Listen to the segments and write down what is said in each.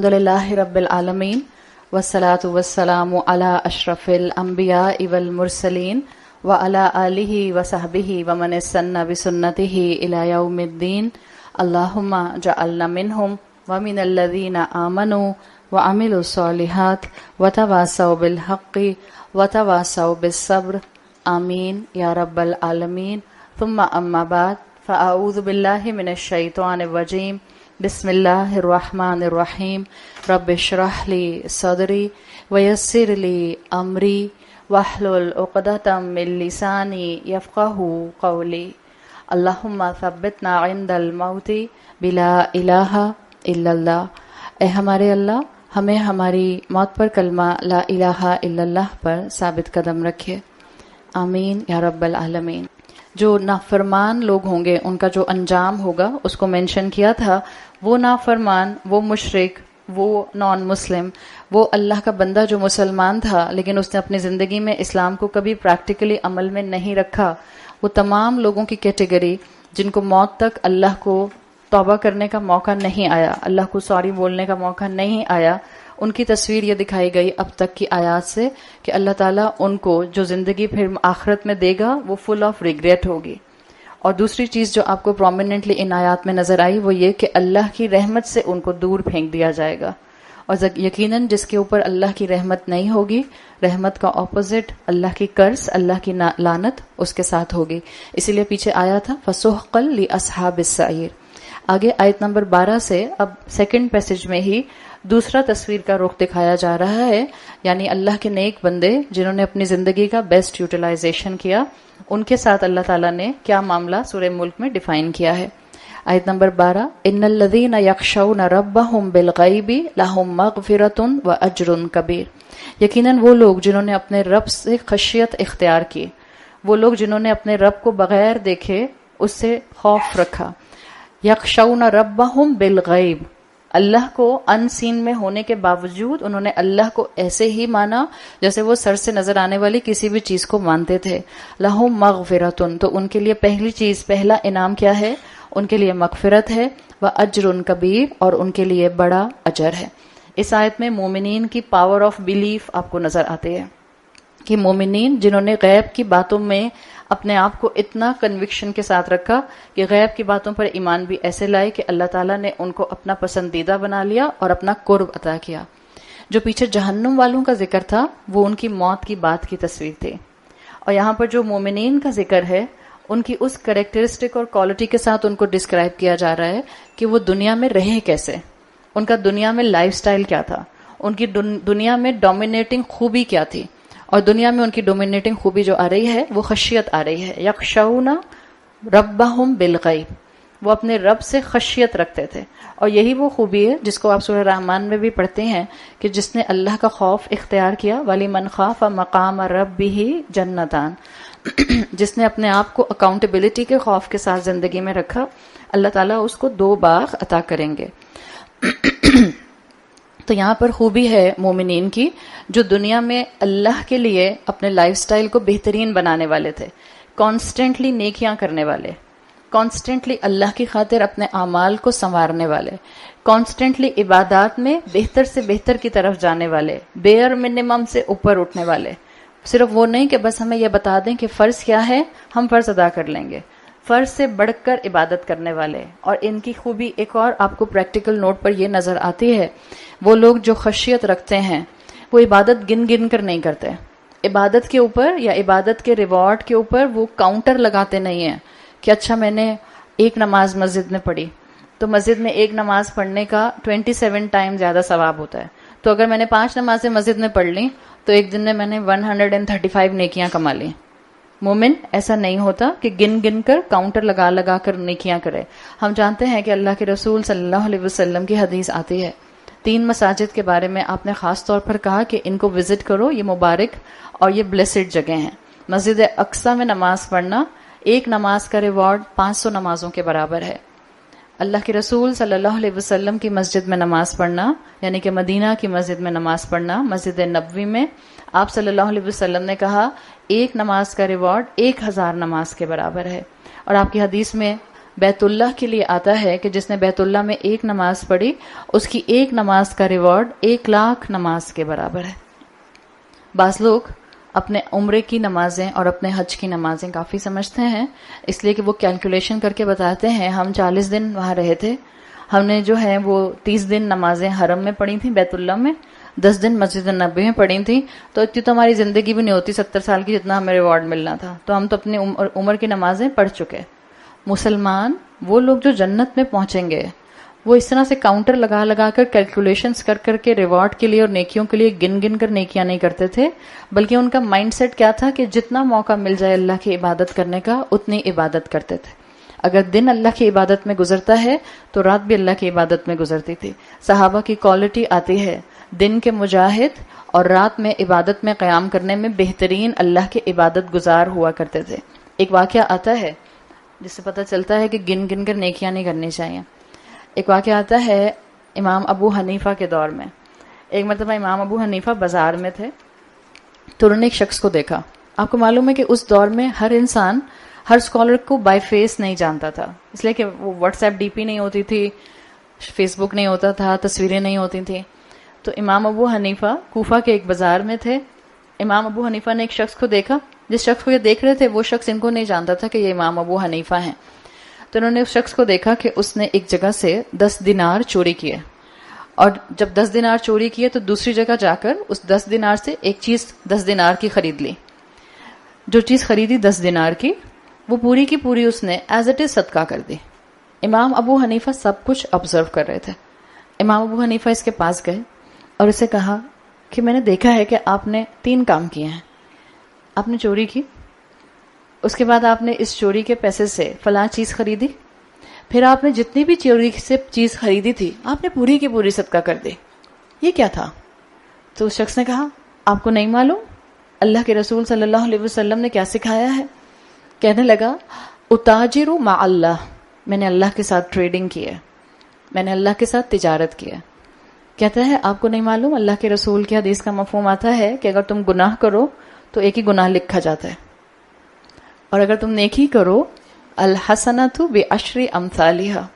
الحمدللہ رب العالمین والصلاة والسلام علی اشرف الانبیاء والمرسلین وعلی آلہ وصحبہ ومن استنى بسنتہ الی یوم الدین اللہم اجعلنا منہم ومن الذین آمنوا وعملوا الصالحات وتواصوا بالحق وتواصوا بالصبر آمین یا رب العالمین. ثم اما بعد فاعوذ باللہ من الشیطان الرجیم. بسم اللہ الرحمن الرحیم. رب اشرح لی صدری ویسر لی امری واحلل عقدۃ من لسانی یفقہوا قولی. اللہم ثبتنا عند الموت بلا الہ الا اللہ. اے ہمارے اللہ، ہمیں ہماری موت پر کلمہ لا الہ الا اللہ پر ثابت قدم رکھے. آمین یا رب العالمین. جو نافرمان لوگ ہوں گے ان کا جو انجام ہوگا اس کو مینشن کیا تھا. وہ نافرمان، وہ مشرک، وہ نان مسلم، وہ اللہ کا بندہ جو مسلمان تھا لیکن اس نے اپنی زندگی میں اسلام کو کبھی پریکٹیکلی عمل میں نہیں رکھا، وہ تمام لوگوں کی کیٹیگری جن کو موت تک اللہ کو توبہ کرنے کا موقع نہیں آیا، اللہ کو سوری بولنے کا موقع نہیں آیا، ان کی تصویر یہ دکھائی گئی اب تک کی آیات سے کہ اللہ تعالیٰ ان کو جو زندگی پھر آخرت میں دے گا وہ فل آف ریگریٹ ہوگی. اور دوسری چیز جو آپ کو پرومیننٹلی ان آیات میں نظر آئی وہ یہ کہ اللہ کی رحمت سے ان کو دور پھینک دیا جائے گا. اور یقیناً جس کے اوپر اللہ کی رحمت نہیں ہوگی، رحمت کا اپوزٹ اللہ کی قرض، اللہ کی لعنت اس کے ساتھ ہوگی. اسی لیے پیچھے آیا تھا فَسُحْقًا لِأَصْحَابِ السَّعِيرِ. آگے آیت نمبر 12 سے اب سیکنڈ پیسج میں ہی دوسرا تصویر کا رخ دکھایا جا رہا ہے، یعنی اللہ کے نیک بندے جنہوں نے اپنی زندگی کا بیسٹ یوٹیلائزیشن کیا، ان کے ساتھ اللہ تعالیٰ نے کیا معاملہ سورہ ملک میں ڈیفائن کیا ہے. آیت نمبر 12 ان الذین یخشون ربہم بالغیب لہم مغفرۃ واجر کبیر. یقیناً وہ لوگ جنہوں نے اپنے رب سے خشیت اختیار کی، وہ لوگ جنہوں نے اپنے رب کو بغیر دیکھے اس سے خوف رکھا. یخشون ربہم بالغیب، اللہ کو ان سین میں ہونے کے باوجود انہوں نے اللہ کو ایسے ہی مانا جیسے وہ سر سے نظر آنے والی کسی بھی چیز کو مانتے تھے. لہم مغفرۃ، تو ان کے لیے پہلی چیز، پہلا انعام کیا ہے؟ ان کے لیے مغفرت ہے. واجر کبیر، اور ان کے لیے بڑا اجر ہے. اس آیت میں مومنین کی پاور آف بیلیف آپ کو نظر آتے ہیں کہ مومنین جنہوں نے غیب کی باتوں میں اپنے آپ کو اتنا کنوکشن کے ساتھ رکھا کہ غیب کی باتوں پر ایمان بھی ایسے لائے کہ اللہ تعالیٰ نے ان کو اپنا پسندیدہ بنا لیا اور اپنا قرب عطا کیا. جو پیچھے جہنم والوں کا ذکر تھا وہ ان کی موت کی بات کی تصویر تھی، اور یہاں پر جو مومنین کا ذکر ہے ان کی اس کریکٹرسٹک اور کوالٹی کے ساتھ ان کو ڈسکرائب کیا جا رہا ہے کہ وہ دنیا میں رہے کیسے، ان کا دنیا میں لائف سٹائل کیا تھا، ان کی دنیا میں ڈومینیٹنگ خوبی کیا تھی. اور دنیا میں ان کی ڈومینیٹنگ خوبی جو آ رہی ہے وہ خشیت آ رہی ہے. یخشون ربہم بالغیب، وہ اپنے رب سے خشیت رکھتے تھے. اور یہی وہ خوبی ہے جس کو آپ سورہ رحمان میں بھی پڑھتے ہیں کہ جس نے اللہ کا خوف اختیار کیا وَلِمَنْ خَافَ مَقَامَ رَبِّهِ جَنَّتَانِ، جس نے اپنے آپ کو اکاؤنٹیبلٹی کے خوف کے ساتھ زندگی میں رکھا، اللہ تعالیٰ اس کو 2 باغ عطا کریں گے. تو یہاں پر خوبی ہے مومنین کی جو دنیا میں اللہ کے لیے اپنے لائف سٹائل کو بہترین بنانے والے تھے، کانسٹنٹلی نیکیاں کرنے والے، کانسٹنٹلی اللہ کی خاطر اپنے اعمال کو سنوارنے والے، کانسٹنٹلی عبادات میں بہتر سے بہتر کی طرف جانے والے، بیئر منیمم سے اوپر اٹھنے والے. صرف وہ نہیں کہ بس ہمیں یہ بتا دیں کہ فرض کیا ہے ہم فرض ادا کر لیں گے، فرض سے بڑھ کر عبادت کرنے والے. اور ان کی خوبی ایک اور آپ کو پریکٹیکل نوٹ پر یہ نظر آتی ہے، وہ لوگ جو خشیت رکھتے ہیں وہ عبادت گن گن کر نہیں کرتے. عبادت کے اوپر یا عبادت کے ریوارڈ کے اوپر وہ کاؤنٹر لگاتے نہیں ہیں کہ اچھا میں نے 1 نماز مسجد میں پڑھی تو مسجد میں 1 نماز پڑھنے کا 27 ٹائم زیادہ ثواب ہوتا ہے، تو اگر میں نے 5 نمازیں مسجد میں پڑھ لی تو ایک دن میں نے 135 نیکیاں کما لی. مومن ایسا نہیں ہوتا کہ گن گن کر کاؤنٹر لگا لگا کر نیکیاں کرے. ہم جانتے ہیں کہ اللہ کے رسول صلی اللہ علیہ وسلم کی حدیث آتی ہے، 3 مساجد کے بارے میں آپ نے خاص طور پر کہا کہ ان کو وزٹ کرو، یہ مبارک اور یہ بلیسڈ جگہ ہیں. مسجد اقصی میں نماز پڑھنا 1 نماز کا ریوارڈ 500 نمازوں کے برابر ہے. اللہ کے رسول صلی اللہ علیہ وسلم کی مسجد میں نماز پڑھنا یعنی کہ مدینہ کی مسجد میں نماز پڑھنا، مسجد نبوی میں آپ صلی اللہ علیہ وسلم نے کہا 1 نماز کا ریوارڈ 1000 نماز کے برابر ہے. اور آپ کی حدیث میں بیت اللہ کے لیے آتا ہے کہ جس نے بیت اللہ میں ایک نماز پڑھی اس کی ایک نماز کا ریوارڈ 1,00,000 نماز کے برابر ہے. بعض لوگ اپنے عمرے کی نمازیں اور اپنے حج کی نمازیں کافی سمجھتے ہیں، اس لیے کہ وہ کیلکولیشن کر کے بتاتے ہیں ہم 40 دن وہاں رہے تھے، ہم نے جو ہے وہ 30 دن نمازیں حرم میں پڑھی تھیں بیت اللہ میں، 10 دن مسجد نبوی میں پڑھی تھیں، تو اتنی تو ہماری زندگی بھی نہیں ہوتی 70 سال کی جتنا ہمیں ریوارڈ ملنا تھا، تو ہم تو اپنی عمر کی نمازیں پڑھ چکے. مسلمان وہ لوگ جو جنت میں پہنچیں گے وہ اس طرح سے کاؤنٹر لگا لگا کر کیلکولیشنز کر کر کے ریوارڈ کے لیے اور نیکیوں کے لیے گن گن کر نیکیاں نہیں کرتے تھے، بلکہ ان کا مائنڈ سیٹ کیا تھا کہ جتنا موقع مل جائے اللہ کی عبادت کرنے کا اتنی عبادت کرتے تھے. اگر دن اللہ کی عبادت میں گزرتا ہے تو رات بھی اللہ کی عبادت میں گزرتی تھی. صحابہ کی کوالٹی آتی ہے دن کے مجاہد اور رات میں عبادت میں قیام کرنے میں بہترین اللہ کے عبادت گزار ہوا کرتے تھے. ایک واقعہ آتا ہے جس سے پتہ چلتا ہے کہ گن گن کر نیکیاں نہیں کرنی چاہیے. ایک واقعہ آتا ہے امام ابو حنیفہ کے دور میں. ایک مرتبہ امام ابو حنیفہ بازار میں تھے تو انہوں نے ایک شخص کو دیکھا. آپ کو معلوم ہے کہ اس دور میں ہر انسان ہر اسکالر کو بائی فیس نہیں جانتا تھا، اس لیے کہ وہ واٹس ایپ ڈی پی نہیں ہوتی تھی، فیس بک نہیں ہوتا تھا، تصویریں نہیں ہوتی تھیں. تو امام ابو حنیفہ کوفہ کے ایک بازار میں تھے. امام ابو حنیفہ نے ایک شخص کو دیکھا، جس شخص کو یہ دیکھ رہے تھے وہ شخص ان کو نہیں جانتا تھا کہ یہ امام ابو حنیفہ ہیں. تو انہوں نے اس شخص کو دیکھا کہ اس نے ایک جگہ سے 10 دینار چوری کیے، اور جب 10 دینار چوری کیے تو دوسری جگہ جا کر اس 10 دینار سے ایک چیز 10 دینار کی خرید لی. جو چیز خریدی 10 دینار کی وہ پوری کی پوری اس نے ایز اٹ از صدقہ کر دی. امام ابو حنیفہ سب کچھ آبزرو کر رہے تھے. امام ابو حنیفہ اس کے پاس گئے اور اسے کہا کہ میں نے دیکھا ہے کہ آپ نے 3 کام کیے ہیں. آپ نے چوری کی، اس کے بعد آپ نے اس چوری کے پیسے سے فلاں چیز خریدی، پھر آپ نے جتنی بھی چوری سے چیز خریدی تھی آپ نے پوری کی پوری صدقہ کر دی. یہ کیا تھا؟ تو اس شخص نے کہا آپ کو نہیں معلوم اللہ کے رسول صلی اللہ علیہ وسلم نے کیا سکھایا ہے؟ کہنے لگا اتاجر مع اللہ، میں نے اللہ کے ساتھ ٹریڈنگ کی ہے، میں نے اللہ کے ساتھ تجارت کی ہے. کہتا ہے آپ کو نہیں معلوم اللہ کے رسول کی حدیث کا مفہوم آتا ہے کہ اگر تم گناہ کرو تو ایک ہی گناہ لکھا جاتا ہے، اور اگر تم نیکی کرو الحسنۃ بعشر امثالھا،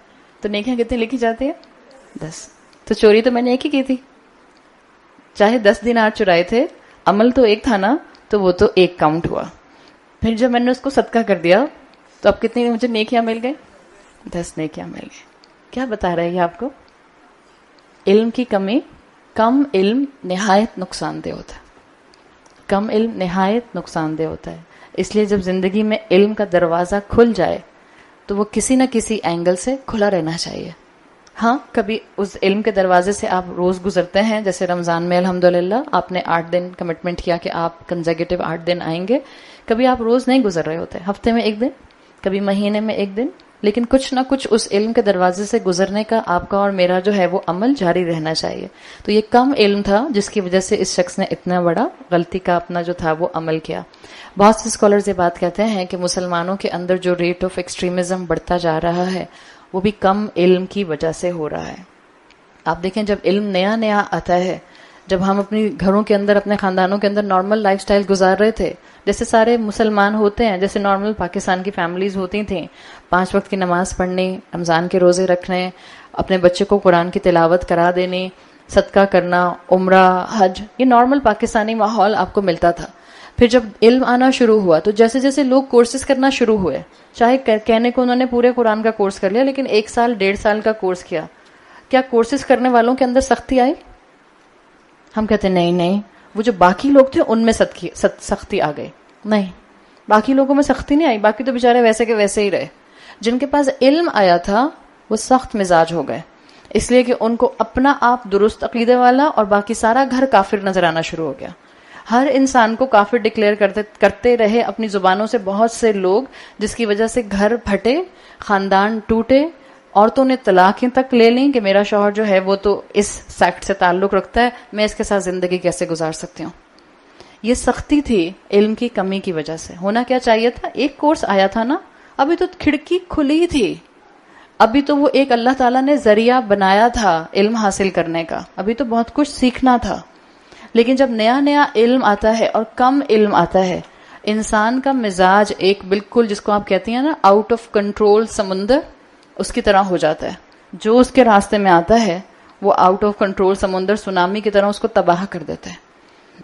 تو نیکیاں کتنی لکھی جاتی ہیں؟ 10. تو چوری تو میں نے ایک ہی کی تھی، چاہے 10 دینار چرائے تھے، عمل تو ایک تھا نا، تو وہ تو ایک کاؤنٹ ہوا. پھر جب میں نے اس کو صدقہ کر دیا تو اب کتنی مجھے نیکیاں مل گئی؟ 10 نیکیاں مل گئی. کیا بتا رہے ہیں آپ کو؟ علم کی کمی، کم علم نہایت نقصان دہ ہوتا ہے. کم علم نہایت نقصان دہ ہوتا ہے. اس لیے جب زندگی میں علم کا دروازہ کھل جائے تو وہ کسی نہ کسی اینگل سے کھلا رہنا چاہیے. ہاں کبھی اس علم کے دروازے سے آپ روز گزرتے ہیں، جیسے رمضان میں الحمدللہ آپ نے 8 دن کمٹمنٹ کیا کہ آپ کنزیکٹیو 8 دن آئیں گے. کبھی آپ روز نہیں گزر رہے ہوتے، ہفتے میں 1 دن، کبھی مہینے میں 1 دن، لیکن کچھ نہ کچھ اس علم کے دروازے سے گزرنے کا آپ کا اور میرا جو ہے وہ عمل جاری رہنا چاہیے. تو یہ کم علم تھا جس کی وجہ سے اس شخص نے اتنا بڑا غلطی کا اپنا جو تھا وہ عمل کیا. بہت سے اسکالرز یہ بات کہتے ہیں کہ مسلمانوں کے اندر جو ریٹ آف ایکسٹریمزم بڑھتا جا رہا ہے وہ بھی کم علم کی وجہ سے ہو رہا ہے. آپ دیکھیں جب علم نیا نیا آتا ہے، جب ہم اپنی گھروں کے اندر اپنے خاندانوں کے اندر نارمل لائف سٹائل گزار رہے تھے جیسے سارے مسلمان ہوتے ہیں، جیسے نارمل پاکستان کی فیملیز ہوتی تھیں، 5 وقت کی نماز پڑھنی، رمضان کے روزے رکھنے، اپنے بچے کو قرآن کی تلاوت کرا دینی، صدقہ کرنا، عمرہ، حج، یہ نارمل پاکستانی ماحول آپ کو ملتا تھا. پھر جب علم آنا شروع ہوا تو جیسے جیسے لوگ کورسز کرنا شروع ہوئے، چاہے کہنے کو انہوں نے پورے قرآن کا کورس کر لیا لیکن 1 سال 1.5 سال کا کورس کیا، کیا کورسز کرنے والوں کے اندر سختی آئی؟ ہم کہتے ہیں نہیں، وہ جو باقی لوگ تھے ان میں سختی آ گئی. نہیں، باقی لوگوں میں سختی نہیں آئی، باقی تو بیچارے ویسے کے ویسے ہی رہے. جن کے پاس علم آیا تھا وہ سخت مزاج ہو گئے، اس لیے کہ ان کو اپنا آپ درست عقیدے والا اور باقی سارا گھر کافر نظر آنا شروع ہو گیا. ہر انسان کو کافر ڈکلیئر کرتے رہے اپنی زبانوں سے بہت سے لوگ، جس کی وجہ سے گھر پھٹے، خاندان ٹوٹے، عورتوں نے طلاقیں تک لے لیں کہ میرا شوہر جو ہے وہ تو اس سیکٹ سے تعلق رکھتا ہے، میں اس کے ساتھ زندگی کیسے گزار سکتی ہوں. یہ سختی تھی علم کی کمی کی وجہ سے. ہونا کیا چاہیے تھا؟ ایک کورس آیا تھا نا، ابھی تو کھڑکی کھلی تھی، ابھی تو وہ ایک اللہ تعالیٰ نے ذریعہ بنایا تھا علم حاصل کرنے کا، ابھی تو بہت کچھ سیکھنا تھا. لیکن جب نیا نیا علم آتا ہے اور کم علم آتا ہے، انسان کا مزاج ایک بالکل جس کو آپ کہتی ہیں نا آؤٹ آف کنٹرول سمندر، اس کی طرح ہو جاتا ہے. جو اس کے راستے میں آتا ہے وہ آؤٹ آف کنٹرول سمندر سونامی کی طرح اس کو تباہ کر دیتا ہے.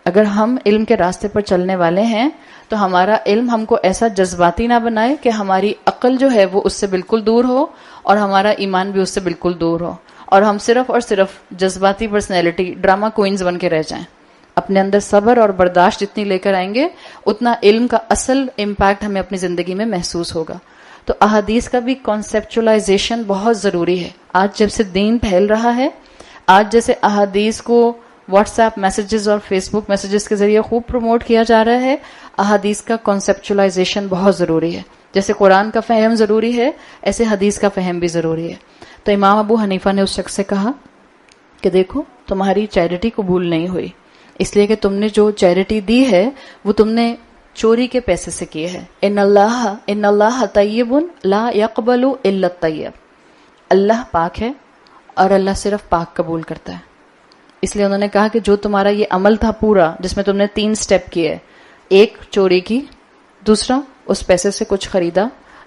اگر ہم علم کے راستے پر چلنے والے ہیں تو ہمارا علم ہم کو ایسا جذباتی نہ بنائے کہ ہماری عقل جو ہے وہ اس سے بالکل دور ہو اور ہمارا ایمان بھی اس سے بالکل دور ہو، اور ہم صرف اور صرف جذباتی پرسنالٹی ڈرامہ کوئنز بن کے رہ جائیں. اپنے اندر صبر اور برداشت جتنی لے کر آئیں گے اتنا علم کا اصل امپیکٹ ہمیں اپنی زندگی میں محسوس ہوگا. تو احادیث کا بھی کانسیپچولائزیشن بہت ضروری ہے. آج جب سے دین پھیل رہا ہے، آج جیسے احادیث کو واٹس ایپ میسیجز اور فیس بک میسیجز کے ذریعے خوب پروموٹ کیا جا رہا ہے، احادیث کا کانسیپچولائزیشن بہت ضروری ہے. جیسے قرآن کا فہم ضروری ہے، ایسے حدیث کا فہم بھی ضروری ہے. تو امام ابو حنیفہ نے اس شخص سے کہا کہ دیکھو تمہاری چیریٹی قبول نہیں ہوئی، اس لیے کہ تم نے جو چیریٹی دی ہے وہ تم نے چوری کے پیسے سے کی ہے. ان اللہ طیب لا یقبل الا الطیب. اللہ پاک ہے اور اللہ صرف پاک قبول کرتا ہے. اس لیے انہوں نے کہا کہ جو تمہارا یہ عمل تھا پورا، جس میں تم نے 3 سٹیپ کیے، ایک چوری کی، دوسرا اس پیسے سے کچھ خریدا،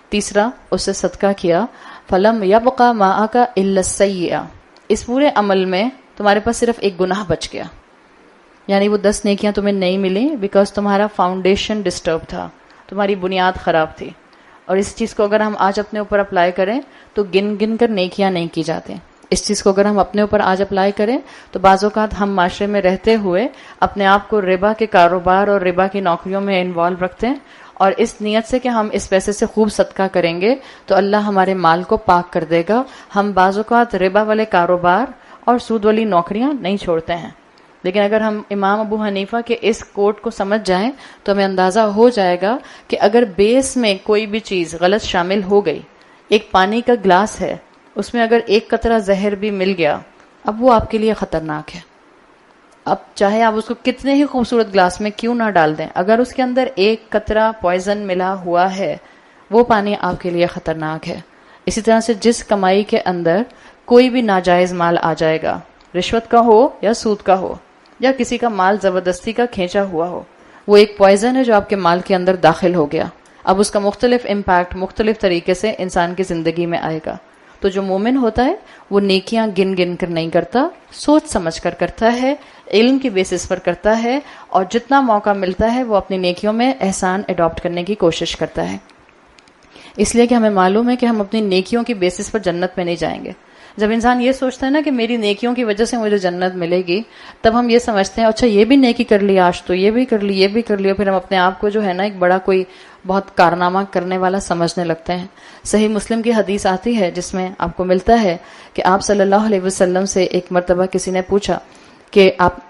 تیسرا اس سے صدقہ کیا، فلم یبق معک الا السیئہ. اس پورے عمل میں تمہارے پاس صرف ایک گناہ بچ گیا، یعنی وہ 10 نیکیاں تمہیں نہیں ملی بیکاز تمہارا فاؤنڈیشن ڈسٹرب تھا، تمہاری بنیاد خراب تھی. اور اس چیز کو اگر ہم آج اپنے اوپر اپلائی کریں تو گن گن کر نیکیاں نہیں کی جاتی. اس چیز کو اگر ہم اپنے اوپر آج اپلائی کریں تو بعض اوقات ہم معاشرے میں رہتے ہوئے اپنے آپ کو ربا کے کاروبار اور ربا کی نوکریوں میں انوالو رکھتے ہیں، اور اس نیت سے کہ ہم اس پیسے سے خوب صدقہ کریں گے تو اللہ ہمارے مال کو پاک کر دے گا. ہم بعض اوقات ربا والے کاروبار اور سود والی نوکریاں نہیں چھوڑتے ہیں. لیکن اگر ہم امام ابو حنیفہ کے اس کوٹ کو سمجھ جائیں تو ہمیں اندازہ ہو جائے گا کہ اگر بیس میں کوئی بھی چیز غلط شامل ہو گئی، ایک پانی کا گلاس ہے، اس میں اگر ایک قطرہ زہر بھی مل گیا، اب وہ آپ کے لیے خطرناک ہے. اب چاہے آپ اس کو کتنے ہی خوبصورت گلاس میں کیوں نہ ڈال دیں، اگر اس کے اندر ایک قطرہ پوائزن ملا ہوا ہے، وہ پانی آپ کے لیے خطرناک ہے. اسی طرح سے جس کمائی کے اندر کوئی بھی ناجائز مال آ جائے گا، رشوت کا ہو یا سود کا ہو یا کسی کا مال زبردستی کا کھینچا ہوا ہو، وہ ایک پوائزن ہے جو آپ کے مال کے اندر داخل ہو گیا. اب اس کا مختلف امپیکٹ مختلف طریقے سے انسان کی زندگی میں آئے گا. تو جو مومن ہوتا ہے وہ نیکیاں گن گن کر نہیں کرتا، سوچ سمجھ کر کرتا ہے، علم کی بیسس پر کرتا ہے، اور جتنا موقع ملتا ہے وہ اپنی نیکیوں میں احسان اڈاپٹ کرنے کی کوشش کرتا ہے. اس لیے کہ ہمیں معلوم ہے کہ ہم اپنی نیکیوں کی بیسس پر جنت میں نہیں جائیں گے. جب انسان یہ سوچتا ہے نا کہ میری نیکیوں کی وجہ سے مجھے جنت ملے گی، تب ہم یہ سمجھتے ہیں اچھا یہ بھی نیکی کر لی، آج تو یہ بھی کر لی، یہ بھی کر لی، پھر ہم اپنے آپ کو جو ہے نا ایک بڑا کوئی بہت کارنامہ کرنے والا سمجھنے لگتے ہیں. صحیح مسلم کی حدیث آتی ہے جس میں آپ کو ملتا ہے کہ آپ صلی اللہ علیہ وسلم سے ایک مرتبہ کسی نے پوچھا کہ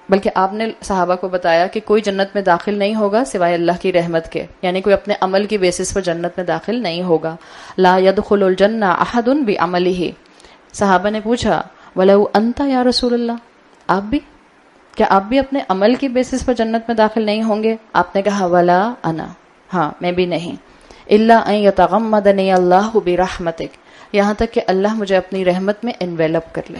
بلکہ آپ نے صحابہ کو بتایا کہ کوئی جنت میں داخل نہیں ہوگا سوائے اللہ کی رحمت کے، یعنی کوئی اپنے عمل کی بیسس پر جنت میں داخل نہیں ہوگا. لا يدخل الجنہ احد بعملہ. صحابہ نے پوچھا وَلَوْ أَنْتَ یا رسول اللہ، آپ بھی، کیا آپ بھی اپنے عمل کی بیسس پر جنت میں داخل نہیں ہوں گے؟ آپ نے کہا وَلَا أَنَا، ہاں میں بھی نہیں. إِلَّا أَن يَتَغَمَّدَنِيَ اللَّهُ بِرَحْمَتِكَ، یہاں تک کہ اللہ مجھے اپنی رحمت میں انویلپ کر لے.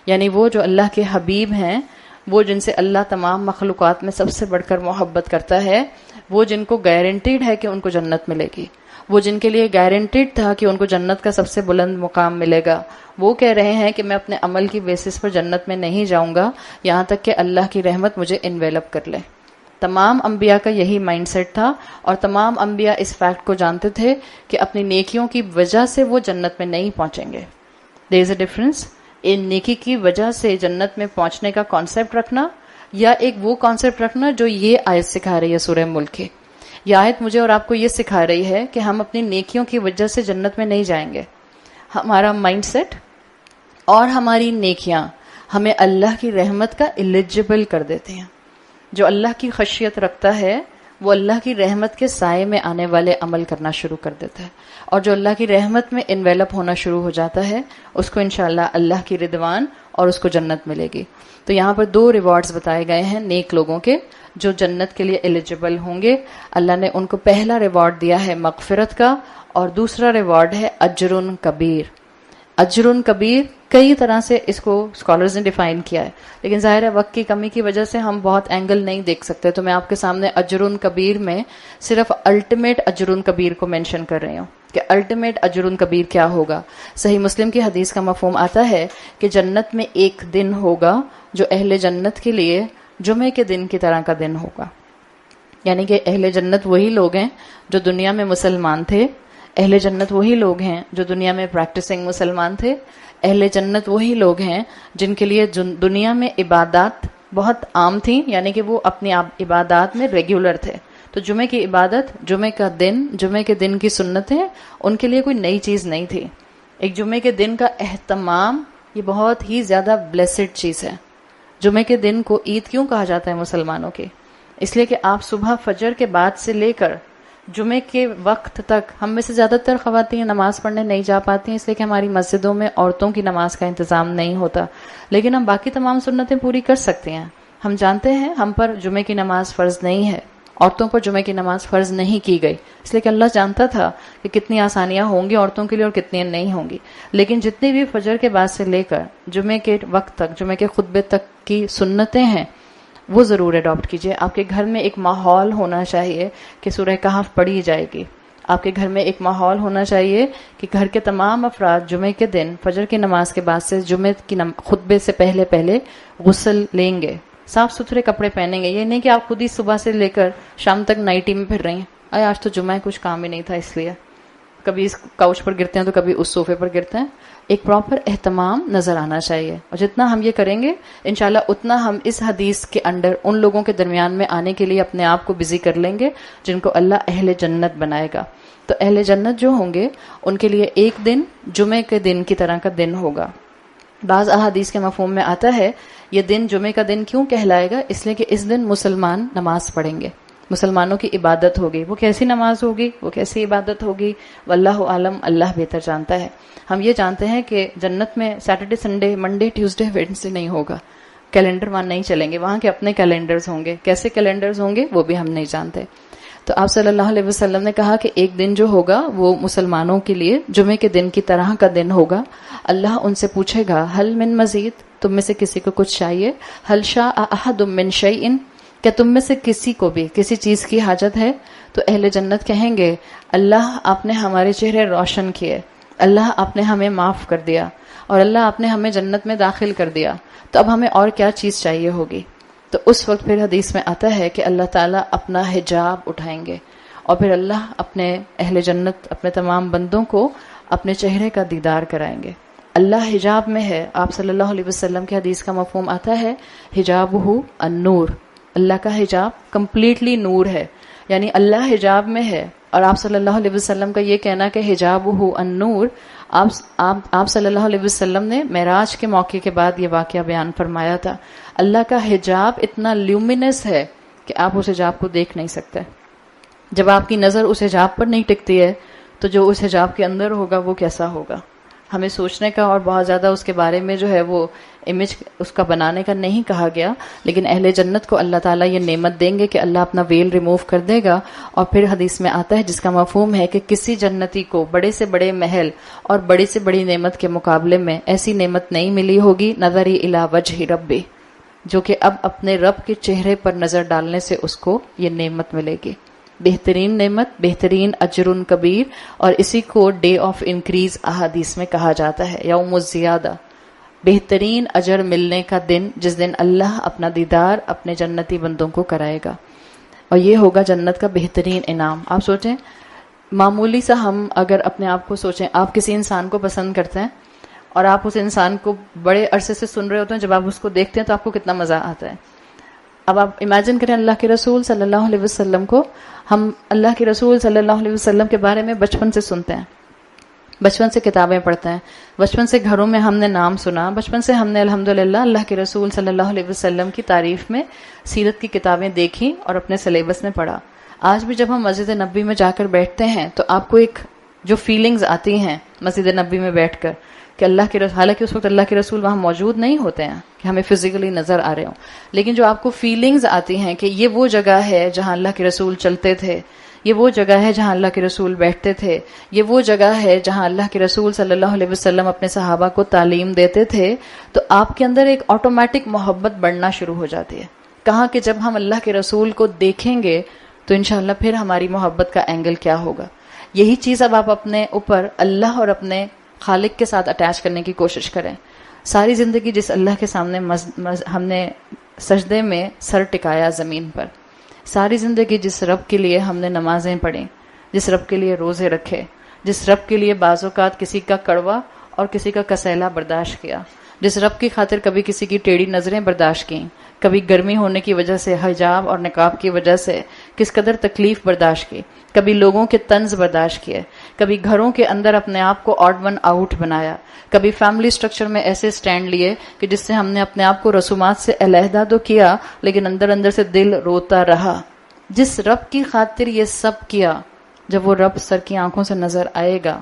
یعنی وہ جو اللہ کے حبیب ہیں، وہ جن سے اللہ تمام مخلوقات میں سب سے بڑھ کر محبت کرتا ہے، وہ جن کو گارنٹیڈ ہے کہ ان کو جنت ملے گی، وہ جن کے لیے گارنٹیڈ تھا کہ ان کو جنت کا سب سے بلند مقام ملے گا، وہ کہہ رہے ہیں کہ میں اپنے عمل کی بیسس پر جنت میں نہیں جاؤں گا یہاں تک کہ اللہ کی رحمت مجھے انویلپ کر لے. تمام انبیاء کا یہی مائنڈ سیٹ تھا، اور تمام انبیاء اس فیکٹ کو جانتے تھے کہ اپنی نیکیوں کی وجہ سے وہ جنت میں نہیں پہنچیں گے. دیر از اے ڈفرنس ان نیکی کی وجہ سے جنت میں پہنچنے کا کانسیپٹ رکھنا، یا ایک وہ کانسیپٹ رکھنا جو یہ آیت سکھا رہی ہے سورہ ملک کی. یہ آیت مجھے اور آپ کو یہ سکھا رہی ہے کہ ہم اپنی نیکیوں کی وجہ سے جنت میں نہیں جائیں گے. ہمارا مائنڈ سیٹ اور ہماری نیکیاں ہمیں اللہ کی رحمت کا ایلیجبل کر دیتے ہیں. جو اللہ کی خشیت رکھتا ہے وہ اللہ کی رحمت کے سائے میں آنے والے عمل کرنا شروع کر دیتا ہے، اور جو اللہ کی رحمت میں انویلپ ہونا شروع ہو جاتا ہے اس کو انشاءاللہ اللہ کی رضوان اور اس کو جنت ملے گی. تو یہاں پر 2 ریوارڈز بتائے گئے ہیں نیک لوگوں کے جو جنت کے لیے ایلیجبل ہوں گے. اللہ نے ان کو پہلا ریوارڈ دیا ہے مغفرت کا، اور دوسرا ریوارڈ ہے اجر کبیر. اجر کبیر کئی طرح سے اس کو اسکالرز نے ڈیفائن کیا ہے، لیکن ظاہر ہے وقت کی کمی کی وجہ سے ہم بہت اینگل نہیں دیکھ سکتے، تو میں آپ کے سامنے اجر کبیر میں صرف الٹیمیٹ اجر کبیر کو مینشن کر رہی ہوں کہ الٹیمیٹ اجر کبیر کیا ہوگا۔ صحیح مسلم کی حدیث کا مفہوم آتا ہے کہ جنت میں ایک دن ہوگا جو اہل جنت کے لیے جمعے کے دن کی طرح کا دن ہوگا، یعنی کہ اہل جنت وہی لوگ ہیں جو دنیا میں مسلمان تھے، اہل جنت وہی لوگ ہیں جو دنیا میں پریکٹسنگ مسلمان تھے، اہل جنت وہی لوگ ہیں جن کے لیے دنیا میں عبادات بہت عام تھیں، یعنی کہ وہ اپنی عبادات میں ریگولر تھے، تو جمعے کی عبادت، جمعے کا دن، جمعے کے دن کی سنتیں ان کے لیے کوئی نئی چیز نہیں تھی۔ ایک جمعے کے دن کا اہتمام یہ بہت ہی زیادہ بلیسڈ چیز ہے۔ جمعے کے دن کو عید کیوں کہا جاتا ہے مسلمانوں کی؟ اس لیے کہ آپ صبح فجر کے بعد سے لے کر جمعے کے وقت تک، ہم میں سے زیادہ تر خواتین نماز پڑھنے نہیں جا پاتی ہیں اس لیے کہ ہماری مسجدوں میں عورتوں کی نماز کا انتظام نہیں ہوتا، لیکن ہم باقی تمام سنتیں پوری کر سکتے ہیں۔ ہم جانتے ہیں ہم پر جمعے کی نماز فرض نہیں ہے، عورتوں پر جمعے کی نماز فرض نہیں کی گئی، اس لیے کہ اللہ جانتا تھا کہ کتنی آسانیاں ہوں گی عورتوں کے لیے اور کتنی نہیں ہوں گی، لیکن جتنی بھی فجر کے بعد سے لے کر جمعے کے وقت تک، جمعے کے خطبے تک کی سنتیں ہیں وہ ضرور اڈاپٹ کیجئے۔ آپ کے گھر میں ایک ماحول ہونا چاہیے کہ سورہ کہف پڑھی جائے گی، آپ کے گھر میں ایک ماحول ہونا چاہیے کہ گھر کے تمام افراد جمعے کے دن فجر کی نماز کے بعد سے جمعے کی خطبے سے پہلے غسل لیں گے، صاف ستھرے کپڑے پہنیں گے۔ یہ نہیں کہ آپ خود ہی صبح سے لے کر شام تک نائٹی میں پھر رہی ہیں، آج تو جمعہ کچھ کام ہی نہیں تھا اس لیے، کبھی اس کاؤچ پر گرتے ہیں تو کبھی اس صوفے پر گرتے ہیں۔ ایک پراپر اہتمام نظر آنا چاہیے، اور جتنا ہم یہ کریں گے انشاءاللہ اتنا ہم اس حدیث کے انڈر ان لوگوں کے درمیان میں آنے کے لیے اپنے آپ کو بزی کر لیں گے جن کو اللہ اہل جنت بنائے گا۔ تو اہل جنت جو ہوں گے ان کے لیے ایک دن جمعے کے دن کی طرح کا دن ہوگا۔ بعض احادیث کے مفہوم میں آتا ہے یہ دن جمعے کا دن کیوں کہلائے گا، اس لیے کہ اس دن مسلمان نماز پڑھیں گے، مسلمانوں کی عبادت ہوگی۔ وہ کیسی نماز ہوگی، وہ کیسی عبادت ہوگی، واللہ عالم، اللہ بہتر جانتا ہے۔ ہم یہ جانتے ہیں کہ جنت میں Saturday Sunday Monday Tuesday Wednesday نہیں ہوگا، کیلنڈر وہاں نہیں چلیں گے، وہاں کے اپنے کیلنڈرز ہوں گے، کیسے کیلنڈرز ہوں گے وہ بھی ہم نہیں جانتے۔ تو آپ صلی اللہ علیہ وسلم نے کہا کہ ایک دن جو ہوگا وہ مسلمانوں کے لیے جمعے کے دن کی طرح کا دن ہوگا۔ اللہ ان سے پوچھے گا حل من مزید، تم میں سے کسی کو کچھ چاہیے؟ حل شاء احد من شیء، کیا تم میں سے کسی کو بھی کسی چیز کی حاجت ہے؟ تو اہل جنت کہیں گے اللہ آپ نے ہمارے چہرے روشن کیے، اللہ آپ نے ہمیں معاف کر دیا، اور اللہ آپ نے ہمیں جنت میں داخل کر دیا، تو اب ہمیں اور کیا چیز چاہیے ہوگی؟ تو اس وقت پھر حدیث میں آتا ہے کہ اللہ تعالیٰ اپنا حجاب اٹھائیں گے، اور پھر اللہ اپنے اہل جنت، اپنے تمام بندوں کو اپنے چہرے کا دیدار کرائیں گے۔ اللہ حجاب میں ہے۔ آپ صلی اللہ علیہ وسلم کی حدیث کا مفہوم آتا ہے حجابہ النور، اللہ کا حجاب کمپلیٹلی نور ہے، یعنی اللہ حجاب میں ہے۔ اور آپ صلی اللہ علیہ وسلم کا یہ کہنا کہ حجابہ النور، آپ صلی اللہ علیہ وسلم نے معراج کے موقع کے بعد یہ واقعہ بیان فرمایا تھا۔ اللہ کا حجاب اتنا لیومینس ہے کہ آپ اس حجاب کو دیکھ نہیں سکتے۔ جب آپ کی نظر اس حجاب پر نہیں ٹکتی ہے تو جو اس حجاب کے اندر ہوگا وہ کیسا ہوگا؟ ہمیں سوچنے کا اور بہت زیادہ اس کے بارے میں جو ہے وہ امیج اس کا بنانے کا نہیں کہا گیا، لیکن اہل جنت کو اللہ تعالیٰ یہ نعمت دیں گے کہ اللہ اپنا ویل ریموو کر دے گا، اور پھر حدیث میں آتا ہے جس کا مفہوم ہے کہ کسی جنتی کو بڑے سے بڑے محل اور بڑی سے بڑی نعمت کے مقابلے میں ایسی نعمت نہیں ملی ہوگی نظری الی وجہ ربی، جو کہ اب اپنے رب کے چہرے پر نظر ڈالنے سے اس کو یہ نعمت ملے گی۔ بہترین نعمت، بہترین اجر کبیر، اور اسی کو ڈے آف انکریز احادیث میں کہا جاتا ہے، یوم الزیادہ، بہترین اجر ملنے کا دن جس دن اللہ اپنا دیدار اپنے جنتی بندوں کو کرائے گا، اور یہ ہوگا جنت کا بہترین انعام۔ آپ سوچیں، معمولی سا ہم اگر اپنے آپ کو سوچیں، آپ کسی انسان کو پسند کرتے ہیں اور آپ اس انسان کو بڑے عرصے سے سن رہے ہوتے ہیں، جب آپ اس کو دیکھتے ہیں تو آپ کو کتنا مزہ آتا ہے۔ اب آپ امیجن کریں اللہ کے رسول صلی اللہ علیہ وسلم کو، ہم اللہ کے رسول صلی اللہ علیہ وسلم کے بارے میں بچپن سے سنتے ہیں، بچپن سے کتابیں پڑھتے ہیں، بچپن سے گھروں میں ہم نے نام سنا، بچپن سے ہم نے الحمدللہ اللہ کے رسول صلی اللہ علیہ وسلم کی تعریف میں سیرت کی کتابیں دیکھی اور اپنے سلیبس میں پڑھا۔ آج بھی جب ہم مسجد نبوی میں جا کر بیٹھتے ہیں تو آپ کو ایک جو فیلنگز آتی ہیں مسجد نبوی میں بیٹھ کر کہ اللہ کے رسول، حالانکہ اس وقت اللہ کے رسول وہاں موجود نہیں ہوتے ہیں کہ ہمیں فزیکلی نظر آ رہے ہوں، لیکن جو آپ کو فیلنگز آتی ہیں کہ یہ وہ جگہ ہے جہاں اللہ کے رسول چلتے تھے، یہ وہ جگہ ہے جہاں اللہ کے رسول بیٹھتے تھے، یہ وہ جگہ ہے جہاں اللہ کے رسول صلی اللہ علیہ وسلم اپنے صحابہ کو تعلیم دیتے تھے، تو آپ کے اندر ایک آٹومیٹک محبت بڑھنا شروع ہو جاتی ہے. کہاں کہ جب ہم اللہ کے رسول کو دیکھیں گے تو انشاءاللہ پھر ہماری محبت کا اینگل کیا ہوگا. یہی چیز اب آپ اپنے اوپر اللہ اور اپنے خالق کے ساتھ اٹیچ کرنے کی کوشش کریں. ساری زندگی جس اللہ کے سامنے ہم نے سجدے میں سر ٹکایا زمین پر، ساری زندگی جس رب کے لیے ہم نے نمازیں پڑھیں، جس رب کے لیے روزے رکھے، جس رب کے لیے بعض اوقات کسی کا کڑوا اور کسی کا کسیلا برداشت کیا، جس رب کی خاطر کبھی کسی کی ٹیڑھی نظریں برداشت کیں، کبھی گرمی ہونے کی وجہ سے حجاب اور نقاب کی وجہ سے کس قدر تکلیف برداشت کی، کبھی لوگوں کے طنز برداشت کیے، کبھی گھروں کے اندر اپنے آپ کو آڈ ون آؤٹ بنایا، کبھی فیملی سٹرکچر میں ایسے سٹینڈ لیے کہ جس سے ہم نے اپنے آپ کو رسومات سے علیحدہ تو کیا لیکن اندر اندر سے دل روتا رہا. جس رب کی خاطر یہ سب کیا، جب وہ رب سر کی آنکھوں سے نظر آئے گا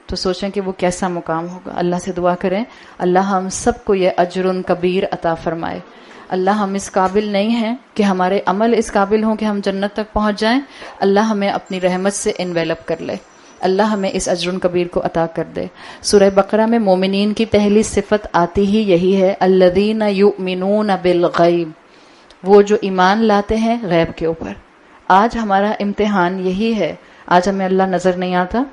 تو سوچیں کہ وہ کیسا مقام ہوگا. اللہ سے دعا کریں اللہ ہم سب کو یہ اجر کبیر عطا فرمائے. اللہ ہم اس قابل نہیں ہیں کہ ہمارے عمل اس قابل ہوں کہ ہم جنت تک پہنچ جائیں. اللہ ہمیں اپنی رحمت سے انویلپ کر لے. اللہ ہمیں اس اجر کبیر کو عطا کر دے. سورہ بقرہ میں مومنین کی پہلی صفت آتی ہی یہی ہے، الذین یؤمنون بالغیب، وہ جو ایمان لاتے ہیں غیب کے اوپر. آج ہمارا امتحان یہی ہے. آج ہمیں اللہ نظر نہیں آتا.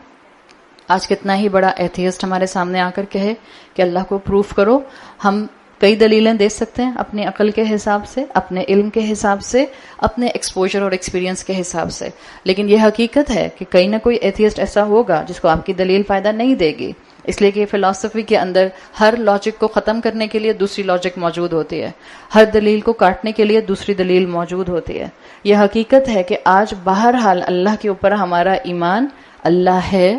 آج کتنا ہی بڑا ایتھیسٹ ہمارے سامنے آ کر کہے کہ اللہ کو پروف کرو، ہم کئی دلیلیں دے سکتے ہیں اپنی عقل کے حساب سے، اپنے علم کے حساب سے، اپنے ایکسپوجر اور ایکسپیرینس کے حساب سے، لیکن یہ حقیقت ہے کہ کہیں نہ کوئی ایتھیسٹ ایسا ہوگا جس کو آپ کی دلیل فائدہ نہیں دے گی. اس لیے کہ فلسفی کے اندر ہر لاجک کو ختم کرنے کے لیے دوسری لاجک موجود ہوتی ہے، ہر دلیل کو کاٹنے کے لیے دوسری دلیل موجود ہوتی ہے. یہ حقیقت ہے کہ آج بہرحال اللہ کے اوپر ہمارا ایمان، اللہ ہے،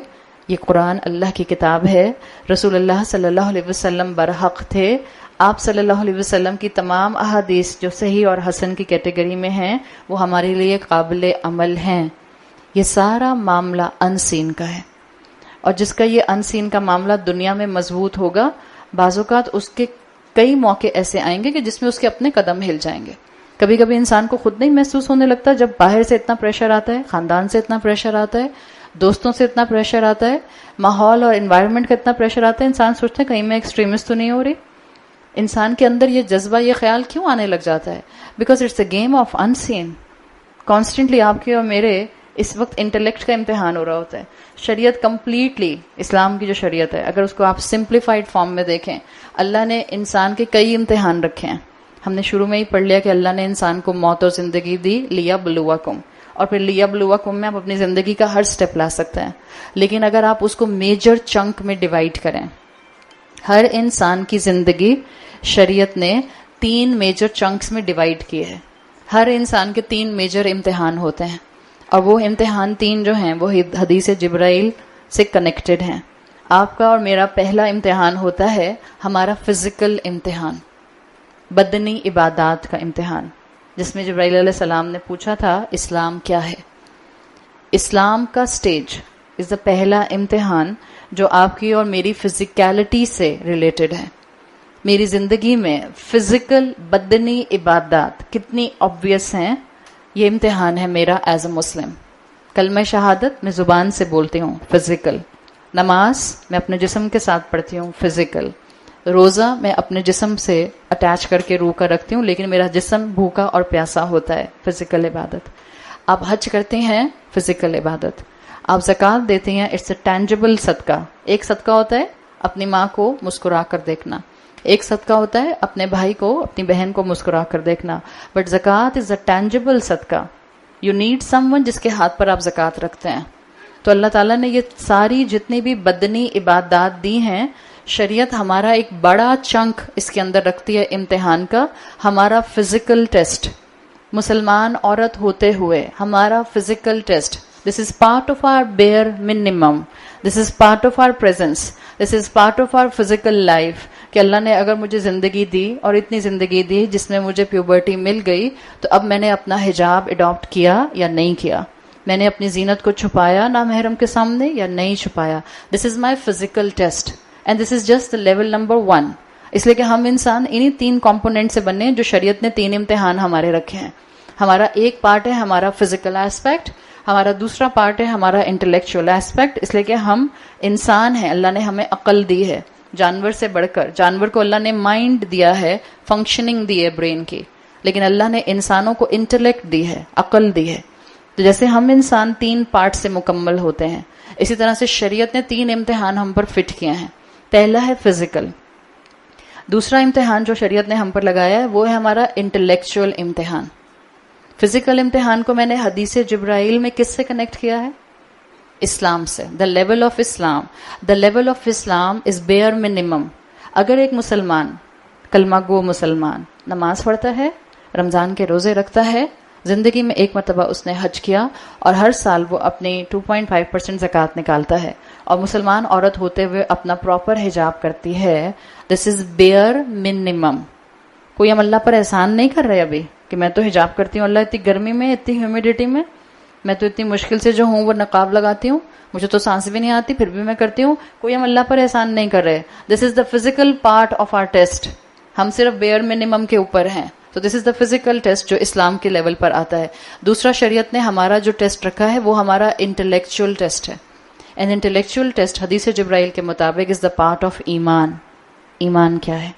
یہ قرآن اللہ کی کتاب ہے، رسول اللہ صلی اللہ علیہ وسلم برحق تھے، آپ صلی اللہ علیہ وسلم کی تمام احادیث جو صحیح اور حسن کی کیٹیگری میں ہیں وہ ہمارے لیے قابل عمل ہیں. یہ سارا معاملہ ان سین کا ہے، اور جس کا یہ ان سین کا معاملہ دنیا میں مضبوط ہوگا، بعض اوقات اس کے کئی موقع ایسے آئیں گے کہ جس میں اس کے اپنے قدم ہل جائیں گے. کبھی کبھی انسان کو خود نہیں محسوس ہونے لگتا، جب باہر سے اتنا پریشر آتا ہے، خاندان سے اتنا پریشر آتا ہے، دوستوں سے اتنا پریشر آتا ہے، ماحول اور انوائرمنٹ کا اتنا پریشر آتا ہے، انسان سوچتا ہے کہیں میں ایکسٹریمسٹ تو نہیں ہو رہی. انسان کے اندر یہ جذبہ، یہ خیال کیوں آنے لگ جاتا ہے؟ Because it's a game of unseen. Constantly آپ کے اور میرے اس وقت انٹلیکٹ کا امتحان ہو رہا ہوتا ہے. شریعت کمپلیٹلی، اسلام کی جو شریعت ہے، اگر اس کو آپ سمپلیفائڈ فارم میں دیکھیں، اللہ نے انسان کے کئی امتحان رکھے ہیں. ہم نے شروع میں ہی پڑھ لیا کہ اللہ نے انسان کو موت اور زندگی دی لیبلوکم، اور پھر لیبلوکم میں آپ اپنی زندگی کا ہر سٹیپ لا سکتے ہیں. لیکن اگر آپ اس کو میجر چنک میں ڈیوائڈ کریں، ہر انسان کی زندگی شریعت نے 3 میجر چنکس میں ڈیوائڈ کی ہے. ہر انسان کے 3 میجر امتحان ہوتے ہیں، اور وہ امتحان 3 جو ہیں وہ حدیث جبرائیل سے کنیکٹڈ ہیں. آپ کا اور میرا پہلا امتحان ہوتا ہے ہمارا فزیکل امتحان، بدنی عبادات کا امتحان، جس میں جبرائیل علیہ السلام نے پوچھا تھا اسلام کیا ہے. اسلام کا سٹیج از دا پہلا امتحان جو آپ کی اور میری فزیکیلٹی سے ریلیٹڈ ہے. میری زندگی میں فزیکل بدنی عبادات کتنی آبویس ہیں، یہ امتحان ہے میرا ایز اے مسلم. کلمہ شہادت میں زبان سے بولتی ہوں، فزیکل. نماز میں اپنے جسم کے ساتھ پڑھتی ہوں، فزیکل. روزہ میں اپنے جسم سے اٹیچ کر کے روح کا رکھتی ہوں، لیکن میرا جسم بھوکا اور پیاسا ہوتا ہے، فزیکل عبادت. آپ حج کرتے ہیں، فزیکل عبادت. آپ زکوٰۃ دیتے ہیں، اٹس اے ٹینجبل صدقہ. ایک صدقہ ہوتا ہے اپنی ماں کو مسکرا کر دیکھنا، ایک صدقہ ہوتا ہے اپنے بھائی کو، اپنی بہن کو مسکرا کر دیکھنا. بٹ زکوٰۃ از اے ٹینجبل صدقہ. یو نیڈ سم ون جس کے ہاتھ پر آپ زکوٰۃ رکھتے ہیں. تو اللہ تعالیٰ نے یہ ساری جتنی بھی بدنی عبادات دی ہیں، شریعت ہمارا ایک بڑا چنک اس کے اندر رکھتی ہے امتحان کا، ہمارا فزیکل ٹیسٹ. مسلمان عورت ہوتے ہوئے ہمارا physical test, this is part of our bare minimum, this is part of our presence, this is part of our physical life. کہ اللہ نے اگر مجھے زندگی دی اور اتنی زندگی دی جس میں مجھے پیوبرٹی مل گئی، تو اب میں نے اپنا حجاب اڈاپٹ کیا یا نہیں کیا، میں نے اپنی زینت کو چھپایا نامحرم کے سامنے یا نہیں چھپایا. This is my physical test and this is just level number 1. اس لیے کہ ہم انسان انہی 3 کمپوننٹ سے بنے جو شریعت نے 3 امتحان ہمارے رکھے ہیں. ہمارا ایک پارٹ ہے ہمارا فزیکل ایسپیکٹ، ہمارا دوسرا پارٹ ہے ہمارا انٹلیکچوئل ایسپیکٹ، اس لیے کہ ہم انسان ہیں، اللہ نے ہمیں عقل دی ہے جانور سے بڑھ کر. جانور کو اللہ نے مائنڈ دیا ہے، فنکشننگ دی ہے برین کی، لیکن اللہ نے انسانوں کو انٹلیکٹ دی ہے، عقل دی ہے. تو جیسے ہم انسان 3 پارٹ سے مکمل ہوتے ہیں، اسی طرح سے شریعت نے 3 امتحان ہم پر فٹ کیے ہیں. پہلا ہے فزیکل. دوسرا امتحان جو شریعت نے ہم پر لگایا ہے وہ ہے ہمارا انٹلیکچوئل امتحان. فزیکل امتحان کو میں نے حدیث جبرائیل میں کس سے کنیکٹ کیا ہے؟ اسلام سے. The level of Islam, the level of Islam is bare minimum. اگر ایک مسلمان، کلمہ گو مسلمان، نماز پڑھتا ہے، رمضان کے روزے رکھتا ہے، زندگی میں ایک مرتبہ اس نے حج کیا اور ہر سال وہ اپنی 2.5% زکوٰۃ نکالتا ہے، اور مسلمان عورت ہوتے ہوئے اپنا پراپر حجاب کرتی ہے، دس از بیئر منیمم. کوئی ہم اللہ پر احسان نہیں کر رہے ابھی کہ میں تو حجاب کرتی ہوں، اللہ اتنی گرمی میں، اتنی ہیومیڈیٹی میں تو اتنی مشکل سے جو ہوں وہ نقاب لگاتی ہوں، مجھے تو سانس بھی نہیں آتی پھر بھی میں کرتی ہوں. کوئی ہم اللہ پر احسان نہیں کر رہے. This is the physical part of our test. ہم صرف بیئر منیمم کے اوپر ہیں. تو دس از دا فزیکل ٹیسٹ جو اسلام کے لیول پر آتا ہے. دوسرا شریعت نے ہمارا جو ٹیسٹ رکھا ہے وہ ہمارا انٹلیکچوئل ٹیسٹ ہے. اینڈ انٹلیکچوئل ٹیسٹ حدیث جبرائیل کے مطابق از دا پارٹ آف ایمان. ایمان کیا ہے؟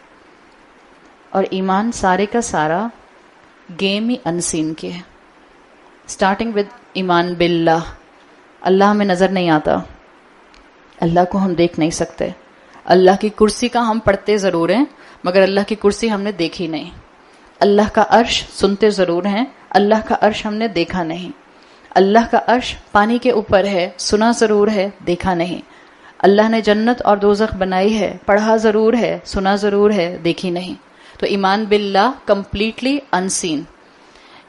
اور ایمان سارے کا سارا گیم ہی انسین کی ہے. اسٹارٹنگ ود ایمان باللہ. اللہ ہمیں نظر نہیں آتا، اللہ کو ہم دیکھ نہیں سکتے. اللہ کی کرسی کا ہم پڑھتے ضرور ہیں مگر اللہ کی کرسی ہم نے دیکھی نہیں. اللہ کا عرش سنتے ضرور ہیں، اللہ کا عرش ہم نے دیکھا نہیں. اللہ کا عرش پانی کے اوپر ہے، سنا ضرور ہے، دیکھا نہیں. اللہ نے جنت اور دوزخ بنائی ہے، پڑھا ضرور ہے، سنا ضرور ہے، دیکھی نہیں. تو ایمان باللہ کمپلیٹلی انسین.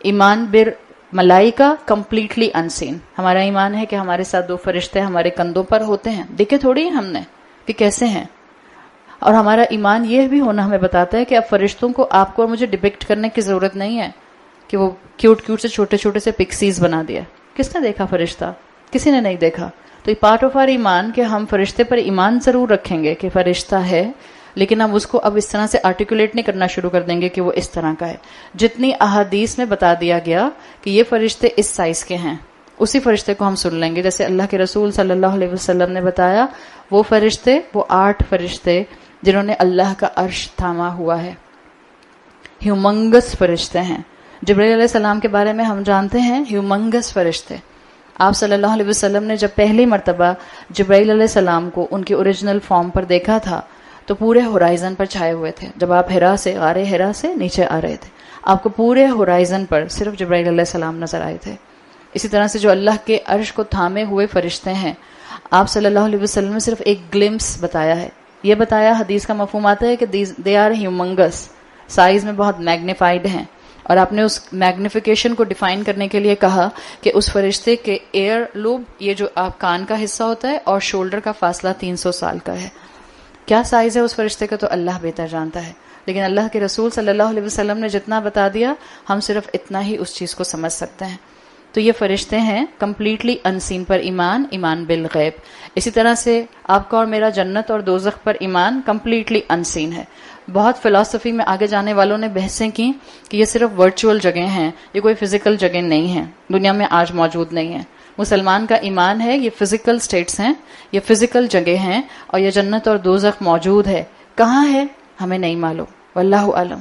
ایمان بر ملائکہ کمپلیٹلی انسین. ہمارا ایمان ہے کہ ہمارے ساتھ 2 فرشتے ہمارے کندھوں پر ہوتے ہیں، دیکھے تھوڑی ہیں ہم نے کہ کیسے ہیں. اور ہمارا ایمان یہ بھی ہونا ہمیں بتاتا ہے کہ اب فرشتوں کو آپ کو اور مجھے ڈپکٹ کرنے کی ضرورت نہیں ہے کہ وہ کیوٹ کیوٹ سے چھوٹے چھوٹے سے پکسیز بنا دیا. کس نے دیکھا فرشتہ؟ کسی نے نہیں دیکھا. تو یہ پارٹ آف آر ایمان کہ ہم فرشتے پر ایمان ضرور رکھیں گے کہ فرشتہ ہے، لیکن ہم اس کو اب اس طرح سے آرٹیکولیٹ نہیں کرنا شروع کر دیں گے کہ وہ اس طرح کا ہے. جتنی احادیث میں بتا دیا گیا کہ یہ فرشتے اس سائز کے ہیں، اسی فرشتے کو ہم سن لیں گے. جیسے اللہ کے رسول صلی اللہ علیہ وسلم نے بتایا، وہ فرشتے، وہ 8 فرشتے جنہوں نے اللہ کا عرش تھاما ہوا ہے، ہیومنگس فرشتے ہیں. جبرائیل علیہ السلام کے بارے میں ہم جانتے ہیں، ہیومنگس فرشتے. آپ صلی اللہ علیہ وسلم نے جب پہلی مرتبہ جبرائیل علیہ السلام کو ان کی اوریجنل فارم پر دیکھا تھا تو پورے ہورائزن پر چھائے ہوئے تھے. جب آپ غار ہرا سے نیچے آ رہے تھے، آپ کو پورے ہورائزن پر صرف جبرائیل علیہ السلام نظر آئے تھے. اسی طرح سے جو اللہ کے عرش کو تھامے ہوئے فرشتے ہیں، آپ صلی اللہ علیہ وسلم نے صرف ایک گلمس بتایا ہے. یہ بتایا، حدیث کا مفہوم آتا ہے کہ دے آر ہیومنگس، سائز میں بہت میگنیفائڈ ہیں. اور آپ نے اس میگنیفیکیشن کو ڈیفائن کرنے کے لیے کہا کہ اس فرشتے کے ایئر لوب، یہ جو آپ کان کا حصہ ہوتا ہے، اور شولڈر کا فاصلہ 300 سال کا ہے. کیا سائز ہے اس فرشتے کا تو اللہ بہتر جانتا ہے، لیکن اللہ کے رسول صلی اللہ علیہ وسلم نے جتنا بتا دیا ہم صرف اتنا ہی اس چیز کو سمجھ سکتے ہیں. تو یہ فرشتے ہیں کمپلیٹلی انسین پر ایمان، ایمان بالغیب. اسی طرح سے آپ کا اور میرا جنت اور دوزخ پر ایمان کمپلیٹلی انسین ہے. بہت فلسفی میں آگے جانے والوں نے بحثیں کی کہ یہ صرف ورچوئل جگہ ہیں، یہ کوئی فزیکل جگہ نہیں ہیں، دنیا میں آج موجود نہیں ہیں. مسلمان کا ایمان ہے یہ فزیکل سٹیٹس ہیں، یہ فزیکل جگہ ہیں، اور یہ جنت اور دوزخ موجود ہے. کہاں ہے ہمیں نہیں معلوم، واللہ عالم.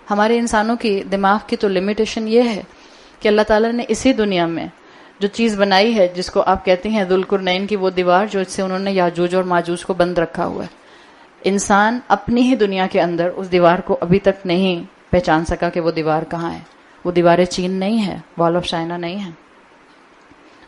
ہمارے انسانوں کی دماغ کی تو لمیٹیشن یہ ہے کہ اللہ تعالیٰ نے اسی دنیا میں جو چیز بنائی ہے، جس کو آپ کہتے ہیں ذوالقرنین کی وہ دیوار جو اس سے انہوں نے یاجوج اور ماجوج کو بند رکھا ہوا ہے، انسان اپنی ہی دنیا کے اندر اس دیوار کو ابھی تک نہیں پہچان سکا کہ وہ دیوار کہاں ہے. وہ دیواریں چین نہیں ہے، وال آف چائنا نہیں ہے.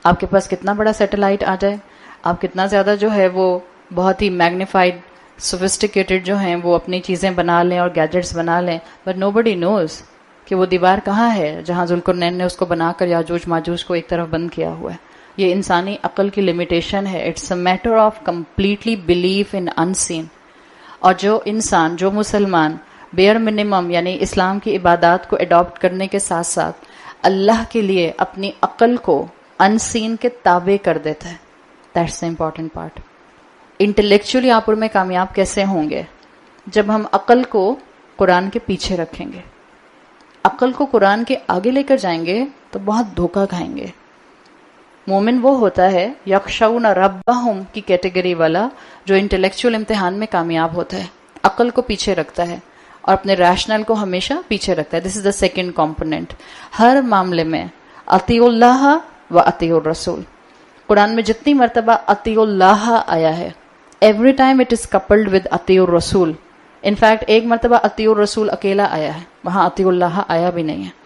آپ کے پاس کتنا بڑا سیٹلائٹ آ جائے، آپ کتنا زیادہ جو ہے وہ بہت ہی میگنیفائڈ سوفسٹیکیٹڈ جو ہیں وہ اپنی چیزیں بنا لیں اور گیجٹس بنا لیں، بٹ نو بڈی نوز کہ وہ دیوار کہاں ہے جہاں ذوالقرنین نے اس کو بنا کر یاجوج ماجوج کو ایک طرف بند کیا ہوا ہے. یہ انسانی عقل کی لمیٹیشن ہے. It's a matter of completely belief in unseen. اور جو انسان، جو مسلمان بیئر منیمم یعنی اسلام کی عبادات کو اڈاپٹ کرنے کے ساتھ ساتھ اللہ کے لیے اپنی عقل کو انسین کے تابع کر دیتا ہے، that's the important part. Intellectually آپ اور میں کامیاب کیسے ہوں گے؟ جب ہم عقل کو قرآن کے پیچھے رکھیں گے. عقل کو قرآن کے آگے لے کر جائیں گے تو بہت دھوکہ کھائیں گے. مومن وہ ہوتا ہے یخشون ربہم کی کیٹیگری والا جو انٹلیکچوئل امتحان میں کامیاب ہوتا ہے، عقل کو پیچھے رکھتا ہے اور اپنے ریشنل کو ہمیشہ پیچھے رکھتا ہے. دس از دا سیکنڈ کمپوننٹ. ہر معاملے میں اطیعوا اللہ و اطیعوا الرسول. قرآن میں جتنی مرتبہ اطیعوا اللہ آیا ہے every time it is coupled with اطیعوا الرسول. انفیکٹ ایک مرتبہ اطیعوا الرسول اکیلا آیا ہے، وہاں اطیعوا اللہ آیا بھی نہیں ہے.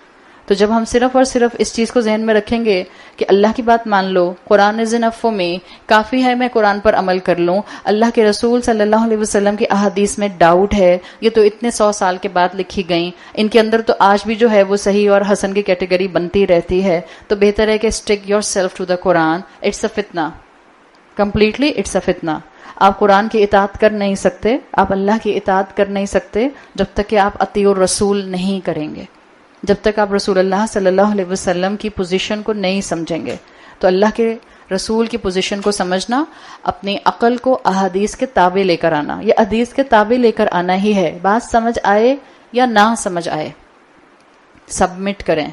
تو جب ہم صرف اور صرف اس چیز کو ذہن میں رکھیں گے کہ اللہ کی بات مان لو، قرآن از انف فار می، کافی ہے میں قرآن پر عمل کر لوں، اللہ کے رسول صلی اللہ علیہ وسلم کی احادیث میں ڈاؤٹ ہے، یہ تو اتنے 100 سال کے بعد لکھی گئیں، ان کے اندر تو آج بھی جو ہے وہ صحیح اور حسن کی کیٹیگری بنتی رہتی ہے، تو بہتر ہے کہ stick yourself to the Quran. It's a فتنہ، کمپلیٹلی اٹس اے فتنہ. آپ قرآن کی اطاعت کر نہیں سکتے، آپ اللہ کی اطاعت کر نہیں سکتے جب تک کہ آپ اطیع الرسول نہیں کریں گے، جب تک آپ رسول اللہ صلی اللہ علیہ وسلم کی پوزیشن کو نہیں سمجھیں گے. تو اللہ کے رسول کی پوزیشن کو سمجھنا، اپنی عقل کو احادیث کے تابع لے کر آنا، یہ حدیث کے تابع لے کر آنا ہی ہے. بات سمجھ آئے یا نہ سمجھ آئے، سبمٹ کریں.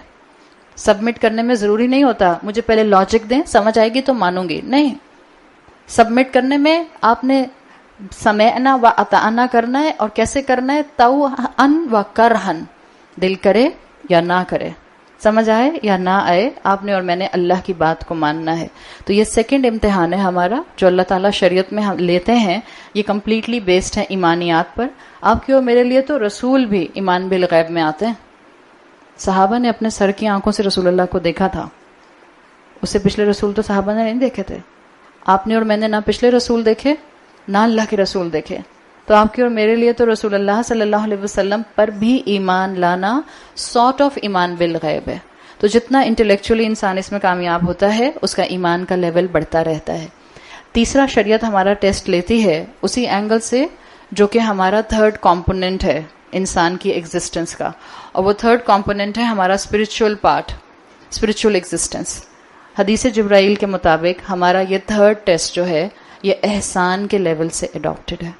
سبمٹ کرنے میں ضروری نہیں ہوتا مجھے پہلے لاجک دیں، سمجھ آئے گی تو مانوں گی، نہیں. سبمٹ کرنے میں آپ نے سمعنا و اطعنا کرنا ہے، اور کیسے کرنا ہے؟ طوعا و کرہن، دل کرے یا نہ کرے، سمجھ آئے یا نہ آئے، آپ نے اور میں نے اللہ کی بات کو ماننا ہے. تو یہ سیکنڈ امتحان ہے ہمارا جو اللہ تعالیٰ شریعت میں ہم لیتے ہیں. یہ کمپلیٹلی بیسڈ ہے ایمانیات پر. آپ کی اور میرے لیے تو رسول بھی ایمان بالغیب میں آتے ہیں. صحابہ نے اپنے سر کی آنکھوں سے رسول اللہ کو دیکھا تھا، اس سے پچھلے رسول تو صحابہ نے نہیں دیکھے تھے. آپ نے اور میں نے نہ پچھلے رسول دیکھے نہ اللہ کے رسول دیکھے. تو آپ کی اور میرے لیے تو رسول اللہ صلی اللہ علیہ وسلم پر بھی ایمان لانا سارٹ آف ایمان بالغیب ہے. تو جتنا انٹلیکچولی انسان اس میں کامیاب ہوتا ہے اس کا ایمان کا لیول بڑھتا رہتا ہے. تیسرا شریعت ہمارا ٹیسٹ لیتی ہے اسی اینگل سے جو کہ ہمارا تھرڈ کمپوننٹ ہے انسان کی ایگزسٹنس کا، اور وہ تھرڈ کمپوننٹ ہے ہمارا اسپرچول پارٹ، اسپرچول ایگزسٹنس. حدیث جبرائیل کے مطابق ہمارا یہ تھرڈ ٹیسٹ جو ہے یہ احسان کے لیول سے اڈاپٹڈ ہے.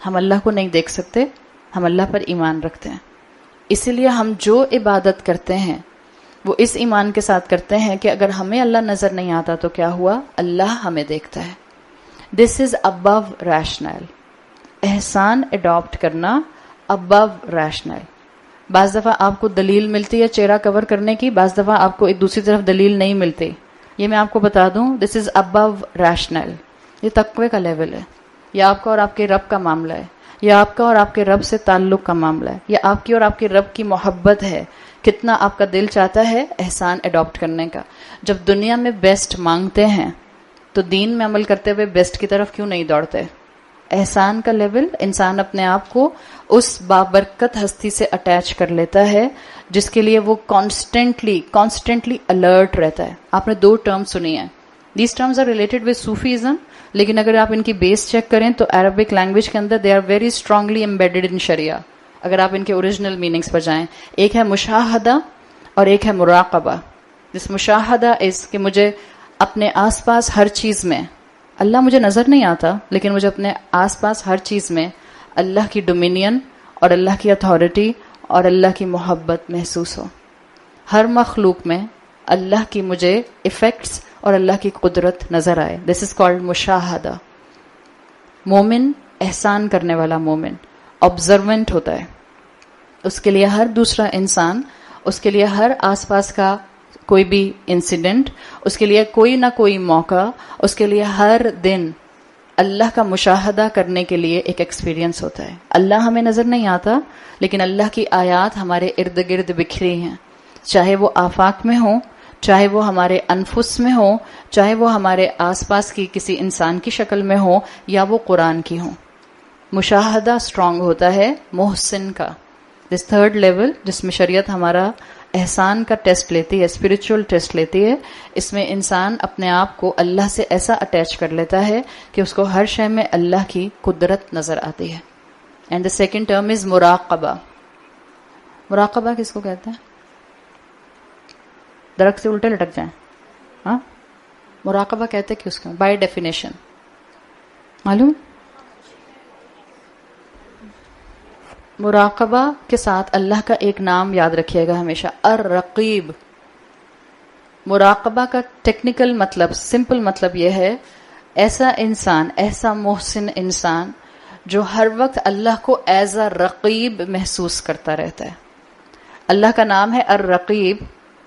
ہم اللہ کو نہیں دیکھ سکتے، ہم اللہ پر ایمان رکھتے ہیں، اسی لیے ہم جو عبادت کرتے ہیں وہ اس ایمان کے ساتھ کرتے ہیں کہ اگر ہمیں اللہ نظر نہیں آتا تو کیا ہوا، اللہ ہمیں دیکھتا ہے. دس از ابو ریشنل. احسان اڈاپٹ کرنا ابو ریشنل. بعض دفعہ آپ کو دلیل ملتی ہے چہرہ کور کرنے کی، بعض دفعہ آپ کو ایک دوسری طرف دلیل نہیں ملتی. یہ میں آپ کو بتا دوں، دس از ابو ریشنل. یہ تقوی کا لیول ہے. یہ آپ کا اور آپ کے رب کا معاملہ ہے، یا آپ کا اور آپ کے رب سے تعلق کا معاملہ ہے، یا آپ کی اور آپ کے رب کی محبت ہے. کتنا آپ کا دل چاہتا ہے احسان اڈاپٹ کرنے کا. جب دنیا میں بیسٹ مانگتے ہیں تو دین میں عمل کرتے ہوئے بیسٹ کی طرف کیوں نہیں دوڑتے؟ احسان کا لیول، انسان اپنے آپ کو اس بابرکت ہستی سے اٹیچ کر لیتا ہے جس کے لیے وہ کانسٹنٹلی الرٹ رہتا ہے. آپ نے 2 ٹرم سنی ہیں. These terms are related with Sufism, لیکن اگر آپ ان کی بیس چیک کریں تو عربک لینگویج کے اندر they are very strongly embedded in شریعہ. اگر آپ ان کے اوریجنل میننگز پر جائیں، ایک ہے مشاہدہ اور ایک ہے مراقبہ. جس مشاہدہ اس کہ مجھے اپنے آس پاس ہر چیز میں، اللہ مجھے نظر نہیں آتا لیکن مجھے اپنے آس پاس ہر چیز میں اللہ کی ڈومینین اور اللہ کی اتھارٹی اور اللہ کی محبت محسوس ہو. ہر مخلوق میں اللہ کی مجھے ایفیکٹس اور اللہ کی قدرت نظر آئے. دس از کالڈ مشاہدہ. مومن، احسان کرنے والا مومن آبزروینٹ ہوتا ہے. اس کے لیے ہر دوسرا انسان، اس کے لیے ہر آس پاس کا کوئی بھی انسیڈنٹ، اس کے لیے کوئی نہ کوئی موقع، اس کے لیے ہر دن اللہ کا مشاہدہ کرنے کے لیے ایک ایکسپیرینس ہوتا ہے. اللہ ہمیں نظر نہیں آتا لیکن اللہ کی آیات ہمارے ارد گرد بکھری ہیں، چاہے وہ آفاق میں ہوں، چاہے وہ ہمارے انفس میں ہوں، چاہے وہ ہمارے آس پاس کی کسی انسان کی شکل میں ہوں یا وہ قرآن کی ہوں. مشاہدہ اسٹرانگ ہوتا ہے محسن کا. دس تھرڈ لیول جس میں شریعت ہمارا احسان کا ٹیسٹ لیتی ہے، اسپرچول ٹیسٹ لیتی ہے، اس میں انسان اپنے آپ کو اللہ سے ایسا اٹیچ کر لیتا ہے کہ اس کو ہر شے میں اللہ کی قدرت نظر آتی ہے. And the second term is مراقبہ. مراقبہ کس کو کہتے ہیں؟ درخت سے الٹے لٹک جائیں. ہاں، مراقبہ کہتے کہ اس کو بائی ڈیفینیشن معلوم. مراقبہ کے ساتھ اللہ کا ایک نام یاد رکھیے گا ہمیشہ، الرقیب. مراقبہ کا ٹیکنیکل مطلب، سمپل مطلب یہ ہے، ایسا انسان، ایسا محسن انسان جو ہر وقت اللہ کو ایز اے رقیب محسوس کرتا رہتا ہے. اللہ کا نام ہے الرقیب.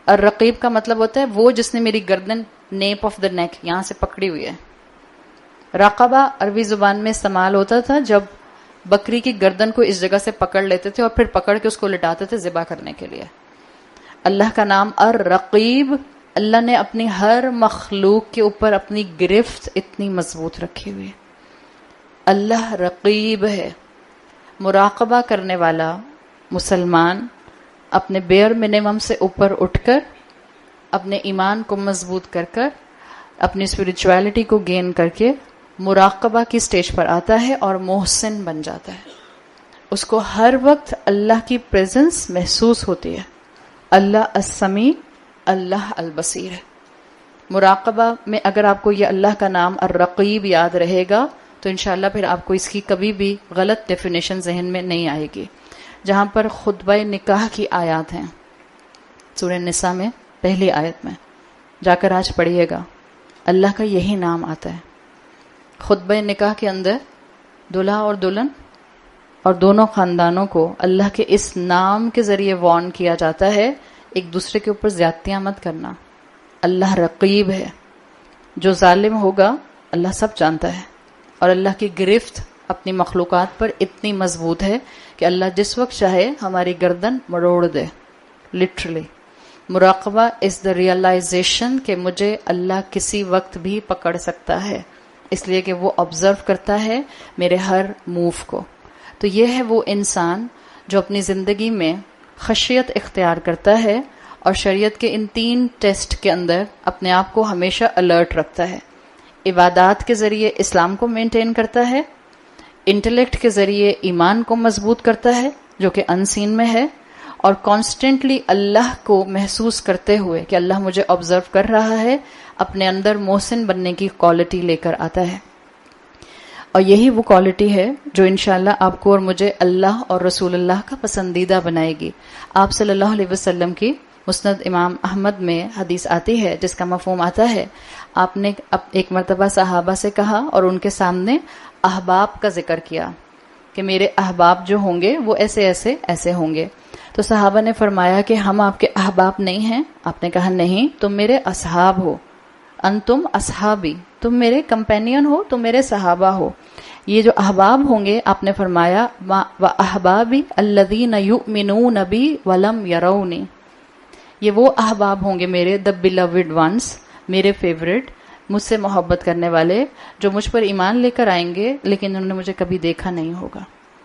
الرقیب کا مطلب ہوتا ہے وہ جس نے میری گردن نیپ آف دا نیک یہاں سے پکڑی ہوئی ہے. راقبہ عربی زبان میں استعمال ہوتا تھا جب بکری کی گردن کو اس جگہ سے پکڑ لیتے تھے اور پھر پکڑ کے اس کو لٹاتے تھے ذبح کرنے کے لیے. اللہ کا نام الرقیب. اللہ نے اپنی ہر مخلوق کے اوپر اپنی گرفت اتنی مضبوط رکھی ہوئی ہے. اللہ رقیب ہے. مراقبہ کرنے والا مسلمان اپنے بیئر منیمم سے اوپر اٹھ کر، اپنے ایمان کو مضبوط کر کر، اپنی اسپرچویلٹی کو گین کر کے مراقبہ کی سٹیج پر آتا ہے اور محسن بن جاتا ہے. اس کو ہر وقت اللہ کی پریزنس محسوس ہوتی ہے. اللہ السمیع، اللہ البصیر ہے. مراقبہ میں اگر آپ کو یہ اللہ کا نام الرقیب یاد رہے گا تو انشاءاللہ پھر آپ کو اس کی کبھی بھی غلط ڈیفینیشن ذہن میں نہیں آئے گی. جہاں پر خطبہ نکاح کی آیات ہیں سورہ نساء میں پہلی آیت میں جا کر آج پڑھیے گا، اللہ کا یہی نام آتا ہے. خطبہ نکاح کے اندر دلہا اور دلہن اور دونوں خاندانوں کو اللہ کے اس نام کے ذریعے وارن کیا جاتا ہے ایک دوسرے کے اوپر زیادتیاں مت کرنا. اللہ رقیب ہے. جو ظالم ہوگا اللہ سب جانتا ہے، اور اللہ کی گرفت اپنی مخلوقات پر اتنی مضبوط ہے کہ اللہ جس وقت چاہے ہماری گردن مروڑ دے. لٹرلی مراقبہ از دا ریئلائزیشن کہ مجھے اللہ کسی وقت بھی پکڑ سکتا ہے، اس لیے کہ وہ آبزرو کرتا ہے میرے ہر موو کو. تو یہ ہے وہ انسان جو اپنی زندگی میں خشیت اختیار کرتا ہے اور شریعت کے ان 3 ٹیسٹ کے اندر اپنے آپ کو ہمیشہ الرٹ رکھتا ہے. عبادات کے ذریعے اسلام کو مینٹین کرتا ہے، انٹلیکٹ کے ذریعے ایمان کو مضبوط کرتا ہے جو کہ انسین میں ہے، اور کانسٹنٹلی اللہ کو محسوس کرتے ہوئے کہ اللہ مجھے آبزرو کر رہا ہے اپنے اندر محسن بننے کی کوالٹی لے کر آتا ہے. اور یہی وہ کوالٹی ہے جو انشاءاللہ آپ کو اور مجھے اللہ اور رسول اللہ کا پسندیدہ بنائے گی. آپ صلی اللہ علیہ وسلم کی مسند امام احمد میں حدیث آتی ہے جس کا مفہوم آتا ہے، آپ نے ایک مرتبہ صحابہ سے کہا اور ان کے سامنے احباب کا ذکر کیا کہ میرے احباب جو ہوں گے وہ ایسے ایسے ایسے ہوں گے. تو صحابہ نے فرمایا کہ ہم آپ کے احباب نہیں ہیں. آپ نے کہا نہیں، تم میرے اصحاب ہو. انتم اصحابی، تم میرے کمپینین ہو، تم میرے صحابہ ہو. یہ جو احباب ہوں گے آپ نے فرمایا وَأَحْبَابِ الَّذِينَ يُؤْمِنُونَ بِي وَلَمْ يَرَوْنِ، یہ وہ احباب ہوں گے میرے the beloved ones، میرے فیوریٹ، مجھ سے محبت کرنے والے جو مجھ پر ایمان لے کر آئیں گے لیکن انہوں نے مجھے کبھی دیکھا نہیں ہوگا.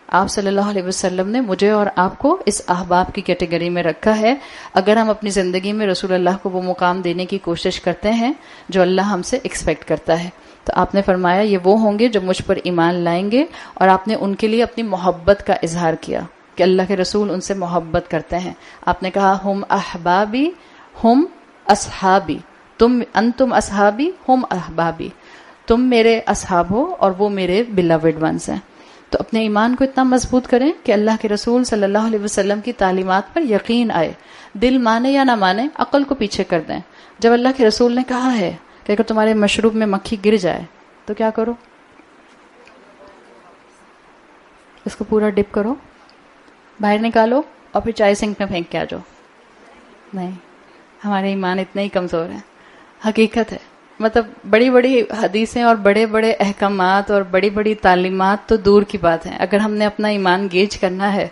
آپ صلی اللہ علیہ وسلم نے مجھے اور آپ کو اس احباب کی کیٹیگری میں رکھا ہے اگر ہم اپنی زندگی میں رسول اللہ کو وہ مقام دینے کی کوشش کرتے ہیں جو اللہ ہم سے ایکسپیکٹ کرتا ہے. تو آپ نے فرمایا یہ وہ ہوں گے جو مجھ پر ایمان لائیں گے، اور آپ نے ان کے لیے اپنی محبت کا اظہار کیا کہ اللہ کے رسول ان سے محبت کرتے ہیں. آپ نے کہا ہم احبابی ہم اصحابی، انتم اصحابی ہم احبابی، تم میرے اصحاب ہو اور وہ میرے بیلوڈ ونس ہیں. تو اپنے ایمان کو اتنا مضبوط کریں کہ اللہ کے رسول صلی اللہ علیہ وسلم کی تعلیمات پر یقین آئے. دل مانے یا نہ مانے، عقل کو پیچھے کر دیں. جب اللہ کے رسول نے کہا ہے کہ اگر تمہارے مشروب میں مکھی گر جائے تو کیا کرو؟ اس کو پورا ڈپ کرو، باہر نکالو اور پھر چائے سنک میں پھینک کے آ جاؤ. نہیں، ہمارے ایمان اتنے ہی کمزور ہیں. حقیقت ہے، مطلب بڑی بڑی حدیثیں اور بڑے بڑے احکامات اور بڑی بڑی تعلیمات تو دور کی بات ہیں. اگر ہم نے اپنا ایمان گیج کرنا ہے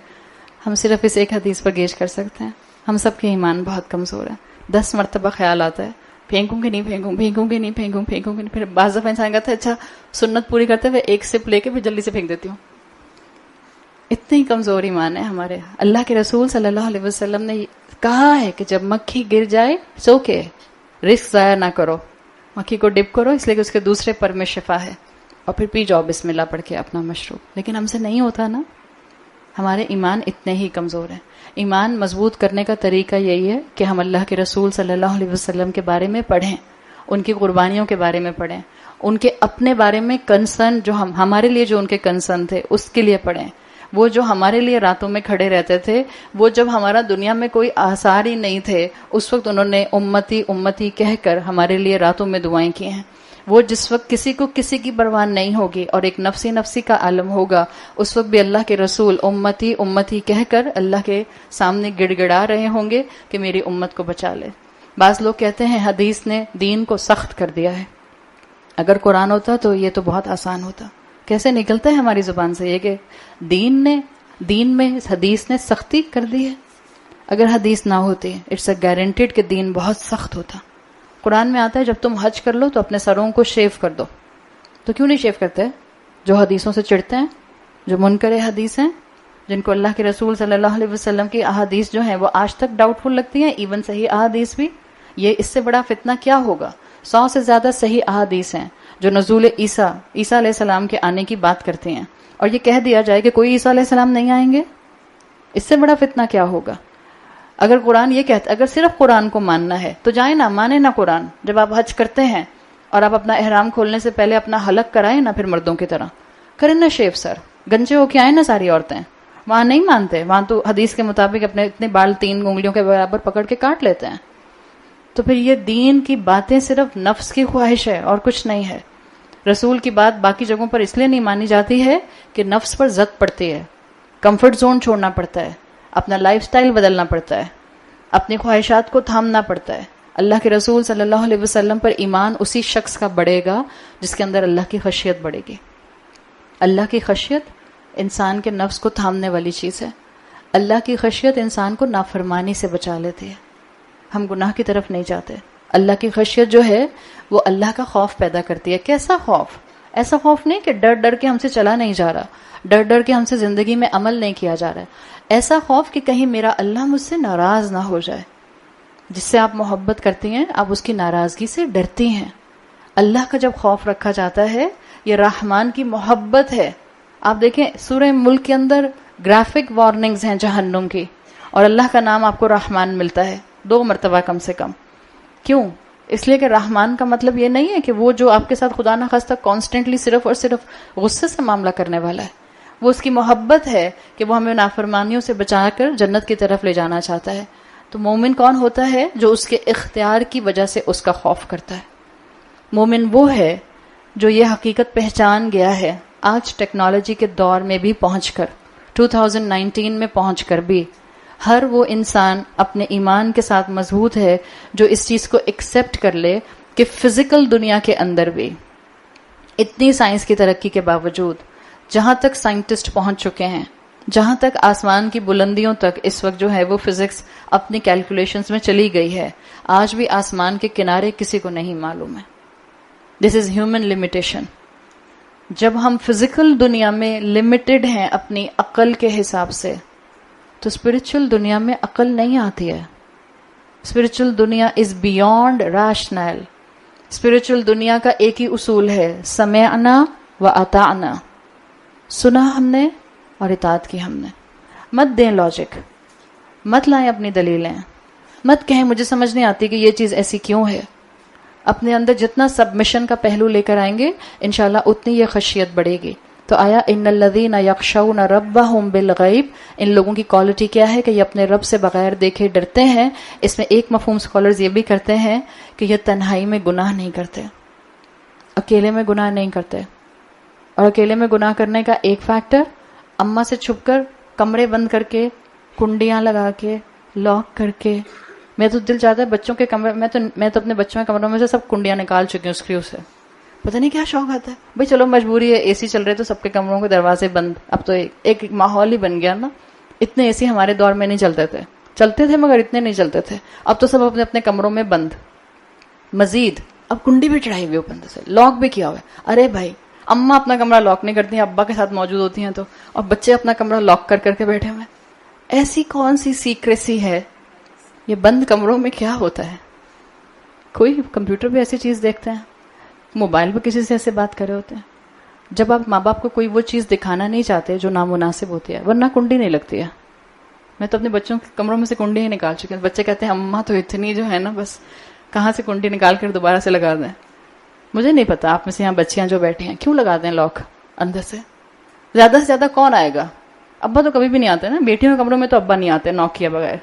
ہم صرف اس ایک حدیث پر گیج کر سکتے ہیں. ہم سب کے ایمان بہت کمزور ہیں. 10 مرتبہ خیال آتا ہے پھینکوں گی نہیں پھینکوں، پھینکوں گی نہیں پھینکوں، پھینکوں گی نہیں. پھر بعض دفعہ انسان کہتا ہے اچھا سنت پوری کرتے ہوئے ایک سپ لے کے پھر جلدی سے پھینک دیتی ہوں. اتنی کمزور ایمان ہے ہمارے. اللہ کے رسول صلی اللہ علیہ وسلم نے کہا ہے کہ جب مکھی گر جائے سو کے رسک ضائع نہ کرو، مکھی کو ڈپ کرو اس لیے کہ اس کے دوسرے پر میں شفا ہے، اور پھر پی جاؤ بسم اللہ پڑھ کے اپنا مشروب. لیکن ہم سے نہیں ہوتا نا، ہمارے ایمان اتنے ہی کمزور ہیں. ایمان مضبوط کرنے کا طریقہ یہی ہے کہ ہم اللہ کے رسول صلی اللہ علیہ وسلم کے بارے میں پڑھیں، ان کی قربانیوں کے بارے میں پڑھیں، ان کے اپنے بارے میں کنسرن جو ہمارے لیے جو ان کے کنسرن تھے اس کے لیے پڑھیں. وہ جو ہمارے لیے راتوں میں کھڑے رہتے تھے، وہ جب ہمارا دنیا میں کوئی آثار ہی نہیں تھے، اس وقت انہوں نے امتی امتی کہہ کر ہمارے لیے راتوں میں دعائیں کی ہیں۔ وہ جس وقت کسی کو کسی کی پرواہ نہیں ہوگی اور ایک نفسی نفسی کا عالم ہوگا، اس وقت بھی اللہ کے رسول امتی امتی کہہ کر اللہ کے سامنے گڑ گڑا رہے ہوں گے کہ میری امت کو بچا لے۔ بعض لوگ کہتے ہیں حدیث نے دین کو سخت کر دیا ہے، اگر قرآن ہوتا تو یہ تو بہت آسان ہوتا۔ کیسے نکلتا ہے ہماری زبان سے یہ کہ دین میں حدیث نے سختی کر دی ہے؟ اگر حدیث نہ ہوتی اٹس اے گارنٹیڈ کہ دین بہت سخت ہوتا۔ قرآن میں آتا ہے جب تم حج کر لو تو اپنے سروں کو شیو کر دو، تو کیوں نہیں شیو کرتے؟ جو حدیثوں سے چڑھتے ہیں، جو منکر حدیث ہیں، جن کو اللہ کے رسول صلی اللہ علیہ وسلم کی احادیث جو ہیں وہ آج تک ڈاؤٹ فل لگتی ہیں، ایون صحیح احادیث بھی۔ یہ اس سے بڑا فتنہ کیا ہوگا؟ 100 سے زیادہ صحیح احادیث ہیں جو نزول عیسیٰ علیہ السلام کے آنے کی بات کرتے ہیں، اور یہ کہہ دیا جائے کہ کوئی عیسیٰ علیہ السلام نہیں آئیں گے، اس سے بڑا فتنہ کیا ہوگا؟ اگر قرآن یہ کہتا، اگر صرف قرآن کو ماننا ہے تو جائیں نا، مانے نا قرآن۔ جب آپ حج کرتے ہیں اور آپ اپنا احرام کھولنے سے پہلے اپنا حلق کرائیں نا، پھر مردوں کی طرح کریں نا شیو سر، گنجے ہو کے آئیں نا ساری عورتیں۔ وہاں نہیں مانتے، وہاں تو حدیث کے مطابق اپنے اتنے بال 3 انگلیوں کے برابر پکڑ کے کاٹ لیتے ہیں۔ تو پھر یہ دین کی باتیں صرف نفس کی خواہش ہے اور کچھ نہیں ہے۔ رسول کی بات باقی جگہوں پر اس لیے نہیں مانی جاتی ہے کہ نفس پر زد پڑتی ہے، کمفرٹ زون چھوڑنا پڑتا ہے، اپنا لائف سٹائل بدلنا پڑتا ہے، اپنی خواہشات کو تھامنا پڑتا ہے۔ اللہ کے رسول صلی اللہ علیہ وسلم پر ایمان اسی شخص کا بڑھے گا جس کے اندر اللہ کی خشیت بڑھے گی۔ اللہ کی خشیت انسان کے نفس کو تھامنے والی چیز ہے۔ اللہ کی خشیت انسان کو نافرمانی سے بچا لیتی ہے، ہم گناہ کی طرف نہیں جاتے۔ اللہ کی خشیت جو ہے وہ اللہ کا خوف پیدا کرتی ہے۔ کیسا خوف؟ ایسا خوف نہیں کہ ڈر ڈر کے ہم سے چلا نہیں جا رہا، ڈر ڈر کے ہم سے زندگی میں عمل نہیں کیا جا رہا ہے، ایسا خوف کہ کہیں میرا اللہ مجھ سے ناراض نہ ہو جائے۔ جس سے آپ محبت کرتی ہیں آپ اس کی ناراضگی سے ڈرتی ہیں۔ اللہ کا جب خوف رکھا جاتا ہے یہ رحمان کی محبت ہے۔ آپ دیکھیں سورہ ملک کے اندر گرافک وارننگز ہیں جہنم کی، اور اللہ کا نام آپ کو رحمان ملتا ہے 2 مرتبہ کم سے کم۔ کیوں؟ اس لیے کہ رحمان کا مطلب یہ نہیں ہے کہ وہ جو آپ کے ساتھ خدا نخواستہ کانسٹنٹلی صرف اور صرف غصے سے معاملہ کرنے والا ہے، وہ اس کی محبت ہے کہ وہ ہمیں نافرمانیوں سے بچا کر جنت کی طرف لے جانا چاہتا ہے۔ تو مومن کون ہوتا ہے؟ جو اس کے اختیار کی وجہ سے اس کا خوف کرتا ہے۔ مومن وہ ہے جو یہ حقیقت پہچان گیا ہے آج ٹیکنالوجی کے دور میں بھی پہنچ کر، 2019 میں پہنچ کر بھی ہر وہ انسان اپنے ایمان کے ساتھ مضبوط ہے جو اس چیز کو ایکسپٹ کر لے کہ فزیکل دنیا کے اندر بھی اتنی سائنس کی ترقی کے باوجود، جہاں تک سائنٹسٹ پہنچ چکے ہیں، جہاں تک آسمان کی بلندیوں تک اس وقت جو ہے وہ فزکس اپنی کیلکولیشنز میں چلی گئی ہے، آج بھی آسمان کے کنارے کسی کو نہیں معلوم ہے۔ دس از ہیومن لمیٹیشن۔ جب ہم فزیکل دنیا میں لمیٹڈ ہیں اپنی عقل کے حساب سے، تو اسپرچل دنیا میں عقل نہیں آتی ہے۔ اسپرچل دنیا از بیونڈ ریشنل۔ اسپرچل دنیا کا ایک ہی اصول ہے، سمعنا و اطعنا، سنا ہم نے اور اطاعت کی ہم نے۔ مت دیں لاجک، مت لائیں اپنی دلیلیں، مت کہیں مجھے سمجھ نہیں آتی کہ یہ چیز ایسی کیوں ہے۔ اپنے اندر جتنا سبمیشن کا پہلو لے کر آئیں گے انشاءاللہ اتنی یہ خشیت بڑھے گی۔ تو آیا ان الذین یخشون ربہم بالغیب، ان لوگوں کی کوالٹی کیا ہے کہ یہ اپنے رب سے بغیر دیکھے ڈرتے ہیں۔ اس میں ایک مفہوم اسکالرز یہ بھی کرتے ہیں کہ یہ تنہائی میں گناہ نہیں کرتے، اکیلے میں گناہ نہیں کرتے۔ اور اکیلے میں گناہ کرنے کا ایک فیکٹر، اماں سے چھپ کر کمرے بند کر کے کنڈیاں لگا کے لاک کر کے، میں تو دل چاہتا ہے بچوں کے کمرے، میں تو اپنے بچوں کے کمروں میں سے سب کنڈیاں نکال چکی ہوں اسکریو سے، پتہ نہیں کیا شوق آتا ہے بھائی، چلو مجبوری ہے، اے سی چل رہے تو سب کے کمروں کے دروازے بند۔ اب تو ایک ماحول ہی بن گیا نا، اتنے اے سی ہمارے دور میں نہیں چلتے تھے مگر اتنے نہیں چلتے تھے، اب تو سب اپنے اپنے کمروں میں بند۔ مزید اب کنڈی بھی چڑھائی ہوئی اوپر سے، لاک بھی کیا ہوا ہے۔ ارے بھائی اماں اپنا کمرہ لاک نہیں کرتی ہیں، ابا کے ساتھ موجود ہوتی ہیں تو، اور بچے اپنا کمرہ لاک کر کے بیٹھے ہوئے۔ ایسی کون سی سیکریسی ہے؟ یہ بند کمروں میں کیا ہوتا ہے؟ کوئی کمپیوٹر پہ ایسی چیز دیکھتے ہیں، موبائل پہ کسی سے ایسے بات کر رہے ہوتے ہیں۔ جب آپ ماں باپ کو کوئی وہ چیز دکھانا نہیں چاہتے جو نامناسب ہوتی ہے، ورنہ کنڈی نہیں لگتی ہے۔ میں تو اپنے بچوں کے کمروں میں سے کنڈی ہی نکال چکی ہوں۔ بچے کہتے ہیں اماں تو اتنی جو ہے نا، بس کہاں سے کنڈی نکال کر دوبارہ سے لگا دیں۔ مجھے نہیں پتا آپ میں سے یہاں بچیاں جو بیٹھی ہیں کیوں لگا دیں لاک اندر سے؟ زیادہ کون آئے گا؟ ابا تو کبھی بھی نہیں آتے نا, بیٹیوں کے کمروں میں تو ابا نہیں آتے نوک کیے بغیر,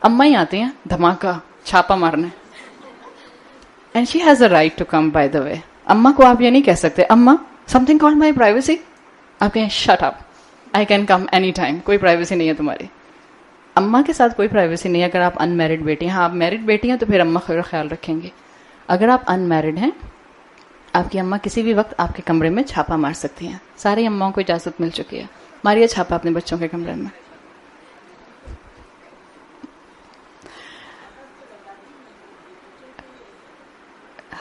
اما ہی آتی ہیں دھماکہ چھاپا مارنے. And she has a right to come by the way. اما کو آپ یہ نہیں کہہ سکتے اما something called my privacy, آپ کہیں shut up I can come any time, کوئی پرائیویسی نہیں ہے تمہاری. اما کے ساتھ کوئی پرائیویسی نہیں ہے اگر آپ ان میرڈ بیٹی ہیں. ہاں آپ میرڈ بیٹی ہیں تو پھر اما کا خیال رکھیں گے. اگر آپ ان میرڈ ہیں, آپ کی اما کسی بھی وقت آپ کے کمرے میں چھاپا مار سکتی ہیں. ساری اماؤں کو اجازت مل چکی ہے, ماریے چھاپا اپنے بچوں کے کمرے میں.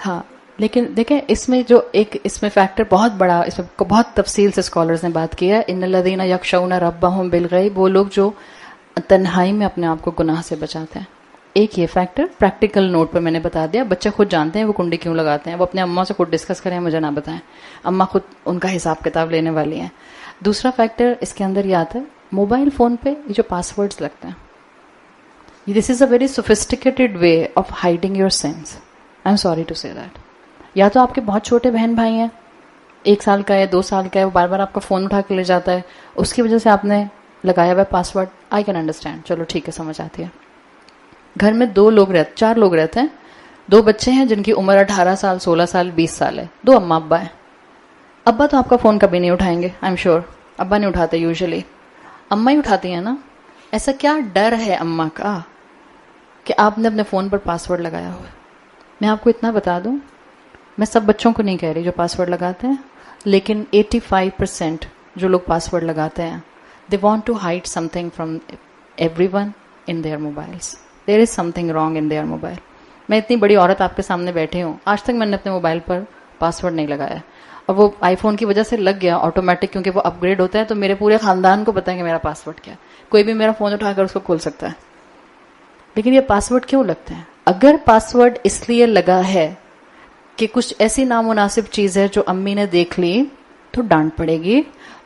ہاں لیکن دیکھیں اس میں جو ایک اس میں فیکٹر بہت بڑا, اس میں بہت تفصیل سے اسکالرز نے بات کی ہے. ان الذین یخشون ربہم بالغیب, وہ لوگ جو تنہائی میں اپنے آپ کو گناہ سے بچاتے ہیں. ایک یہ فیکٹر پریکٹیکل نوٹ پہ میں نے بتا دیا, بچے خود جانتے ہیں وہ کنڈی کیوں لگاتے ہیں, وہ اپنے اماں سے خود ڈسکس کریں, مجھے نہ بتائیں, اماں خود ان کا حساب کتاب لینے والی ہیں. دوسرا فیکٹر اس کے اندر یہ آتا ہے موبائل فون پہ یہ جو پاسورڈز لگتے ہیں, this is a very sophisticated way of hiding your sense. I am sorry to say that. یا تو آپ کے بہت چھوٹے بہن بھائی ہیں, 1 سال کا ہے 2 سال کا ہے, وہ بار بار آپ کا فون اٹھا کے لے جاتا ہے, اس کی وجہ سے آپ نے لگایا ہوا پاسورڈ. آئی کین انڈرسٹینڈ, چلو ٹھیک ہے سمجھ آتی ہے. گھر میں 4 لوگ رہتے ہیں, 2 بچے ہیں جن کی عمر 18 سال 16 سال 20 سال ہے, 2 اماں ابا ہیں. ابا تو آپ کا فون کبھی نہیں اٹھائیں گے, آئی ایم شیور ابا نہیں اٹھاتے یوزلی, اماں ہی اٹھاتی ہیں نا. ایسا کیا ڈر ہے اماں کا کہ آپ نے اپنے فون پر پاسورڈ لگایا ہوا ہے؟ میں آپ کو اتنا بتا دوں, میں سب بچوں کو نہیں کہہ رہی جو پاسورڈ لگاتے ہیں, لیکن 85% جو لوگ پاسورڈ لگاتے ہیں they want to hide something from everyone in their mobiles. There is something wrong in their mobile. میں اتنی بڑی عورت آپ کے سامنے بیٹھی ہوں, آج تک میں نے اپنے موبائل پر پاسورڈ نہیں لگایا, اور وہ آئی فون کی وجہ سے لگ گیا آٹومیٹک, کیونکہ وہ اپ گریڈ ہوتا ہے تو میرے پورے خاندان کو پتا ہے کہ میرا پاسورڈ کیا ہے, کوئی بھی میرا فون اٹھا کر اس کو کھول سکتا ہے. لیکن یہ پاسورڈ کیوں لگتے ہیں؟ اگر پاسورڈ اس لیے لگا ہے کہ کچھ ایسی نامناسب چیز ہے جو امی نے دیکھ لی تو ڈانٹ پڑے گی.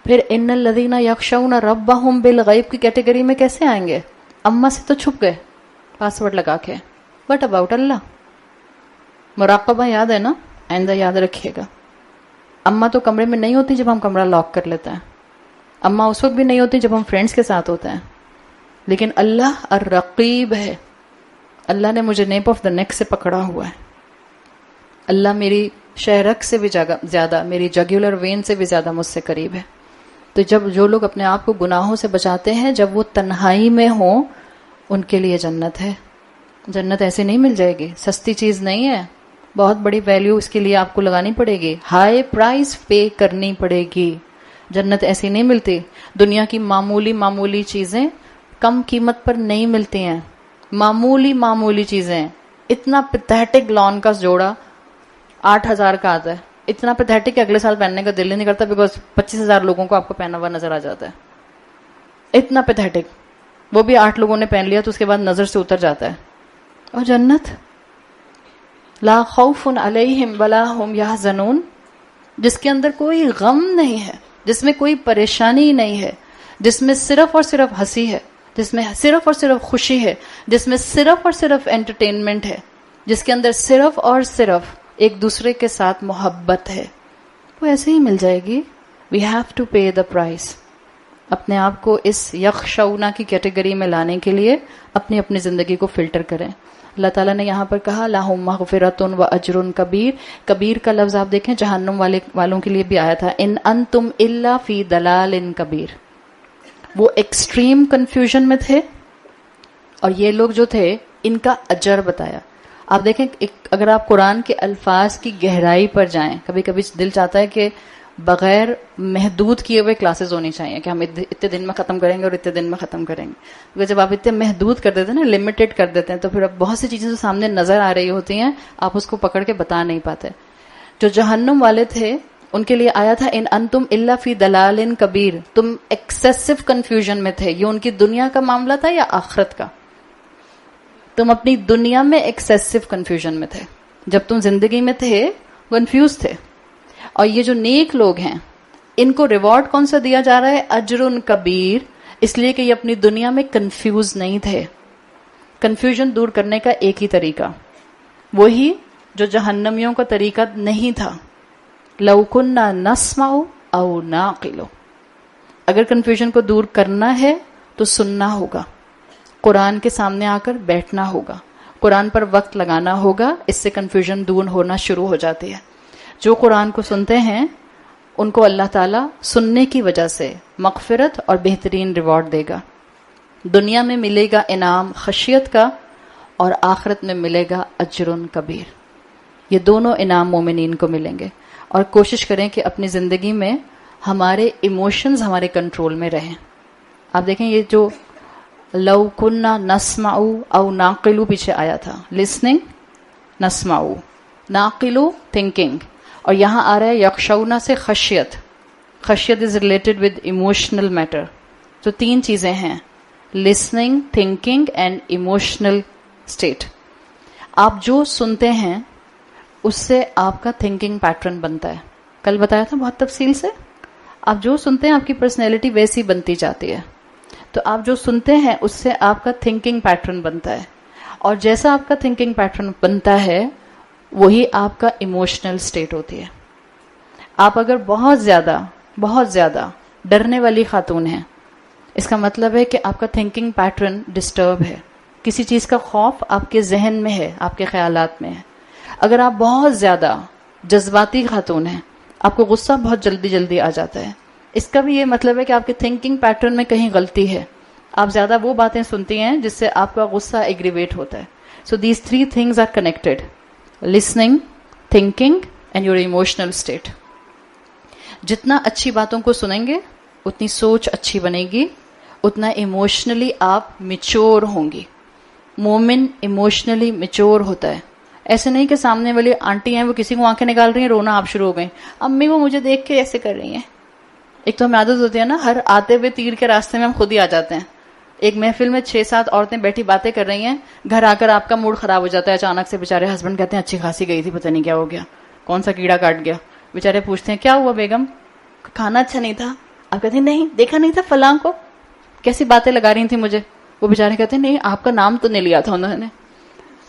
پھر ان الذین یخشون ربہم بالغیب کی کیٹیگری میں کیسے آئیں گے؟ اما سے تو چھپ گئے پاسورڈ لگا کے, بٹ اباؤٹ اللہ مراقبہ یاد ہے نا, آئندہ یاد رکھیے گا. اما تو کمرے میں نہیں ہوتی جب ہم کمرہ لاک کر لیتے ہیں, اما اس وقت بھی نہیں ہوتی جب ہم فرینڈس کے ساتھ ہوتے ہیں, لیکن اللہ الرقیب ہے. اللہ نے مجھے نیپ آف دا نیک سے پکڑا ہوا ہے. اللہ میری شہرک سے بھی زیادہ, میری جگولر وین سے بھی زیادہ مجھ سے قریب ہے. تو جب جو لوگ اپنے آپ کو گناہوں سے بچاتے ہیں, جب وہ تنہائی میں ہوں, ان کے لیے جنت ہے. جنت ایسے نہیں مل جائے گی, سستی چیز نہیں ہے, بہت بڑی ویلیو اس کے لیے آپ کو لگانی پڑے گی, ہائی پرائز پے کرنی پڑے گی. جنت ایسی نہیں ملتی. دنیا کی معمولی چیزیں کم قیمت پر نہیں ملتی ہیں, معمولی چیزیں. اتنا پیتھیٹک لان کا جوڑا 8,000 کا آتا ہے, اتنا پیتھیٹک کہ اگلے سال پہننے کا دل نہیں کرتا, بیکاز 25,000 لوگوں کو آپ کو پہنا ہوا نظر آ جاتا ہے. اتنا پیتھیٹک, وہ بھی 8 لوگوں نے پہن لیا تو اس کے بعد نظر سے اتر جاتا ہے. اور جنت لا خوف علیہم ولا هم یحزنون, جس کے اندر کوئی غم نہیں ہے, جس میں کوئی پریشانی نہیں ہے, جس میں صرف اور صرف ہنسی ہے, جس میں صرف اور صرف خوشی ہے, جس میں صرف اور صرف انٹرٹینمنٹ ہے, جس کے اندر صرف اور صرف ایک دوسرے کے ساتھ محبت ہے, وہ ایسے ہی مل جائے گی. We have to pay the prize. اپنے آپ کو اس یخشونا کی کیٹیگری میں لانے کے لیے اپنی زندگی کو فلٹر کریں. اللہ تعالیٰ نے یہاں پر کہا لہم مغفرۃ و اجر کبیر. کبیر کا لفظ آپ دیکھیں جہنم والوں کے لیے بھی آیا تھا, ان انتم الا فی دلال کبیر. وہ ایکسٹریم کنفیوژن میں تھے, اور یہ لوگ جو تھے ان کا اجر بتایا. آپ دیکھیں اگر آپ قرآن کے الفاظ کی گہرائی پر جائیں, کبھی کبھی دل چاہتا ہے کہ بغیر محدود کیے ہوئے کلاسز ہونی چاہیے کہ ہم اتنے دن میں ختم کریں گے اور اتنے دن میں ختم کریں گے. کیونکہ جب آپ اتنے محدود کر دیتے ہیں نا, لمیٹڈ کر دیتے ہیں, تو پھر اب بہت سی چیزیں جو سامنے نظر آ رہی ہوتی ہیں آپ اس کو پکڑ کے بتا نہیں پاتے. جو جہنم والے تھے ان کے لیے آیا تھا ان انتم الا فی دلال کبیر, تم ایکسیسو کنفیوژن میں تھے. یہ ان کی دنیا کا معاملہ تھا یا آخرت کا؟ تم اپنی دنیا میں ایکسیسو کنفیوژن میں تھے, جب تم زندگی میں تھے کنفیوز تھے. اور یہ جو نیک لوگ ہیں ان کو ریوارڈ کون سا دیا جا رہا ہے؟ اجر کبیر, اس لیے کہ یہ اپنی دنیا میں کنفیوز نہیں تھے. کنفیوژن دور کرنے کا ایک ہی طریقہ, وہی جو جہنمیوں کا طریقہ نہیں تھا, لو کننا نسمع او ناقل. اگر کنفیوژن کو دور کرنا ہے تو سننا ہوگا، قرآن کے سامنے آ کر بیٹھنا ہوگا، قرآن پر وقت لگانا ہوگا، اس سے کنفیوژن دور ہونا شروع ہو جاتی ہے۔ جو قرآن کو سنتے ہیں ان کو اللہ تعالیٰ سننے کی وجہ سے مغفرت اور بہترین ریوارڈ دے گا۔ دنیا میں ملے گا انعام خشیت کا، اور آخرت میں ملے گا اجر کبیر۔ یہ دونوں انعام مومنین کو ملیں گے۔ اور کوشش کریں کہ اپنی زندگی میں ہمارے ایموشنز ہمارے کنٹرول میں رہیں۔ آپ دیکھیں یہ جو لو کننا نسمع او ناقلو پیچھے آیا تھا، لسننگ نسمع، ناقلو تھنکنگ، اور یہاں آ رہا ہے یخشونا سے خشیت۔ خشیت is related with emotional matter. تو تین چیزیں ہیں، listening, thinking and emotional state. آپ جو سنتے ہیں اس سے آپ کا تھنکنگ پیٹرن بنتا ہے۔ کل بتایا تھا بہت تفصیل سے، آپ جو سنتے ہیں آپ کی پرسنالٹی ویسی بنتی جاتی ہے۔ تو آپ جو سنتے ہیں اس سے آپ کا تھنکنگ پیٹرن بنتا ہے، اور جیسا آپ کا تھنکنگ پیٹرن بنتا ہے وہی آپ کا ایموشنل اسٹیٹ ہوتی ہے۔ آپ اگر بہت زیادہ ڈرنے والی خاتون ہیں، اس کا مطلب ہے کہ آپ کا تھنکنگ پیٹرن ڈسٹرب ہے، کسی چیز کا خوف آپ کے ذہن میں ہے، آپ کے خیالات میں ہے۔ اگر آپ بہت زیادہ جذباتی خاتون ہیں، آپ کو غصہ بہت جلدی آ جاتا ہے، اس کا بھی یہ مطلب ہے کہ آپ کے تھنکنگ پیٹرن میں کہیں غلطی ہے، آپ زیادہ وہ باتیں سنتی ہیں جس سے آپ کا غصہ ایگریویٹ ہوتا ہے۔ So these 3 things are connected, listening, thinking and your emotional state. جتنا اچھی باتوں کو سنیں گے اتنی سوچ اچھی بنے گی، اتنا ایموشنلی آپ میچور ہوں گی۔ مومن ایموشنلی میچور ہوتا ہے۔ ایسے نہیں کہ سامنے والی آنٹی ہیں وہ کسی کو آنکھیں نکال رہی ہیں، رونا آپ شروع ہو گئیں، امی وہ مجھے دیکھ کے ایسے کر رہی ہیں۔ ایک تو ہمیں عادت ہوتی ہے نا، ہر آتے ہوئے تیر کے راستے میں ہم خود ہی آ جاتے ہیں۔ ایک محفل میں 6-7 عورتیں بیٹھی باتیں کر رہی ہیں، گھر آ کر آپ کا موڈ خراب ہو جاتا ہے، اچانک سے بیچارے ہسبینڈ کہتے ہیں اچھی خاصی گئی تھی، پتہ نہیں کیا ہو گیا، کون سا کیڑا کاٹ گیا۔ بیچارے پوچھتے ہیں کیا ہوا بیگم، کھانا اچھا نہیں تھا؟ آپ کہتے ہیں نہیں دیکھا نہیں تھا فلاں کو کیسی باتیں لگا رہی تھی مجھے۔ وہ بیچارے کہتے ہیں نہیں آپ کا نام تو نہیں لیا تھا انہوں نے۔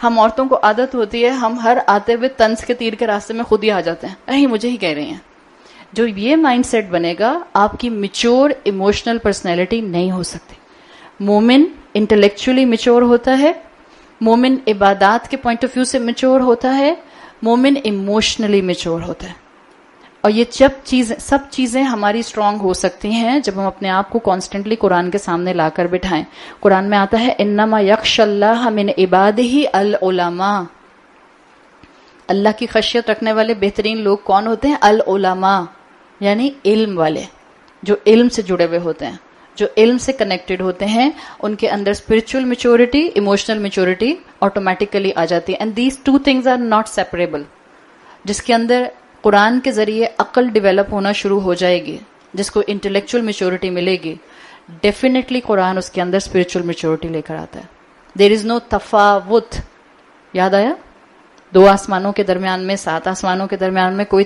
ہم عورتوں کو عادت ہوتی ہے، ہم ہر آتے ہوئے طنز کے تیر کے راستے میں خود ہی آ جاتے ہیں، اہی مجھے ہی کہہ رہی ہیں۔ جو یہ مائنڈ سیٹ بنے گا، آپ کی میچور ایموشنل پرسنالٹی نہیں ہو سکتی۔ مومن انٹلیکچولی میچور ہوتا ہے، مومن عبادات کے پوائنٹ آف ویو سے میچور ہوتا ہے، مومن ایموشنلی میچور ہوتا ہے۔ اور یہ سب چیزیں ہماری اسٹرانگ ہو سکتی ہیں جب ہم اپنے آپ کو کانسٹنٹلی قرآن کے سامنے لا کر بٹھائیں۔ قرآن میں آتا ہے انما یخشی اللہ من عبادہ العلماء، اللہ کی خشیت رکھنے والے بہترین لوگ کون ہوتے ہیں؟ العلماء، یعنی علم والے، جو علم سے جڑے ہوئے ہوتے ہیں، جو علم سے کنیکٹڈ ہوتے ہیں، ان کے اندر spiritual maturity, emotional maturity automatically آ جاتی ہے۔ And these 2 things are not separable. جس کے اندر قرآن کے ذریعے عقل ڈیولپ ہونا شروع ہو جائے گی، جس کو انٹلیکچوئل میچورٹی ملے گی، ڈیفینیٹلی قرآن اس کے اندر اسپرچل میچورٹی لے کر آتا ہے۔ دیر از نو تفاوت۔ یاد آیا؟ 2 آسمانوں کے درمیان میں، 7 آسمانوں کے درمیان میں کوئی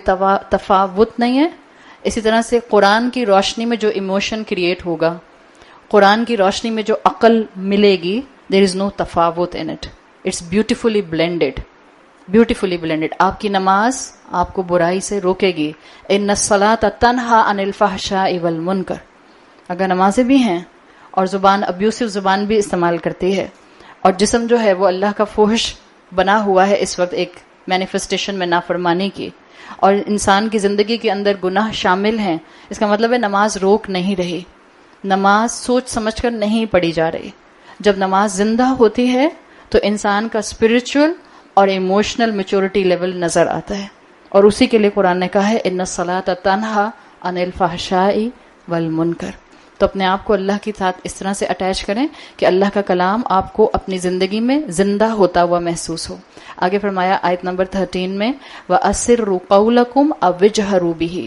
تفاوت نہیں ہے۔ اسی طرح سے قرآن کی روشنی میں جو ایموشن کریٹ ہوگا، قرآن کی روشنی میں جو عقل ملے گی، دیر از نو تفاوت in it, it's beautifully blended, beautifully blended. آپ کی نماز آپ کو برائی سے روکے گی، ان الصلاۃ تنہا عن الفحشاء والمنکر۔ اگر نمازیں بھی ہیں اور زبان ابیوسو زبان بھی استعمال کرتی ہے، اور جسم جو ہے وہ اللہ کا فحش بنا ہوا ہے اس وقت ایک مینیفیسٹیشن میں نافرمانی کی، اور انسان کی زندگی کے اندر گناہ شامل ہیں، اس کا مطلب ہے نماز روک نہیں رہی، نماز سوچ سمجھ کر نہیں پڑھی جا رہی۔ جب نماز زندہ ہوتی ہے تو انسان کا اسپرچل اور ایموشنل میچورٹی لیول نظر آتا ہے، اور اسی کے لیے قرآن نے کہا ہے ان الصلاۃ تنہا عن الفحشاء والمنکر۔ تو اپنے آپ کو اللہ کی ساتھ اس طرح سے اٹیچ کریں کہ اللہ کا کلام آپ کو اپنی زندگی میں زندہ ہوتا ہوا محسوس ہو۔ آگے فرمایا آیت نمبر 13 میں وَأَسِرُّوا قَوْلَكُمْ أَوْ اجْهَرُوا بِهِ،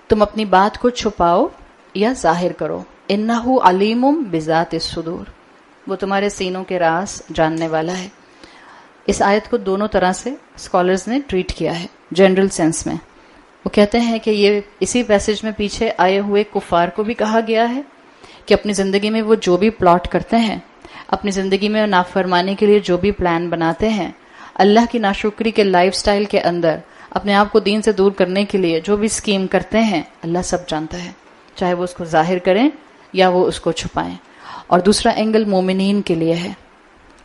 تم اپنی بات کو چھپاؤ یا ظاہر کرو، إِنَّهُ عَلِيمٌ بِذَاتِ الصُّدُورِ، وہ تمہارے سینوں کے راز جاننے والا ہے۔ اس آیت کو دونوں طرح سے اسکالرز نے ٹریٹ کیا ہے۔ جنرل سینس میں وہ کہتے ہیں کہ یہ اسی پیسج میں پیچھے آئے ہوئے کفار کو بھی کہا گیا ہے کہ اپنی زندگی میں وہ جو بھی پلاٹ کرتے ہیں، اپنی زندگی میں نافرمانی کے لیے جو بھی پلان بناتے ہیں، اللہ کی ناشکری کے لائف سٹائل کے اندر اپنے آپ کو دین سے دور کرنے کے لیے جو بھی اسکیم کرتے ہیں، اللہ سب جانتا ہے۔ چاہے وہ اس کو ظاہر کریں یا وہ اس کو چھپائیں. اور دوسرا اینگل مومنین کے لیے ہے،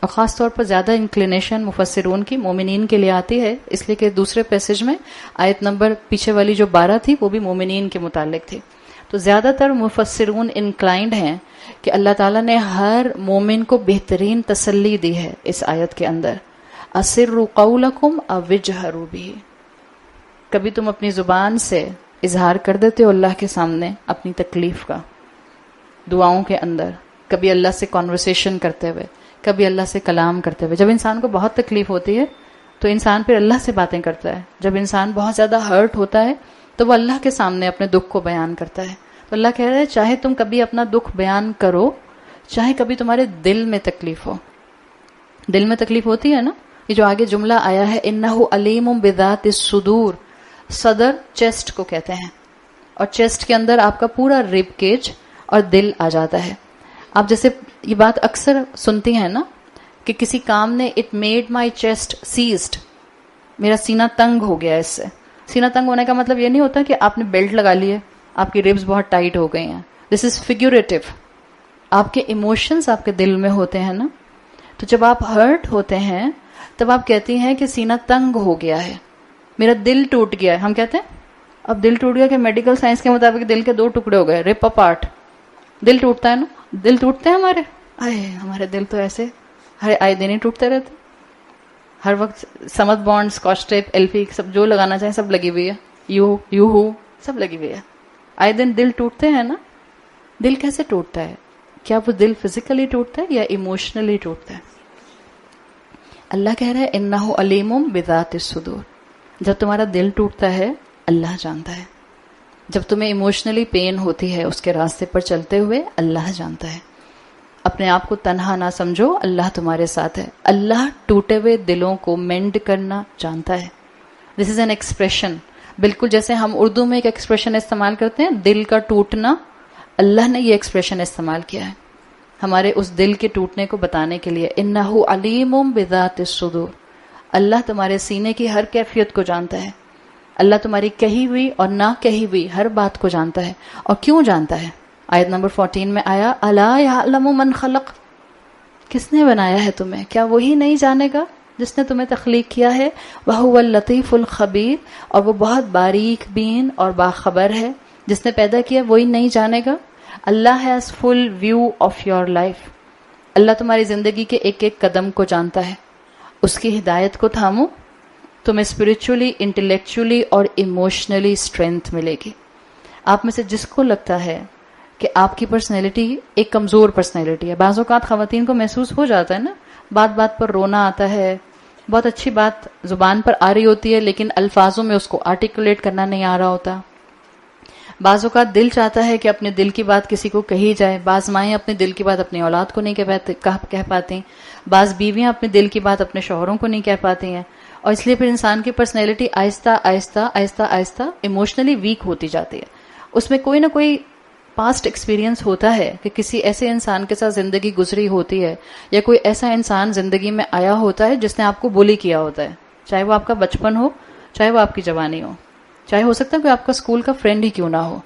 اور خاص طور پر زیادہ انکلینیشن مفسرون کی مومنین کے لیے آتی ہے، اس لیے کہ دوسرے پیسج میں آیت نمبر پیچھے والی جو 12 تھی وہ بھی مومنین کے متعلق تھی. تو زیادہ تر مفسرون انکلائنڈ ہیں کہ اللہ تعالیٰ نے ہر مومن کو بہترین تسلی دی ہے اس آیت کے اندر. اسروا قولکم او اجہروا بہ، کبھی تم اپنی زبان سے اظہار کر دیتے ہو اللہ کے سامنے اپنی تکلیف کا دعاؤں کے اندر، کبھی اللہ سے کانورسیشن کرتے ہوئے، کبھی اللہ سے کلام کرتے ہوئے. جب انسان کو بہت تکلیف ہوتی ہے تو انسان پھر اللہ سے باتیں کرتا ہے. جب انسان بہت زیادہ ہرٹ ہوتا ہے تو وہ اللہ کے سامنے اپنے دکھ کو بیان کرتا ہے. تو اللہ کہہ رہا ہے چاہے تم کبھی اپنا دکھ بیان کرو، چاہے کبھی تمہارے دل میں تکلیف ہو. دل میں تکلیف ہوتی ہے نا، یہ جو آگے جملہ آیا ہے انہ علیم بذات الصدور، صدر چیسٹ کو کہتے ہیں، اور چیسٹ کے اندر آپ کا پورا ریب کیج اور دل آ جاتا ہے. آپ جیسے یہ بات اکثر سنتی ہیں نا کہ کسی کام نے it made my chest seized, میرا سینہ تنگ ہو گیا. اس سے سینہ تنگ ہونے کا مطلب یہ نہیں ہوتا کہ آپ نے بیلٹ لگا لی ہے، آپ کی ریبز بہت ٹائٹ ہو گئی ہیں. دس از فگوریٹو. آپ کے ایموشنز آپ کے دل میں ہوتے ہیں نا، تو جب آپ ہرٹ ہوتے ہیں تب آپ کہتی ہیں کہ سینہ تنگ ہو گیا ہے، میرا دل ٹوٹ گیا ہے. ہم کہتے ہیں اب دل ٹوٹ گیا کہ میڈیکل سائنس کے مطابق دل کے 2 ٹکڑے ہو گئے، رپ اپارٹ. دل ٹوٹتا ہے نا، دل ٹوٹتے ہیں ہمارے. ہمارے دل تو ایسے ہر آئے دن ہی ٹوٹتے رہتے، ہر وقت سمت بانڈ، اسکاچ ٹیپ، ایلفی سب جو لگانا چاہیں سب لگی ہوئی ہے، یو ہو سب لگی ہوئی ہے. آئے دن دل ٹوٹتے ہیں نا. دل کیسے ٹوٹتا ہے؟ کیا وہ دل فزیکلی ٹوٹتا ہے یا ایموشنلی ٹوٹتا ہے؟ اللہ کہہ رہا ہے انہ علیم بذات الصدور. جب تمہارا دل ٹوٹتا ہے اللہ جانتا ہے. جب تمہیں ایموشنلی پین ہوتی ہے اس کے راستے پر چلتے ہوئے اللہ جانتا ہے. اپنے آپ کو تنہا نہ سمجھو، اللہ تمہارے ساتھ ہے. اللہ ٹوٹے ہوئے دلوں کو مینڈ کرنا جانتا ہے. دس از این ایکسپریشن، بالکل جیسے ہم اردو میں ایک ایکسپریشن استعمال کرتے ہیں دل کا ٹوٹنا، اللہ نے یہ ایکسپریشن استعمال کیا ہے ہمارے اس دل کے ٹوٹنے کو بتانے کے لیے. انہ علیم بذات الصدور. اللہ تمہارے سینے کی ہر کیفیت کو جانتا ہے. اللہ تمہاری کہی ہوئی اور نہ کہی ہوئی ہر بات کو جانتا ہے. اور کیوں جانتا ہے؟ آیت نمبر 14 میں آیا الا یعلم من خلق، کس نے بنایا ہے تمہیں؟ کیا وہی نہیں جانے گا جس نے تمہیں تخلیق کیا ہے؟ وہو اللطیف الخبیر، اور وہ بہت باریک بین اور باخبر ہے. جس نے پیدا کیا وہی نہیں جانے گا. اللہ has full view of your life. اللہ تمہاری زندگی کے ایک ایک قدم کو جانتا ہے. اس کی ہدایت کو تھامو، تمہیں اسپرچولی، انٹلیکچولی اور ایموشنلی اسٹرینتھ ملے گی. آپ میں سے جس کو لگتا ہے کہ آپ کی پرسنالٹی ایک کمزور پرسنالٹی ہے، بعض اوقات خواتین کو محسوس ہو جاتا ہے نا، بات بات پر رونا آتا ہے، بہت اچھی بات زبان پر آ رہی ہوتی ہے لیکن الفاظوں میں اس کو آرٹیکولیٹ کرنا نہیں آ رہا ہوتا. بعض اوقات دل چاہتا ہے کہ اپنے دل کی بات کسی کو کہی جائے. بعض مائیں اپنے دل کی بات اپنی اولاد کو نہیں کہہ پاتی، بعض بیویاں اپنے دل کی بات اپنے شوہروں کو نہیں کہہ پاتی ہیں. اور اس لیے پھر انسان کی پرسنالٹی آہستہ آہستہ آہستہ آہستہ ایموشنلی ویک ہوتی جاتی ہے. اس میں کوئی نہ کوئی پاسٹ ایکسپیرینس ہوتا ہے کہ کسی ایسے انسان کے ساتھ زندگی گزری ہوتی ہے، یا کوئی ایسا انسان زندگی میں آیا ہوتا ہے جس نے آپ کو بولی کیا ہوتا ہے، چاہے وہ آپ کا بچپن ہو، چاہے وہ آپ کی جوانی ہو، چاہے ہو سکتا ہے کوئی آپ کا اسکول کا فرینڈ ہی کیوں نہ ہو.